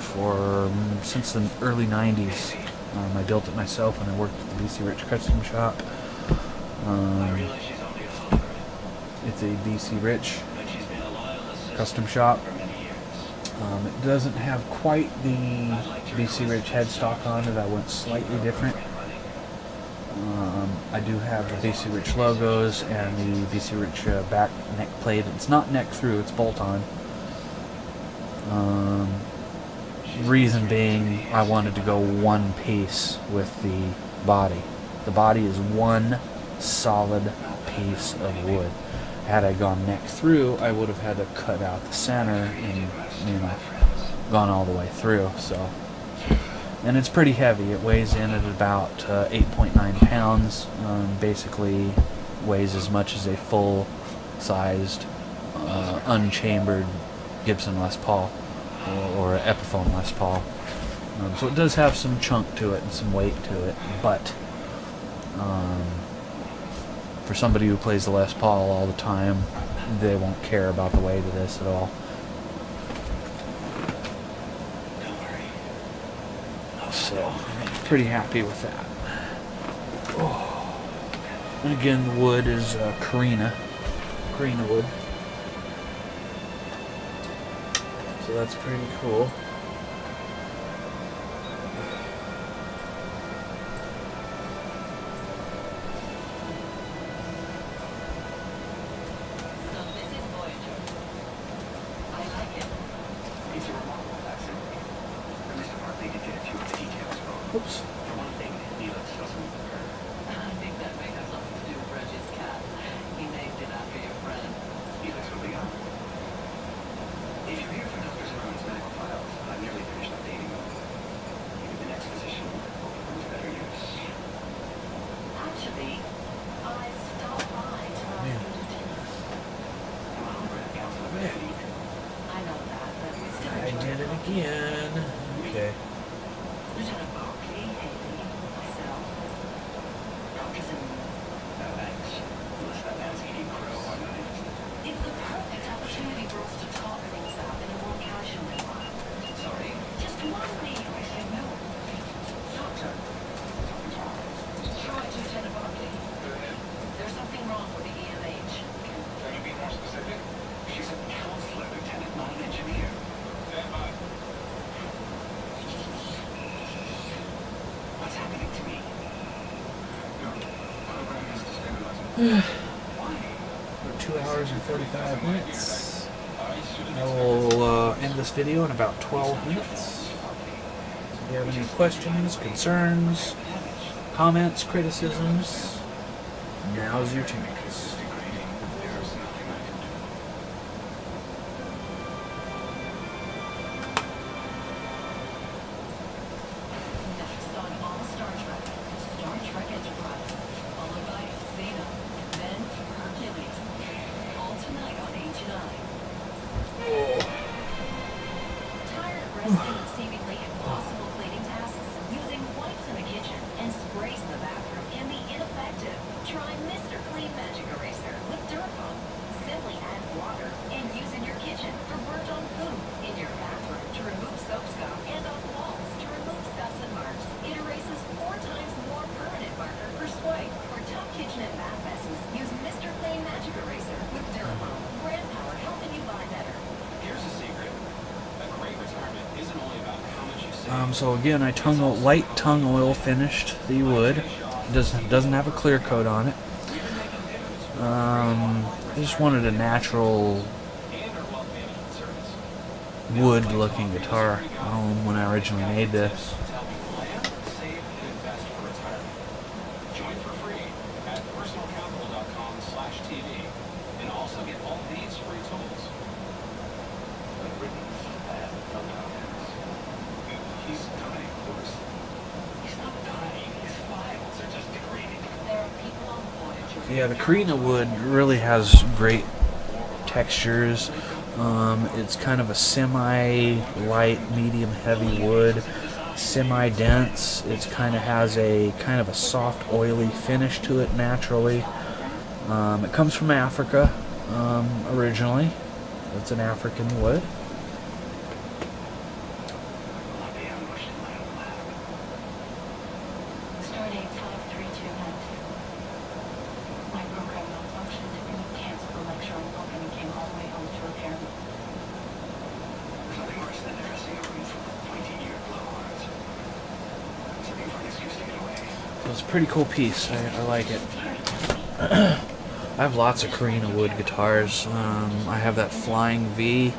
since the early 90s. I built it myself when I worked at the BC Rich Custom Shop. It's a BC Rich Custom Shop. It doesn't have quite the BC Rich headstock on it. I went slightly different. I do have the BC Rich logos and the BC Rich back neck plate. It's not neck through, it's bolt on. Reason being, I wanted to go one piece with the body. The body is one solid piece of wood. Had I gone neck through, I would have had to cut out the center and, you know, gone all the way through. So, and it's pretty heavy. It weighs in at about 8.9 pounds. Basically weighs as much as a full-sized, unchambered Gibson Les Paul or Epiphone Les Paul. So it does have some chunk to it and some weight to it, but for somebody who plays the Les Paul all the time, they won't care about the weight of this at all. So, I'm pretty happy with that. Oh. And again, the wood is Korina Wood. So that's pretty cool. Oops. I think that may have something to do with Reggie's cat. Lieutenant Barkley, Haley, myself. Cousin. No thanks. Unless that man's eating crow, I'm not interested. It's the perfect opportunity for us to talk things out in a more casual environment. Sorry? Just one me. I say no. Doctor. Sure, Lieutenant Barkley. Go ahead. There's something wrong with the EMH. Can you be more specific? She's a counselor, Lieutenant, not an engineer. Stand by. What's happening to me? Your program has to stabilize. Why? 2 hours and 45 minutes. I will end this video in about 12 minutes. If you have any questions, concerns, comments, criticisms, now's your chance. Next on all Star Trek Enterprise, followed by Xena, then Hercules. All tonight on H9. Tired of resting and seemingly impossible cleaning tasks, using wipes in the kitchen and sprays in the bathroom can be ineffective. Try Mr. Clean Magic Eraser with Durafone. Simply add water and use in your kitchen for burnt-on food, in your bathroom to remove soap scum, and on walls to remove scuffs and marks. It erases 4 times more permanent marker per swipe. For tough kitchen and bath messes, use Mr. Clean Magic Eraser with Durafone. Brand power helping you buy better. Here's a secret. A great retirement isn't only about how much you save. So again, I light tongue oil finished the wood. It doesn't have a clear coat on it. I just wanted a natural wood-looking guitar when I originally made this. Plan, save, and invest for retirement. Join for free at personalcapital.com/TV and also get all these free tools. He's dying, of course. He's not dying. His files are just degrading. There are people on board. Yeah, the Korina Wood really has great textures. It's kind of a semi-light, medium-heavy wood, semi-dense. It kind of has a soft, oily finish to it naturally. It comes from Africa originally. It's an African wood. Stardate 5329. My program malfunctioned and you canceled the lecture on book and came all the way home to repair me. There's nothing worse than dressing a room full of pointy-eared blowhards. It's looking for an excuse to get away. So it's a pretty cool piece. I like it. I have lots of Korina Wood guitars. I have that Flying V.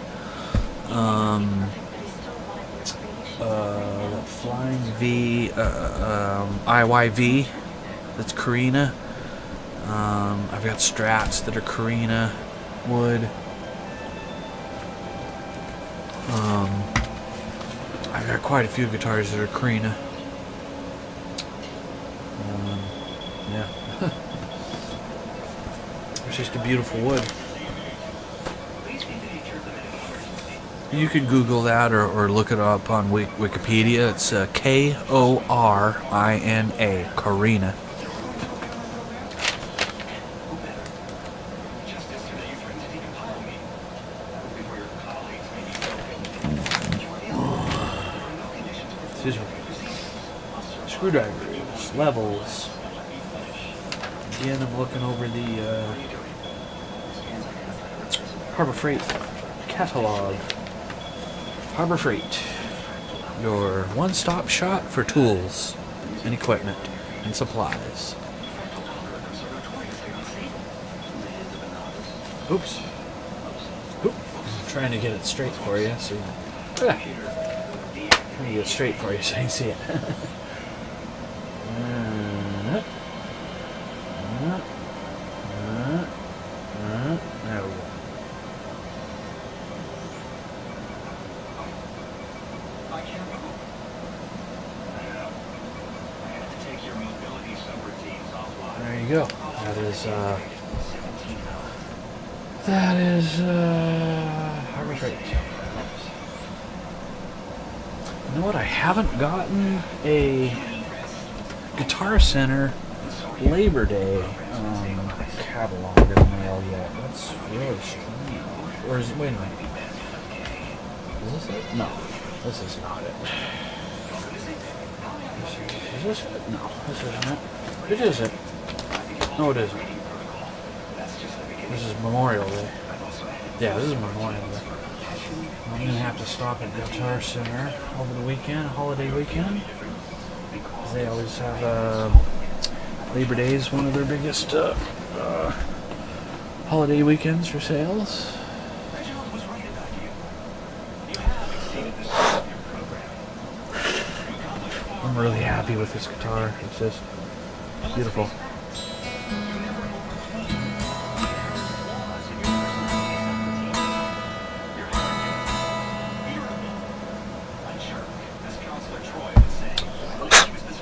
That Flying V, IYV. That's Korina. I've got Strats that are Korina Wood. I've got quite a few guitars that are Korina. Yeah. It's just a beautiful wood. You could Google that or look it up on Wikipedia. It's Korina, Korina. Just yesterday you threatened to decompile me. Before your colleagues made you go. You were in no condition to perform. Excuse me. Screwdrivers, levels. Again, I'm looking over the Harbor Freight catalog. Harbor Freight, your one-stop shop for tools and equipment and supplies. Oops. Oop. I'm trying to get it straight for you, so trying to get it straight for you so you can see it. There we go. I can't move. I know. I had to take your mobility subroutines offline. There you go. That is Harbor Freight. You know what? I haven't gotten a Guitar Center Labor Day catalog in the mail yet. That's really strange. Or is it? Wait a minute. Is this it? No, this is not it. Is this it? No, this isn't it. It isn't. No, it isn't. This is Memorial Day. Yeah, this is Memorial Day. I'm gonna have to stop at Guitar Center over the weekend, holiday weekend. They always have Labor Day is one of their biggest holiday weekends for sales. I'm really happy with this guitar. It's just beautiful.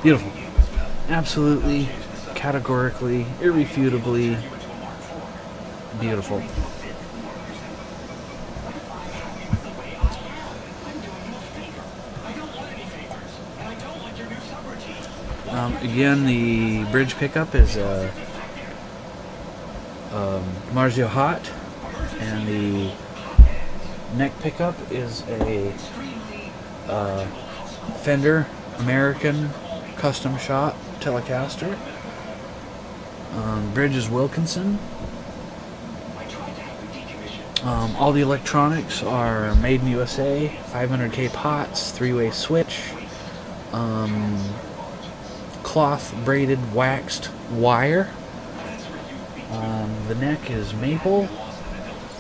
Beautiful. Absolutely, categorically, irrefutably beautiful. Again, the bridge pickup is Marzio Hot, and the neck pickup is a Fender American custom shop Telecaster. Bridge is Wilkinson. All the electronics are made in USA. 500K pots, 3-way switch, cloth braided waxed wire. The neck is maple,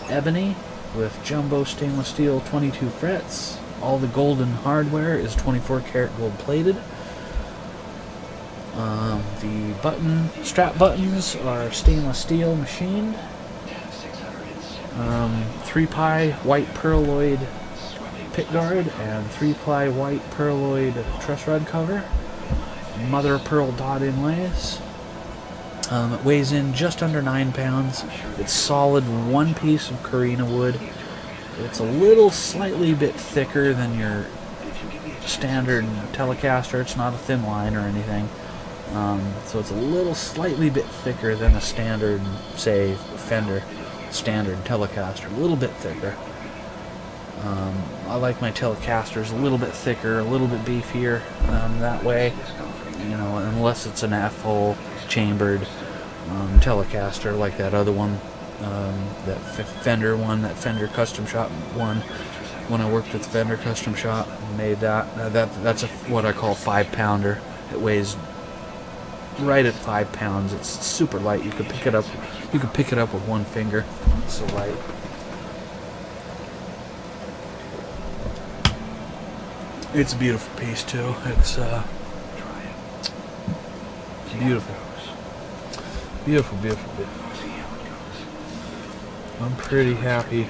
ebony with jumbo stainless steel 22 frets. All the golden hardware is 24 karat gold plated. The strap buttons are stainless steel machined. 3-ply white pearloid pickguard and 3-ply white pearloid truss rod cover. Mother of pearl dot inlays. It weighs in just under 9 pounds. It's solid one piece of Korina wood. It's a little slightly bit thicker than your standard Telecaster. It's not a thin line or anything. So it's a little slightly bit thicker than a standard, say, Fender standard Telecaster. A little bit thicker. I like my Telecasters a little bit thicker, a little bit beefier that way. You know, unless it's an F-hole chambered Telecaster like that other one, that Fender one, that Fender Custom Shop one. When I worked at the Fender Custom Shop, made that's what I call 5-pounder. It weighs right at 5 pounds. It's super light. You could pick it up. You could pick it up with one finger. It's so light. It's a beautiful piece too. It's beautiful. Beautiful, beautiful, beautiful. I'm pretty happy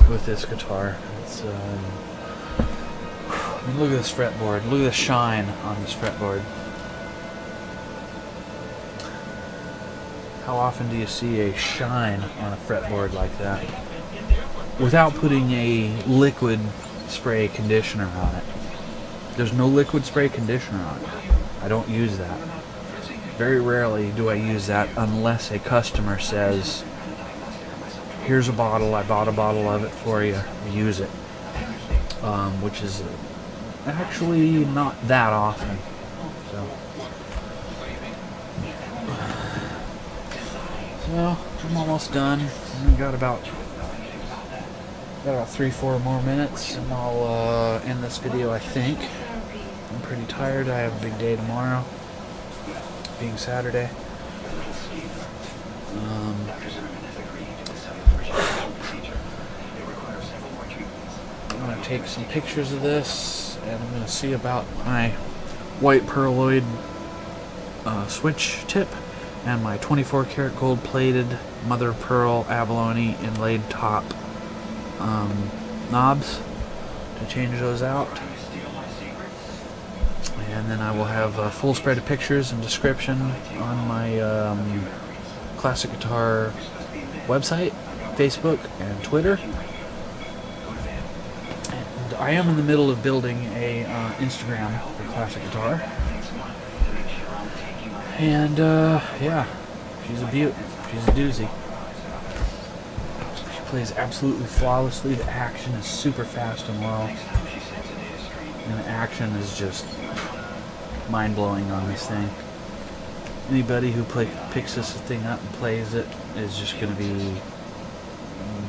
with this guitar. It's look at this fretboard. Look at the shine on this fretboard. How often do you see a shine on a fretboard like that without putting a liquid spray conditioner on it? There's no liquid spray conditioner on it. I don't use that. Very rarely do I use that unless a customer says, here's a bottle, I bought a bottle of it for you, use it. Which is actually not that often. So I'm almost done. I've got about 3-4 more minutes and I'll end this video, I think. I'm pretty tired. I have a big day tomorrow, being Saturday. I'm going to take some pictures of this and I'm going to see about my white pearloid switch tip and my 24 karat gold plated mother of pearl abalone inlaid top knobs to change those out. And then I will have a full spread of pictures and description on my Classic Guitar website, Facebook, and Twitter. And I am in the middle of building a Instagram for Klasic guitar, and yeah, she's a beaut. She's a doozy. She plays absolutely flawlessly. The action is super fast and low, and the action is just mind-blowing on this thing. Anybody who picks this thing up and plays it is just going to be,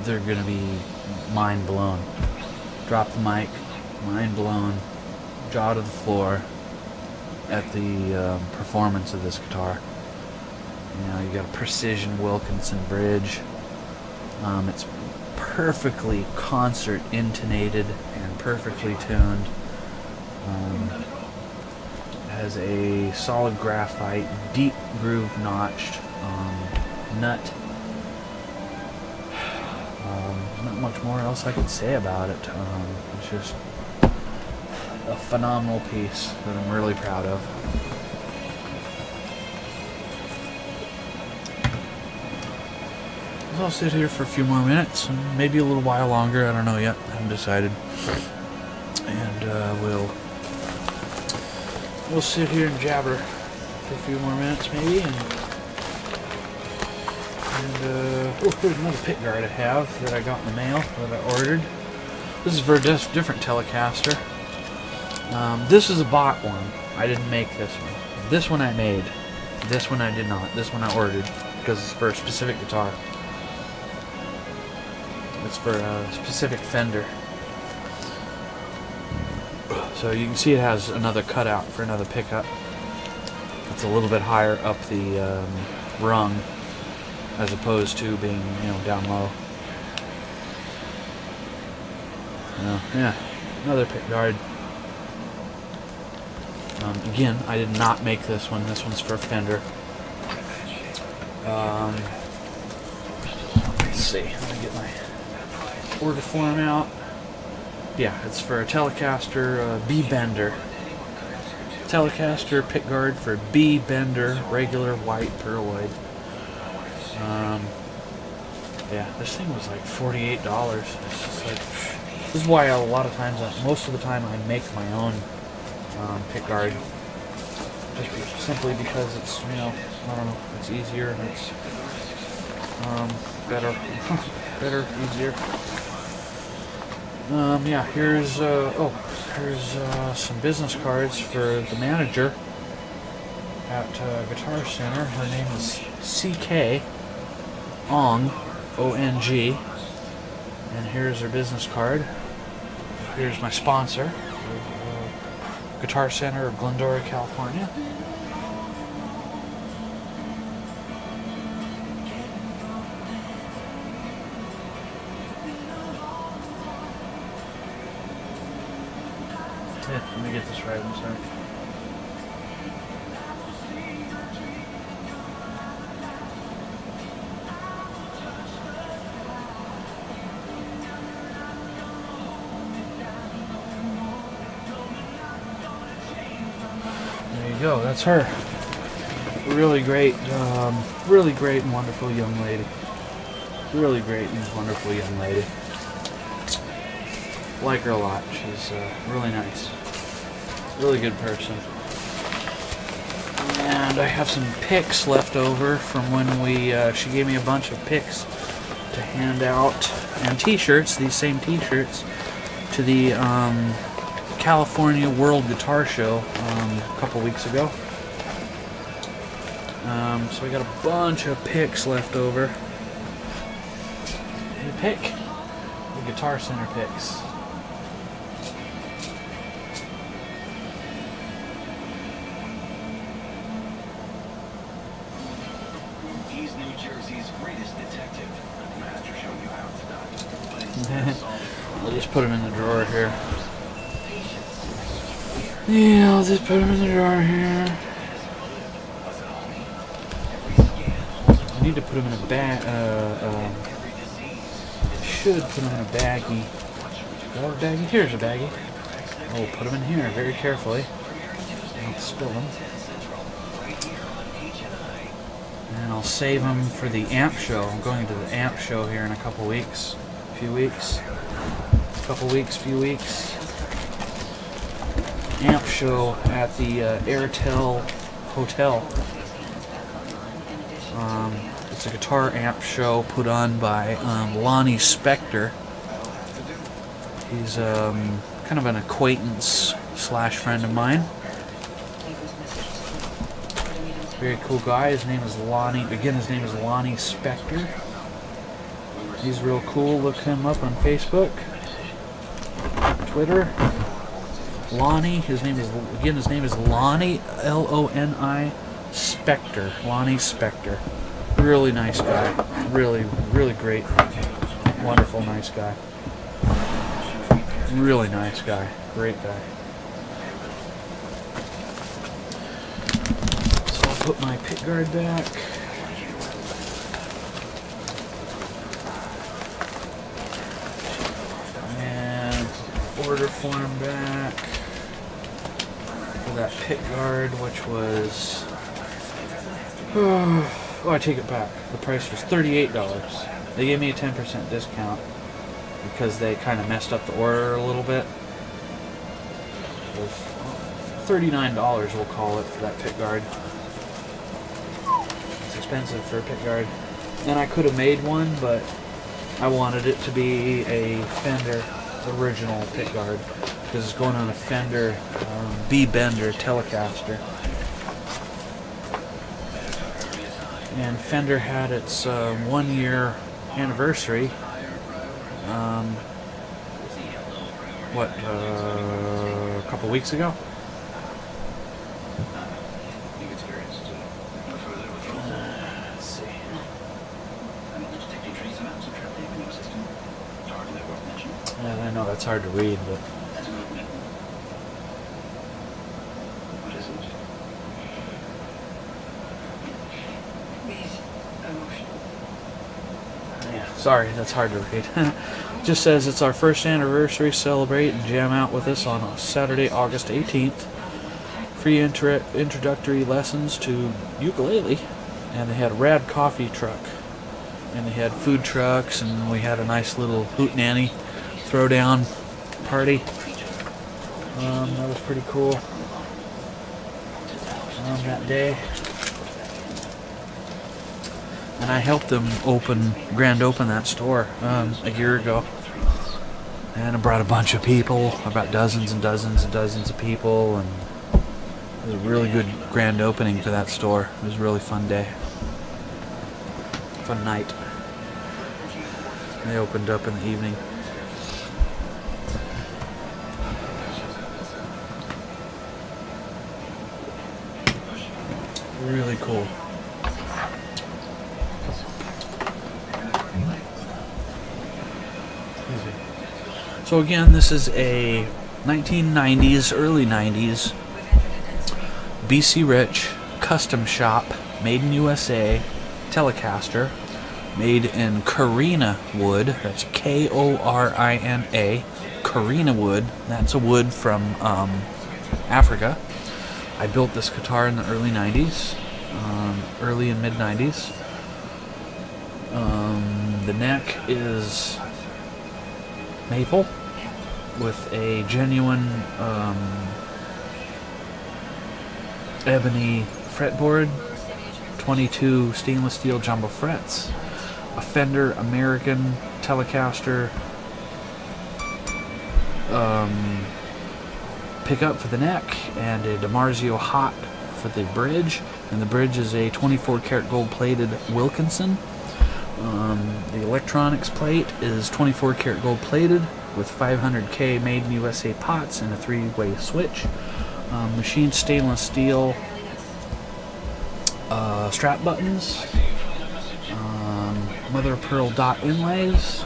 they're going to be mind blown. Drop the mic, mind blown, jaw to the floor at the performance of this guitar. You know, you got a precision Wilkinson bridge. It's perfectly concert intonated and perfectly tuned. Has a solid graphite, deep groove notched nut. Not much more else I could say about it. It's just a phenomenal piece that I'm really proud of. I'll sit here for a few more minutes, maybe a little while longer. I don't know yet. I haven't decided. And we'll sit here and jabber for a few more minutes, maybe. Oh, here's another pick guard I have that I got in the mail that I ordered. This is for a different Telecaster. This is a bought one. I didn't make this one. This one I made. This one I did not. This one I ordered because it's for a specific guitar. It's for a specific Fender. So you can see it has another cutout for another pickup. It's a little bit higher up the rung, as opposed to being, you know, down low. Yeah, another pick guard. Again, I did not make this one. This one's for Fender. Let's see. Let me get my order form out. Yeah, it's for a Telecaster B Bender. Telecaster pickguard for B Bender, regular white pearloid. Yeah, this thing was like $48. It's just like, this is why a lot of times, most of the time, I make my own pickguard. Just simply because it's, you know, I don't know, it's easier and it's better, easier. Yeah, here's some business cards for the manager at Guitar Center. Her name is CK Ong, O-N-G, and here's her business card. Here's my sponsor, Guitar Center of Glendora, California. Let me get this right, I'm sorry. There you go, that's her. Really great and wonderful young lady. Really great and wonderful young lady. Like her a lot. She's really nice. Really good person. And I have some picks left over from when she gave me a bunch of picks to hand out, and t-shirts, these same t-shirts, to the California World Guitar Show a couple weeks ago. So we got a bunch of picks left over. You pick the Guitar Center picks. He's New Jersey's greatest detective. The manager showed you how it's done. But instead of solving I'll just put them in the drawer here. Yeah, I'll just put them in the drawer here. I need to put them in a bag. I should put them in a baggie. Do I have a baggie? Here's a baggie. I'll put them in here very carefully. Don't spill them. And I'll save them for the amp show. I'm going to the amp show here in a couple weeks. Few weeks. amp show at the Airtel Hotel. It's a guitar amp show put on by Lonnie Spector. He's kind of an acquaintance slash friend of mine. Very cool guy. His name is Lonnie. Again, his name is Lonnie Spector. He's real cool. Look him up on Facebook, Twitter. Lonnie. His name is Lonnie, L-O-N-I Spector. Lonnie Spector. Really nice guy. Really, really great. Wonderful, nice guy. Really nice guy. Great guy. So I'll put my pick guard back. And order form back for that pick guard, which was... Oh, I take it back. The price was $38. They gave me a 10% discount because they kind of messed up the order a little bit. It was $39, we'll call it, for that pick guard. It's expensive for a pick guard. And I could have made one, but I wanted it to be a Fender original pick guard because it's going on a Fender B-Bender Telecaster. And Fender had its 1-year anniversary. A couple weeks ago? Let's see. Yeah, I know that's hard to read, but... Sorry, that's hard to read. Just says it's our first anniversary. Celebrate and jam out with us on Saturday, August 18th. Free introductory lessons to ukulele. And they had a rad coffee truck. And they had food trucks, and we had a nice little hootenanny throwdown party. That was pretty cool that day. And I helped them grand open that store a year ago. And I brought a bunch of people, about dozens and dozens and dozens of people, and it was a really good grand opening for that store. It was a really fun day. Fun night. They opened up in the evening. Really cool. So again, this is a 1990s, early 90s BC Rich custom shop, made in USA, Telecaster, made in Korina Wood. That's K-O-R-I-N-A, Korina Wood. That's a wood from Africa. I built this guitar in the early 90s, early and mid 90s. The neck is maple with a genuine ebony fretboard, 22 stainless steel jumbo frets, a Fender American Telecaster pickup for the neck, and a DiMarzio Hot for the bridge. And the bridge is a 24 karat gold plated Wilkinson. The electronics plate is 24 karat gold plated with 500K made in USA pots and a 3-way switch. Machined stainless steel strap buttons, mother of pearl dot inlays,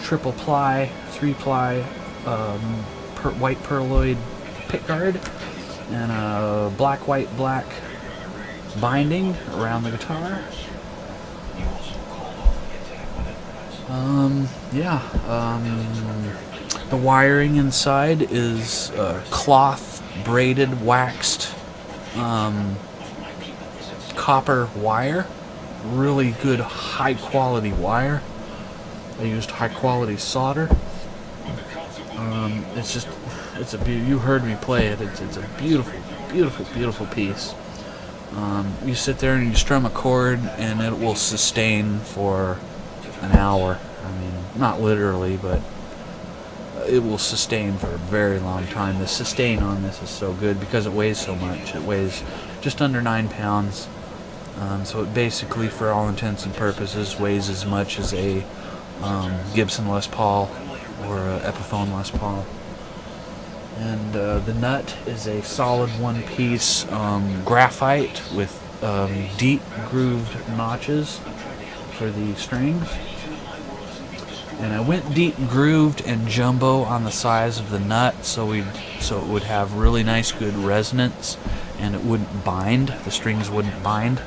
triple ply, 3-ply white pearloid pickguard, and a black, white, black binding around the guitar. The wiring inside is cloth braided waxed copper wire. Really good high quality wire. I used high quality solder. You heard me play it. It's a beautiful, beautiful, beautiful piece. You sit there and you strum a chord, and it will sustain for an hour. I mean, not literally, but it will sustain for a very long time. The sustain on this is so good because it weighs so much. It weighs just under 9 pounds. So it basically, for all intents and purposes, weighs as much as a Gibson Les Paul or a Epiphone Les Paul. And the nut is a solid one-piece graphite with deep grooved notches for the strings. And I went deep grooved and jumbo on the size of the nut, so it would have really nice, good resonance, and it wouldn't bind. The strings wouldn't bind.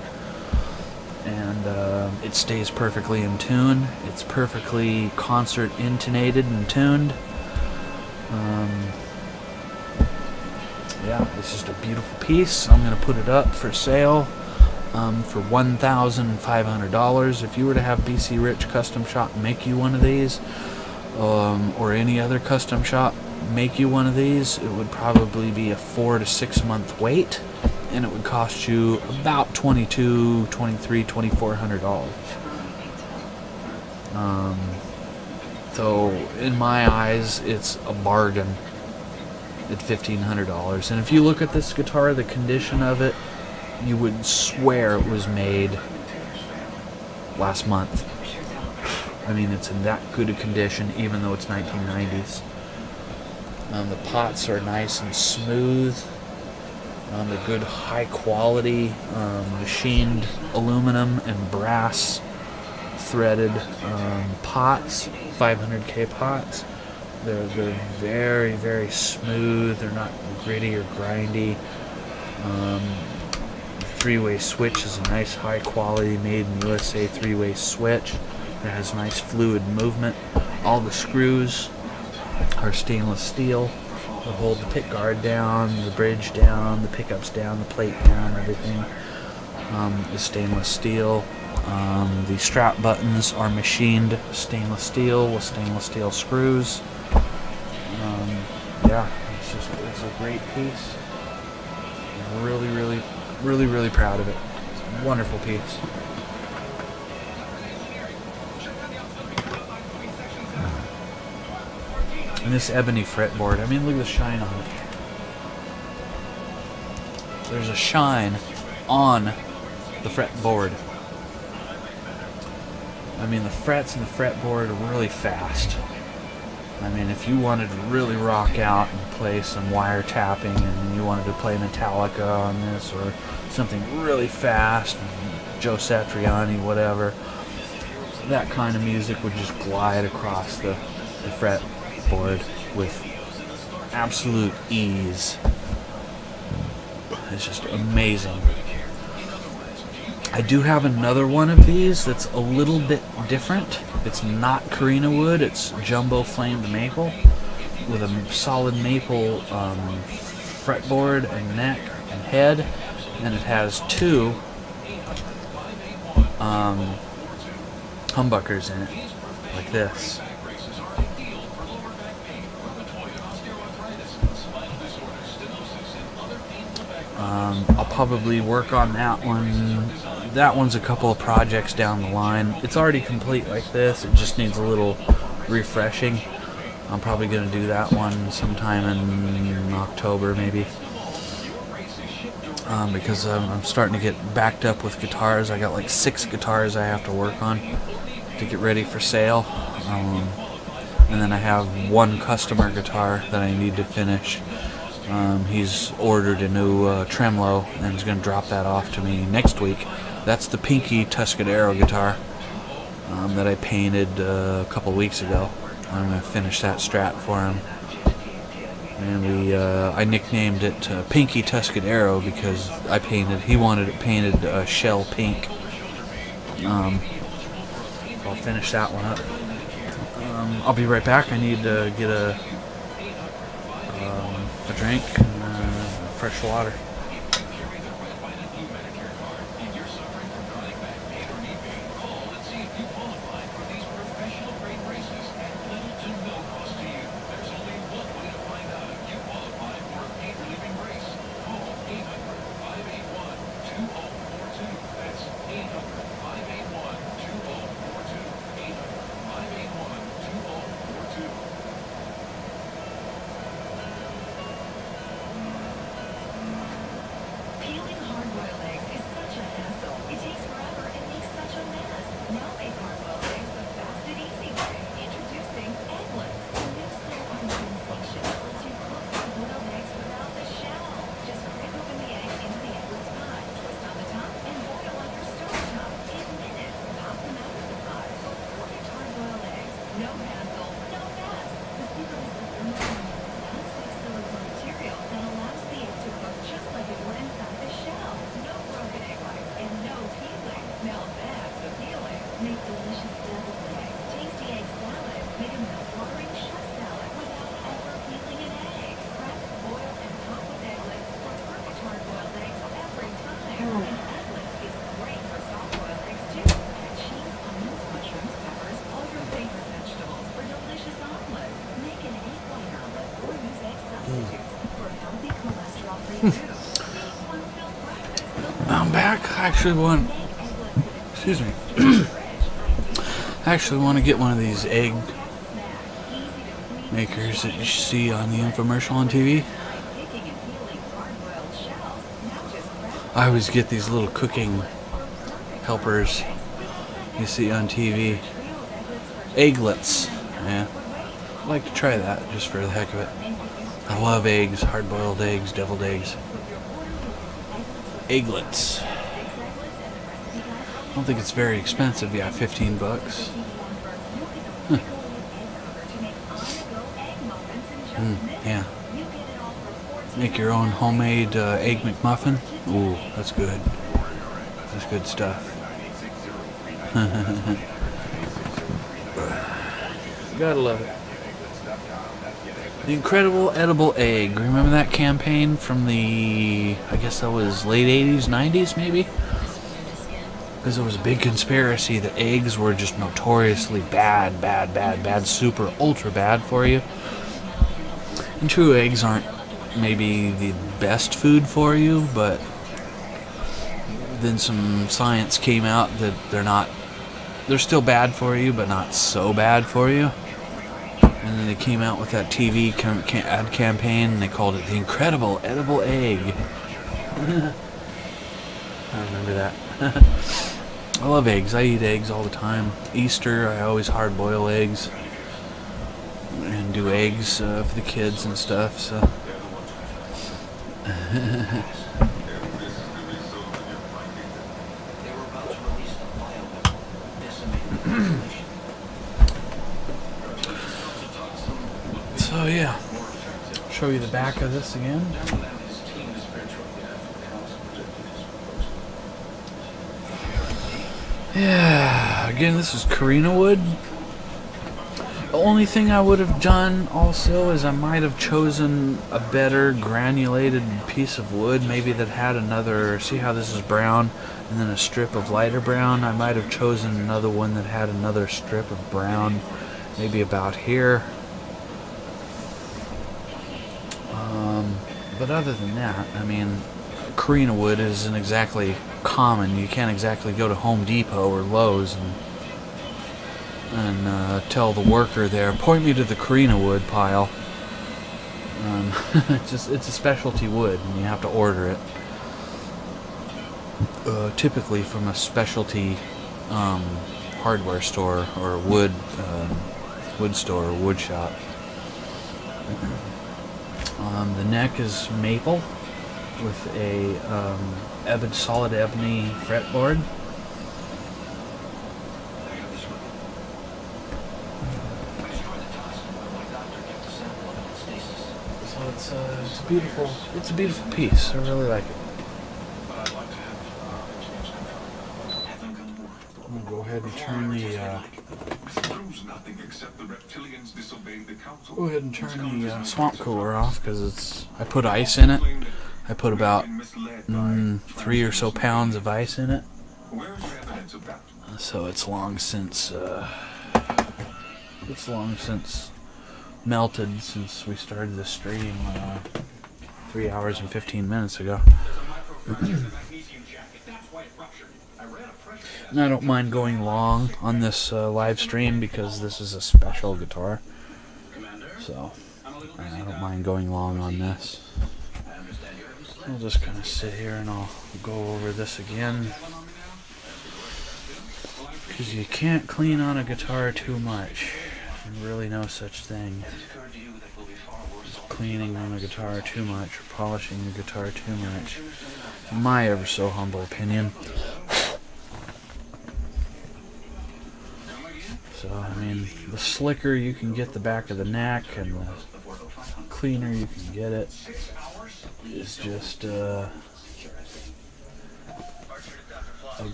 And it stays perfectly in tune. It's perfectly concert intonated and tuned. Yeah, it's just a beautiful piece. I'm going to put it up for sale for $1,500. If you were to have BC Rich Custom Shop make you one of these, or any other custom shop make you one of these, it would probably be a 4 to 6 month wait, and it would cost you about $2,200, $2,300, $2,400. So in my eyes, it's a bargain at $1,500. And if you look at this guitar, the condition of it, you would swear it was made last month. I mean, it's in that good a condition, even though it's 1990s. The pots are nice and smooth. They're good, high quality, machined aluminum and brass threaded pots, 500K pots. They're very, very smooth. They're not gritty or grindy. Three-way switch is a nice, high quality, made in USA three-way switch that has nice fluid movement. All the screws are stainless steel. They hold the pick guard down, the bridge down, the pickups down, the plate down, everything is stainless steel. The strap buttons are machined stainless steel with stainless steel screws. Yeah, it's a great piece. I'm really proud of it. It's a wonderful piece. And this ebony fretboard, I mean, look at the shine on it. There's a shine on the fretboard. I mean, the frets and the fretboard are really fast. I mean, if you wanted to really rock out and play some wire tapping, and you wanted to play Metallica on this, or something really fast, Joe Satriani, whatever, that kind of music would just glide across the fretboard with absolute ease. It's just amazing. I do have another one of these that's a little bit different. It's not Korina Wood, it's jumbo flamed maple with a solid maple fretboard and neck and head, and it has two humbuckers in it, like this. I'll probably work on that one. That one's a couple of projects down the line. It's already complete like this. It just needs a little refreshing. I'm probably going to do that one sometime in October, maybe. Because I'm starting to get backed up with guitars. I got like 6 guitars I have to work on to get ready for sale. And then I have one customer guitar that I need to finish. He's ordered a new tremolo and he's going to drop that off to me next week. That's the Pinky Tuscadero guitar that I painted a couple weeks ago. I'm going to finish that Strat for him. And I nicknamed it Pinky Tuscadero because he wanted it painted shell pink. I'll finish that one up. I'll be right back. I need to get a drink and fresh water. I'm back. I actually want. Excuse me. I actually want to get one of these egg makers that you see on the infomercial on TV. I always get these little cooking helpers you see on TV. Egglets. Yeah. I'd like to try that just for the heck of it. I love eggs, hard-boiled eggs, deviled eggs. Egglets. I don't think it's very expensive. Yeah, 15 bucks. Huh. Yeah. Make your own homemade egg McMuffin. Ooh, that's good. That's good stuff. Gotta love it. The Incredible Edible Egg. Remember that campaign from the, I guess that was late 80s, 90s maybe? Because it was a big conspiracy that eggs were just notoriously bad, super, ultra bad for you. And true, eggs aren't maybe the best food for you, but then some science came out that they're still bad for you, but not so bad for you. And then they came out with that TV ad campaign, and they called it the Incredible Edible Egg. I remember that. I love eggs. I eat eggs all the time. Easter, I always hard-boil eggs and do eggs for the kids and stuff. So. So yeah, show you the back of this again. Yeah, again, this is Korina Wood. The only thing I would have done also is I might have chosen a better granulated piece of wood, maybe that had another, see how this is brown and then a strip of lighter brown. I might have chosen another one that had another strip of brown, maybe about here. But other than that, I mean, Korina Wood isn't exactly common. You can't exactly go to Home Depot or Lowe's and tell the worker there, point me to the Korina Wood pile. It's a specialty wood, and you have to order it. Typically from a specialty hardware store or wood store or wood shop. The neck is maple with a solid ebony fretboard. So it's a beautiful piece. I really like it. I'm gonna go ahead and turn the swamp cooler off because I put ice in it. I put about 3 or so pounds of ice in it. So it's long since melted since we started the stream 3 hours and 15 minutes ago. And I don't mind going long on this live stream because this is a special guitar. So I don't mind going long on this. I'll just kind of sit here and I'll go over this again. Because you can't clean on a guitar too much. There's really no such thing. Just cleaning on a guitar too much or polishing the guitar too much. In my ever so humble opinion. So, I mean, the slicker you can get the back of the neck and the cleaner you can get it is just a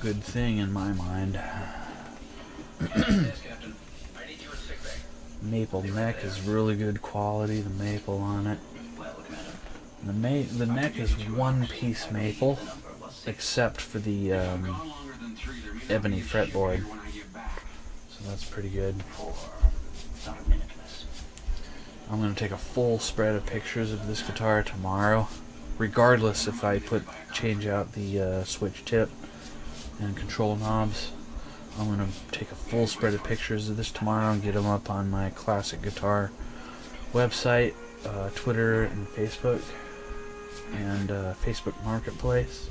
good thing in my mind. Maple neck is really good quality, the maple on it. The neck is one-piece maple, except for the ebony fretboard. So that's pretty good. I'm going to take a full spread of pictures of this guitar tomorrow, regardless if I change out the switch tip and control knobs. I'm going to take a full spread of pictures of this tomorrow and get them up on my Klasic Guitar website, Twitter and Facebook, and Facebook Marketplace.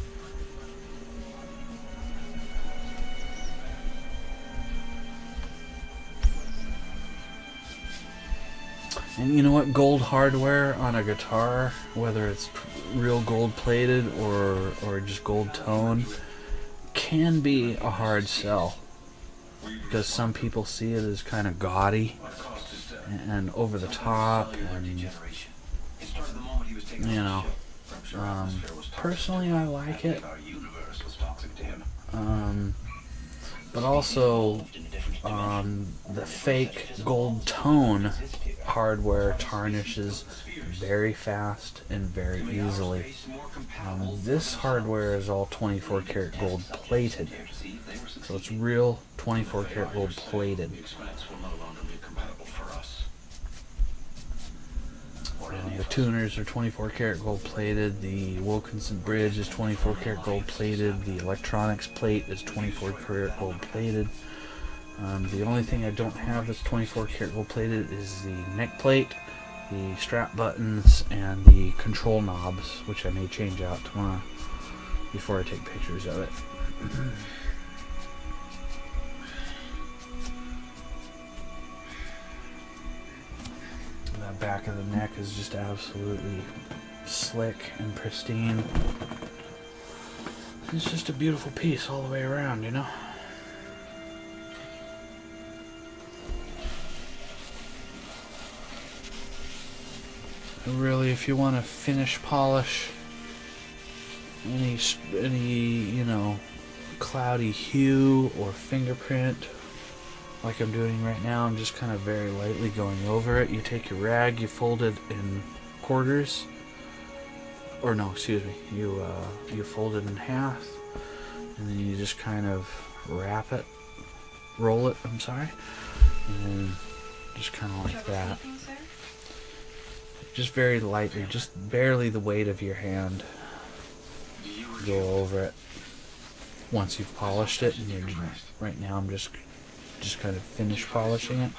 And you know what? Gold hardware on a guitar, whether it's real gold plated or just gold tone, can be a hard sell, because some people see it as kind of gaudy and over the top, and you know, personally I like it, but also the fake gold tone hardware tarnishes very fast and very easily. This hardware is all 24 karat gold plated, so it's real 24 karat gold plated. The tuners are 24 karat gold plated, the Wilkinson bridge is 24 karat gold plated, the electronics plate is 24 karat gold plated. The only thing I don't have that's 24 karat gold plated is the neck plate, the strap buttons, and the control knobs, which I may change out tomorrow before I take pictures of it. The back of the neck is just absolutely slick and pristine. It's just a beautiful piece all the way around, you know? Really, if you want to finish polish any you know, cloudy hue or fingerprint like I'm doing right now, I'm just kind of very lightly going over it. You take your rag, you fold it in quarters, or no, excuse me, you fold it in half, and then you just kind of roll it, I'm sorry, and then just kind of like that. Just very lightly, just barely the weight of your hand. Go over it once you've polished it, and right now I'm just kind of finish polishing it.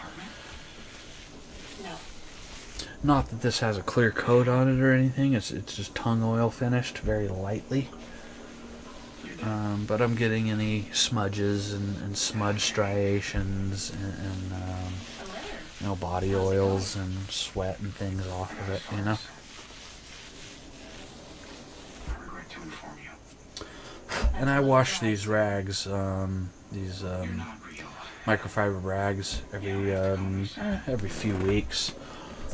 Not that this has a clear coat on it or anything. It's just tongue oil finished very lightly. But I'm getting any smudges and smudge striations and you know, body oils and sweat and things off of it, you know. And I wash these rags, these microfiber rags every few weeks,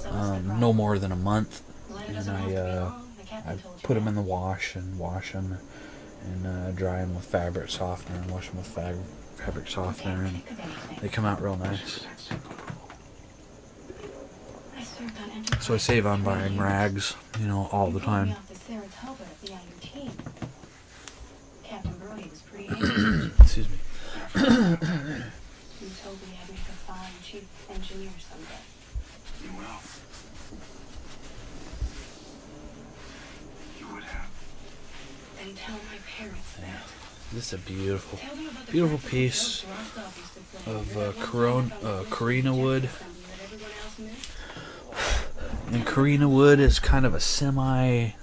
no more than a month, and I put them in the wash and dry them with fabric softener and wash them with fabric softener, and they come out real nice. So I save on buying rags, you know, all the time. Excuse me. You told me I'd make a fine chief engineer someday. You will. You would have. Then tell my parents that. This is a beautiful piece of Korina Wood. And Korina Wood is kind of a semi-satiny,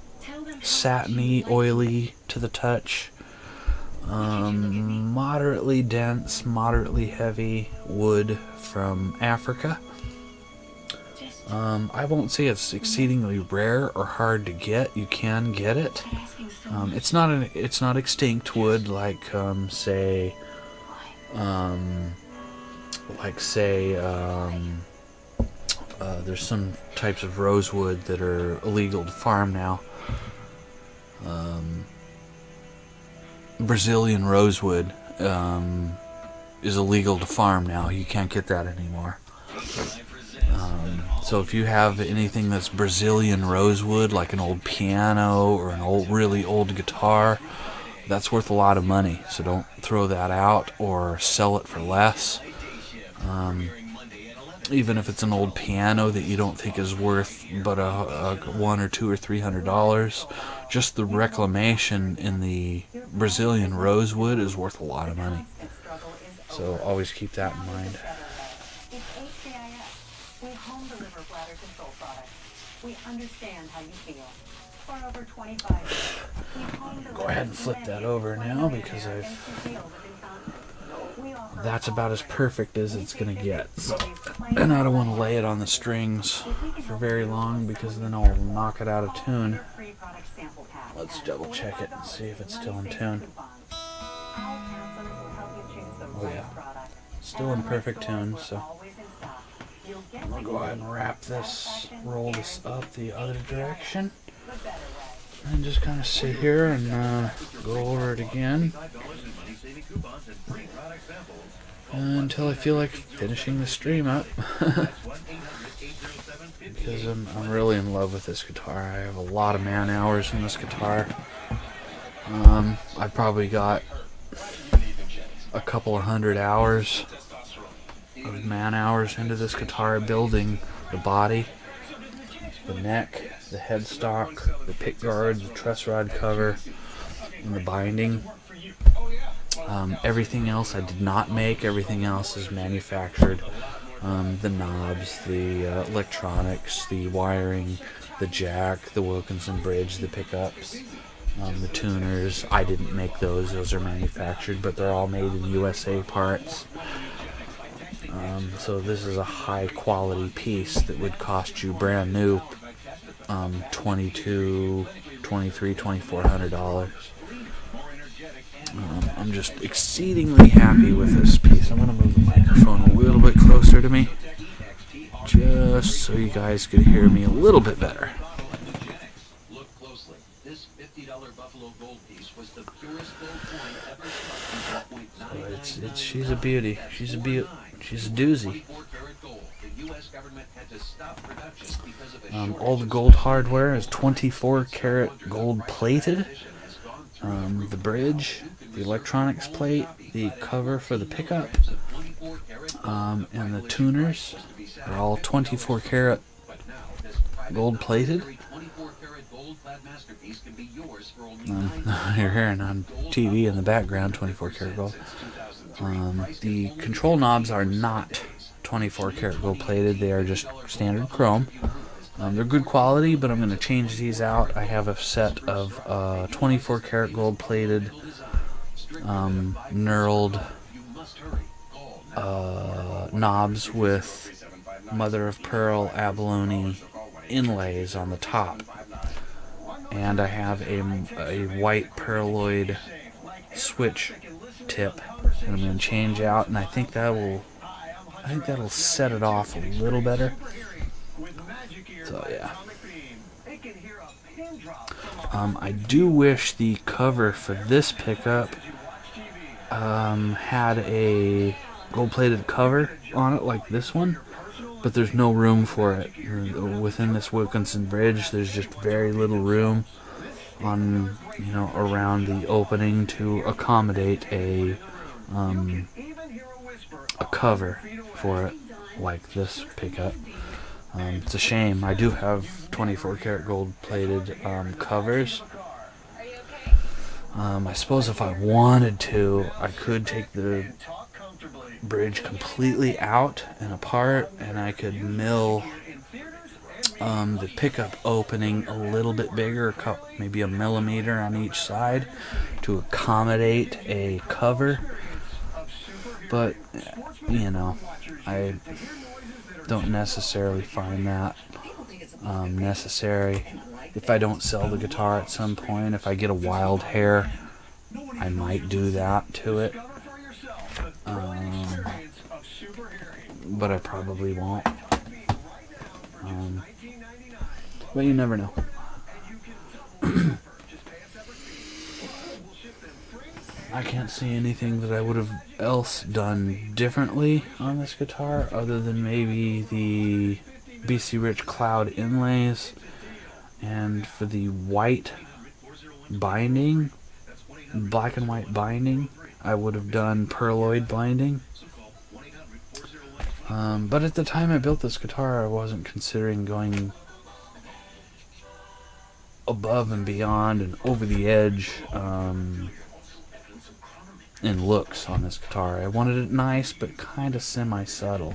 oily to the touch, moderately dense, moderately heavy wood from Africa. I won't say it's exceedingly rare or hard to get. You can get it. It's not extinct wood like say there's some types of rosewood that are illegal to farm now. Brazilian rosewood is illegal to farm now. You can't get that anymore. So if you have anything that's Brazilian rosewood, like an old piano or an really old guitar, that's worth a lot of money. So don't throw that out or sell it for less. even if it's an old piano that you don't think is worth but a $100 or $200 or $300, just the reclamation in the Brazilian rosewood is worth a lot of money. So always keep that in mind. It's HCIS. We home deliver bladder control products. We understand how you feel. For over 25 years, we home deliver. Go ahead and flip that over now because that's about as perfect as it's gonna get. And I don't want to lay it on the strings for very long because then I'll knock it out of tune. Let's double check it and see if it's still in tune. Oh yeah, still in perfect tune. So I'm gonna go ahead and wrap this, roll this up the other direction, and just kind of sit here and go over it again until I feel like finishing the stream up. Because I'm really in love with this guitar. I have a lot of man hours in this guitar. I probably got a couple of hundred hours of man hours into this guitar, building the body, the neck, the headstock, the pick guard, the truss rod cover, and the binding. Everything else I did not make. Everything else is manufactured. The knobs, the electronics, the wiring, the jack, the Wilkinson bridge, the pickups, the tuners. I didn't make those. Those are manufactured, but they're all made in USA parts. So this is a high quality piece that would cost you brand new $2,200, $2,300, $2,400. I'm just exceedingly happy with this piece. I'm going to move the microphone a little bit closer to me, just so you guys could hear me a little bit better. Look closely. This $50 Buffalo Gold piece was the purest gold coin ever struck. So she's a beauty. She's a doozy. All the gold hardware is 24 karat gold plated. The bridge, the electronics plate, the cover for the pickup, and the tuners are all 24 karat gold plated. You're hearing on TV in the background 24 karat gold. The control knobs are not 24 karat gold plated, they are just standard chrome. They're good quality, but I'm going to change these out. I have a set of 24 karat gold plated knurled knobs with mother of pearl abalone inlays on the top, and I have a white pearloid switch tip that I'm going to change out, and I think that'll set it off a little better. So yeah, I do wish the cover for this pickup had a gold-plated cover on it like this one, but there's no room for it within this Wilkinson bridge. There's just very little room on, around the opening to accommodate a cover for it like this pickup. It's a shame. I do have 24 karat gold plated covers. I suppose if I wanted to, I could take the bridge completely out and apart, and I could mill the pickup opening a little bit bigger, maybe a millimeter on each side, to accommodate a cover. But, I don't necessarily find that necessary. If I don't sell the guitar at some point, if I get a wild hair, I might do that to it, but I probably won't. But you never know. I can't see anything that I would have else done differently on this guitar, other than maybe the BC Rich Cloud inlays, and for the white binding, black and white binding, I would have done pearloid binding. But at the time I built this guitar, I wasn't considering going above and beyond and over the edge in looks on this guitar. I wanted it nice, but kind of semi-subtle.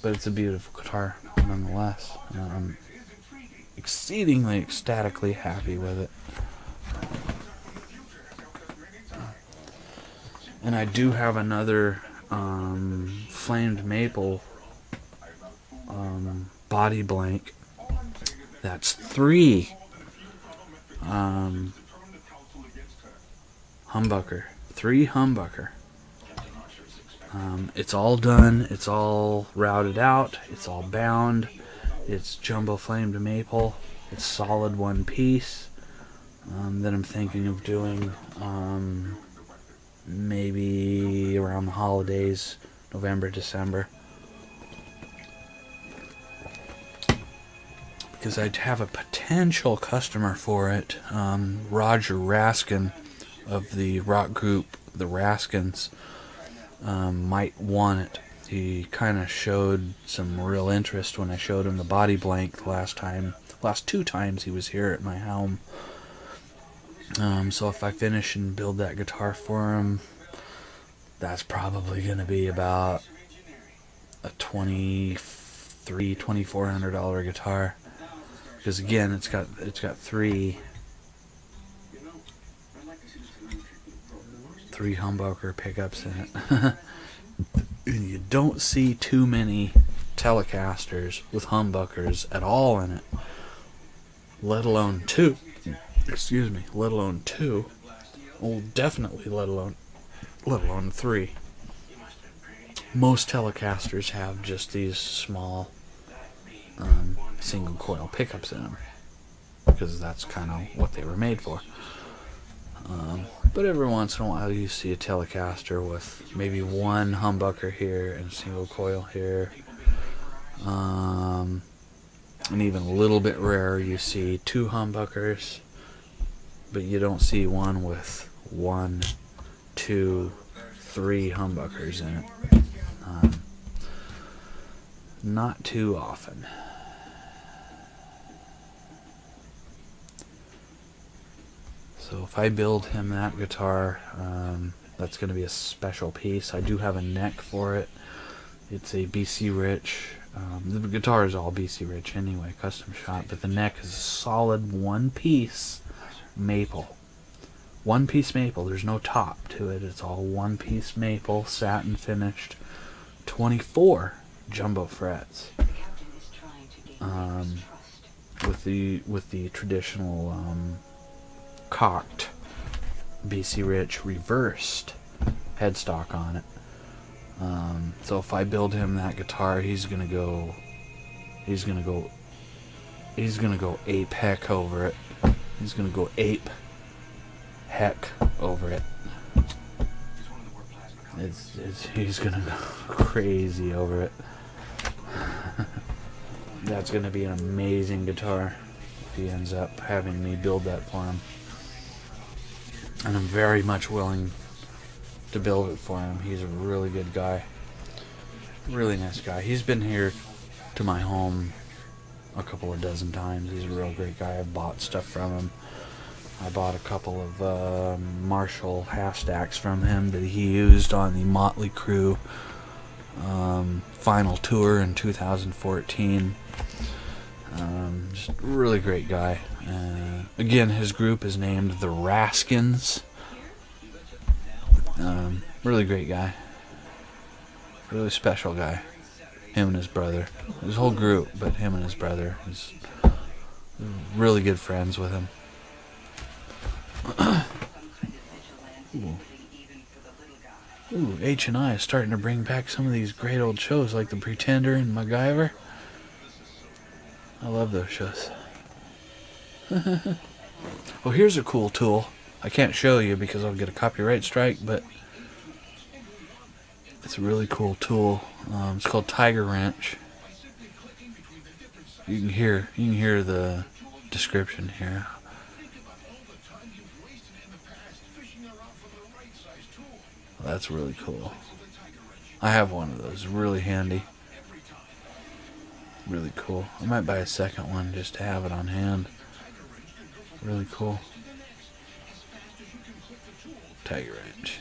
But it's a beautiful guitar nonetheless. I'm exceedingly ecstatically happy with it. And I do have another flamed maple body blank. That's 3 humbucker. 3 humbucker. It's all done. It's all routed out. It's all bound. It's jumbo flamed maple. It's solid one piece. That I'm thinking of doing maybe around the holidays, November, December. Because I'd have a potential customer for it. Roger Raskin of the rock group The Raskins might want it. He kind of showed some real interest when I showed him the body blank the last 2 times he was here at my home. So if I finish and build that guitar for him, that's probably going to be about a $2,400 guitar. Because again, it's got 3 humbucker pickups in it. And you don't see too many Telecasters with humbuckers at all in it. Let alone 2. Excuse me, let alone 2. Well, definitely let alone 3. Most Telecasters have just these small single coil pickups in them, because that's kind of what they were made for. But every once in a while you see a Telecaster with maybe 1 humbucker here and a single coil here. And even a little bit rarer, you see 2 humbuckers, but you don't see one with 1, 2, 3 humbuckers in it. Not too often. So if I build him that guitar, that's going to be a special piece. I do have a neck for it. It's a BC Rich. The guitar is all BC Rich anyway, custom shot, but the neck is a solid 1-piece maple. 1-piece maple. There's no top to it. It's all 1-piece maple, satin finished, 24 jumbo frets. With the traditional cocked BC Rich reversed headstock on it. So if I build him that guitar, he's gonna go ape heck over it. He's gonna go ape heck over it. He's gonna go crazy over it. That's gonna be an amazing guitar if he ends up having me build that for him. And I'm very much willing to build it for him. He's a really good guy. Really nice guy. He's been here to my home a couple of dozen times. He's a real great guy. I've bought stuff from him. I bought a couple of Marshall half stacks from him that he used on the Motley Crue final tour in 2014. Just a really great guy. Again, his group is named The Raskins. Really great guy. Really special guy. Him and his brother. His whole group, but him and his brother. He's really good friends with him. Ooh, H&I is starting to bring back some of these great old shows like The Pretender and MacGyver. I love those shows. Well, here's a cool tool. I can't show you because I'll get a copyright strike, but it's a really cool tool. It's called Tiger Wrench. You can hear the description here. That's really cool. I have one of those. Really handy. Really cool. I might buy a second one just to have it on hand. Really cool. Tiger wrench.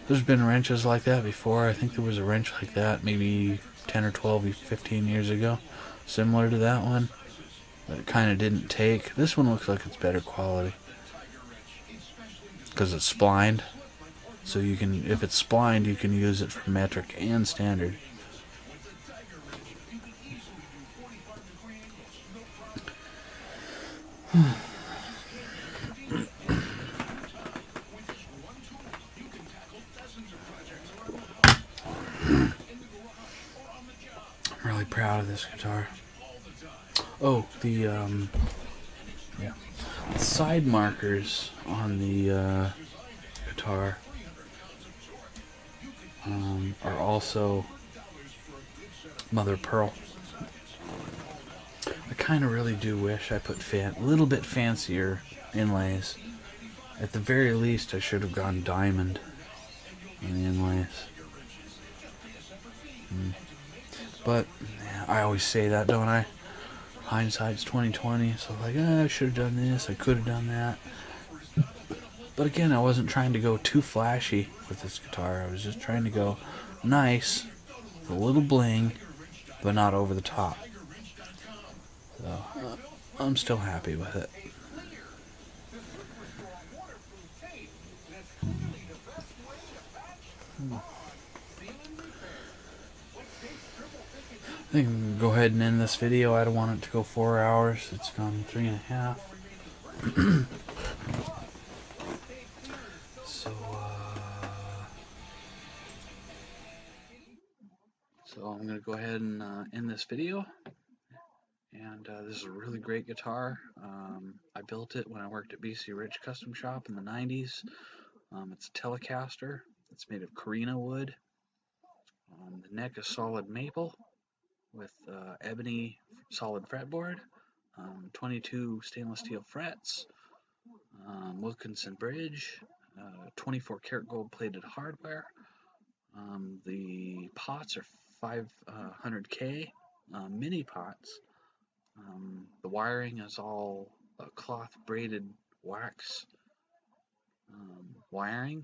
There's been wrenches like that before. I think there was a wrench like that maybe 10 or 12, 15 years ago. Similar to that one. But it kind of didn't take. This one looks like it's better quality. Because it's splined. So you can, if it's splined, you can use it for metric and standard. I'm really proud of this guitar. Oh, the side markers on the guitar are also mother of pearl. I kind of really do wish I put a little bit fancier inlays. At the very least, I should have gone diamond on the inlays. But yeah, I always say that, don't I? Hindsight's 20/20. So like, I should have done this. I could have done that. But again, I wasn't trying to go too flashy with this guitar. I was just trying to go nice, with a little bling, but not over the top. So I'm still happy with it. I think I'm going to go ahead and end this video. I don't want it to go 4 hours. It's gone 3.5. So I'm going to go ahead and end this video. And this is a really great guitar. I built it when I worked at BC Rich Custom Shop in the 90s. It's a Telecaster. It's made of Korina Wood. The neck is solid maple with ebony solid fretboard, 22 stainless steel frets, Wilkinson bridge, 24 karat gold plated hardware. The pots are 500K mini pots. The wiring is all cloth braided wax wiring.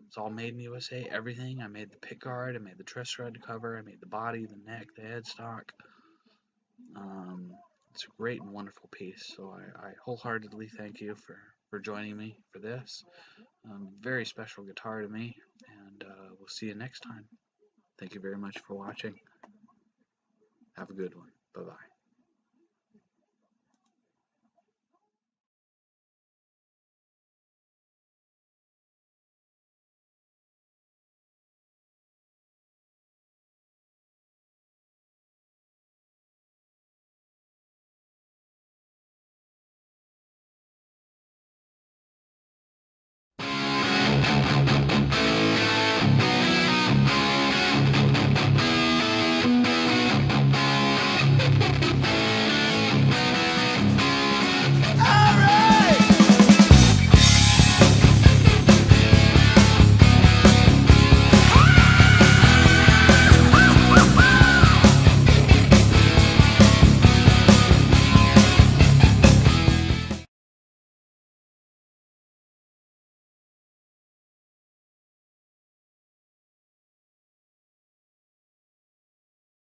It's all made in the USA. Everything. I made the pick guard. I made the truss rod cover. I made the body, the neck, the headstock. It's a great and wonderful piece. So I wholeheartedly thank you for joining me for this. Very special guitar to me. And we'll see you next time. Thank you very much for watching. Have a good one. Bye-bye.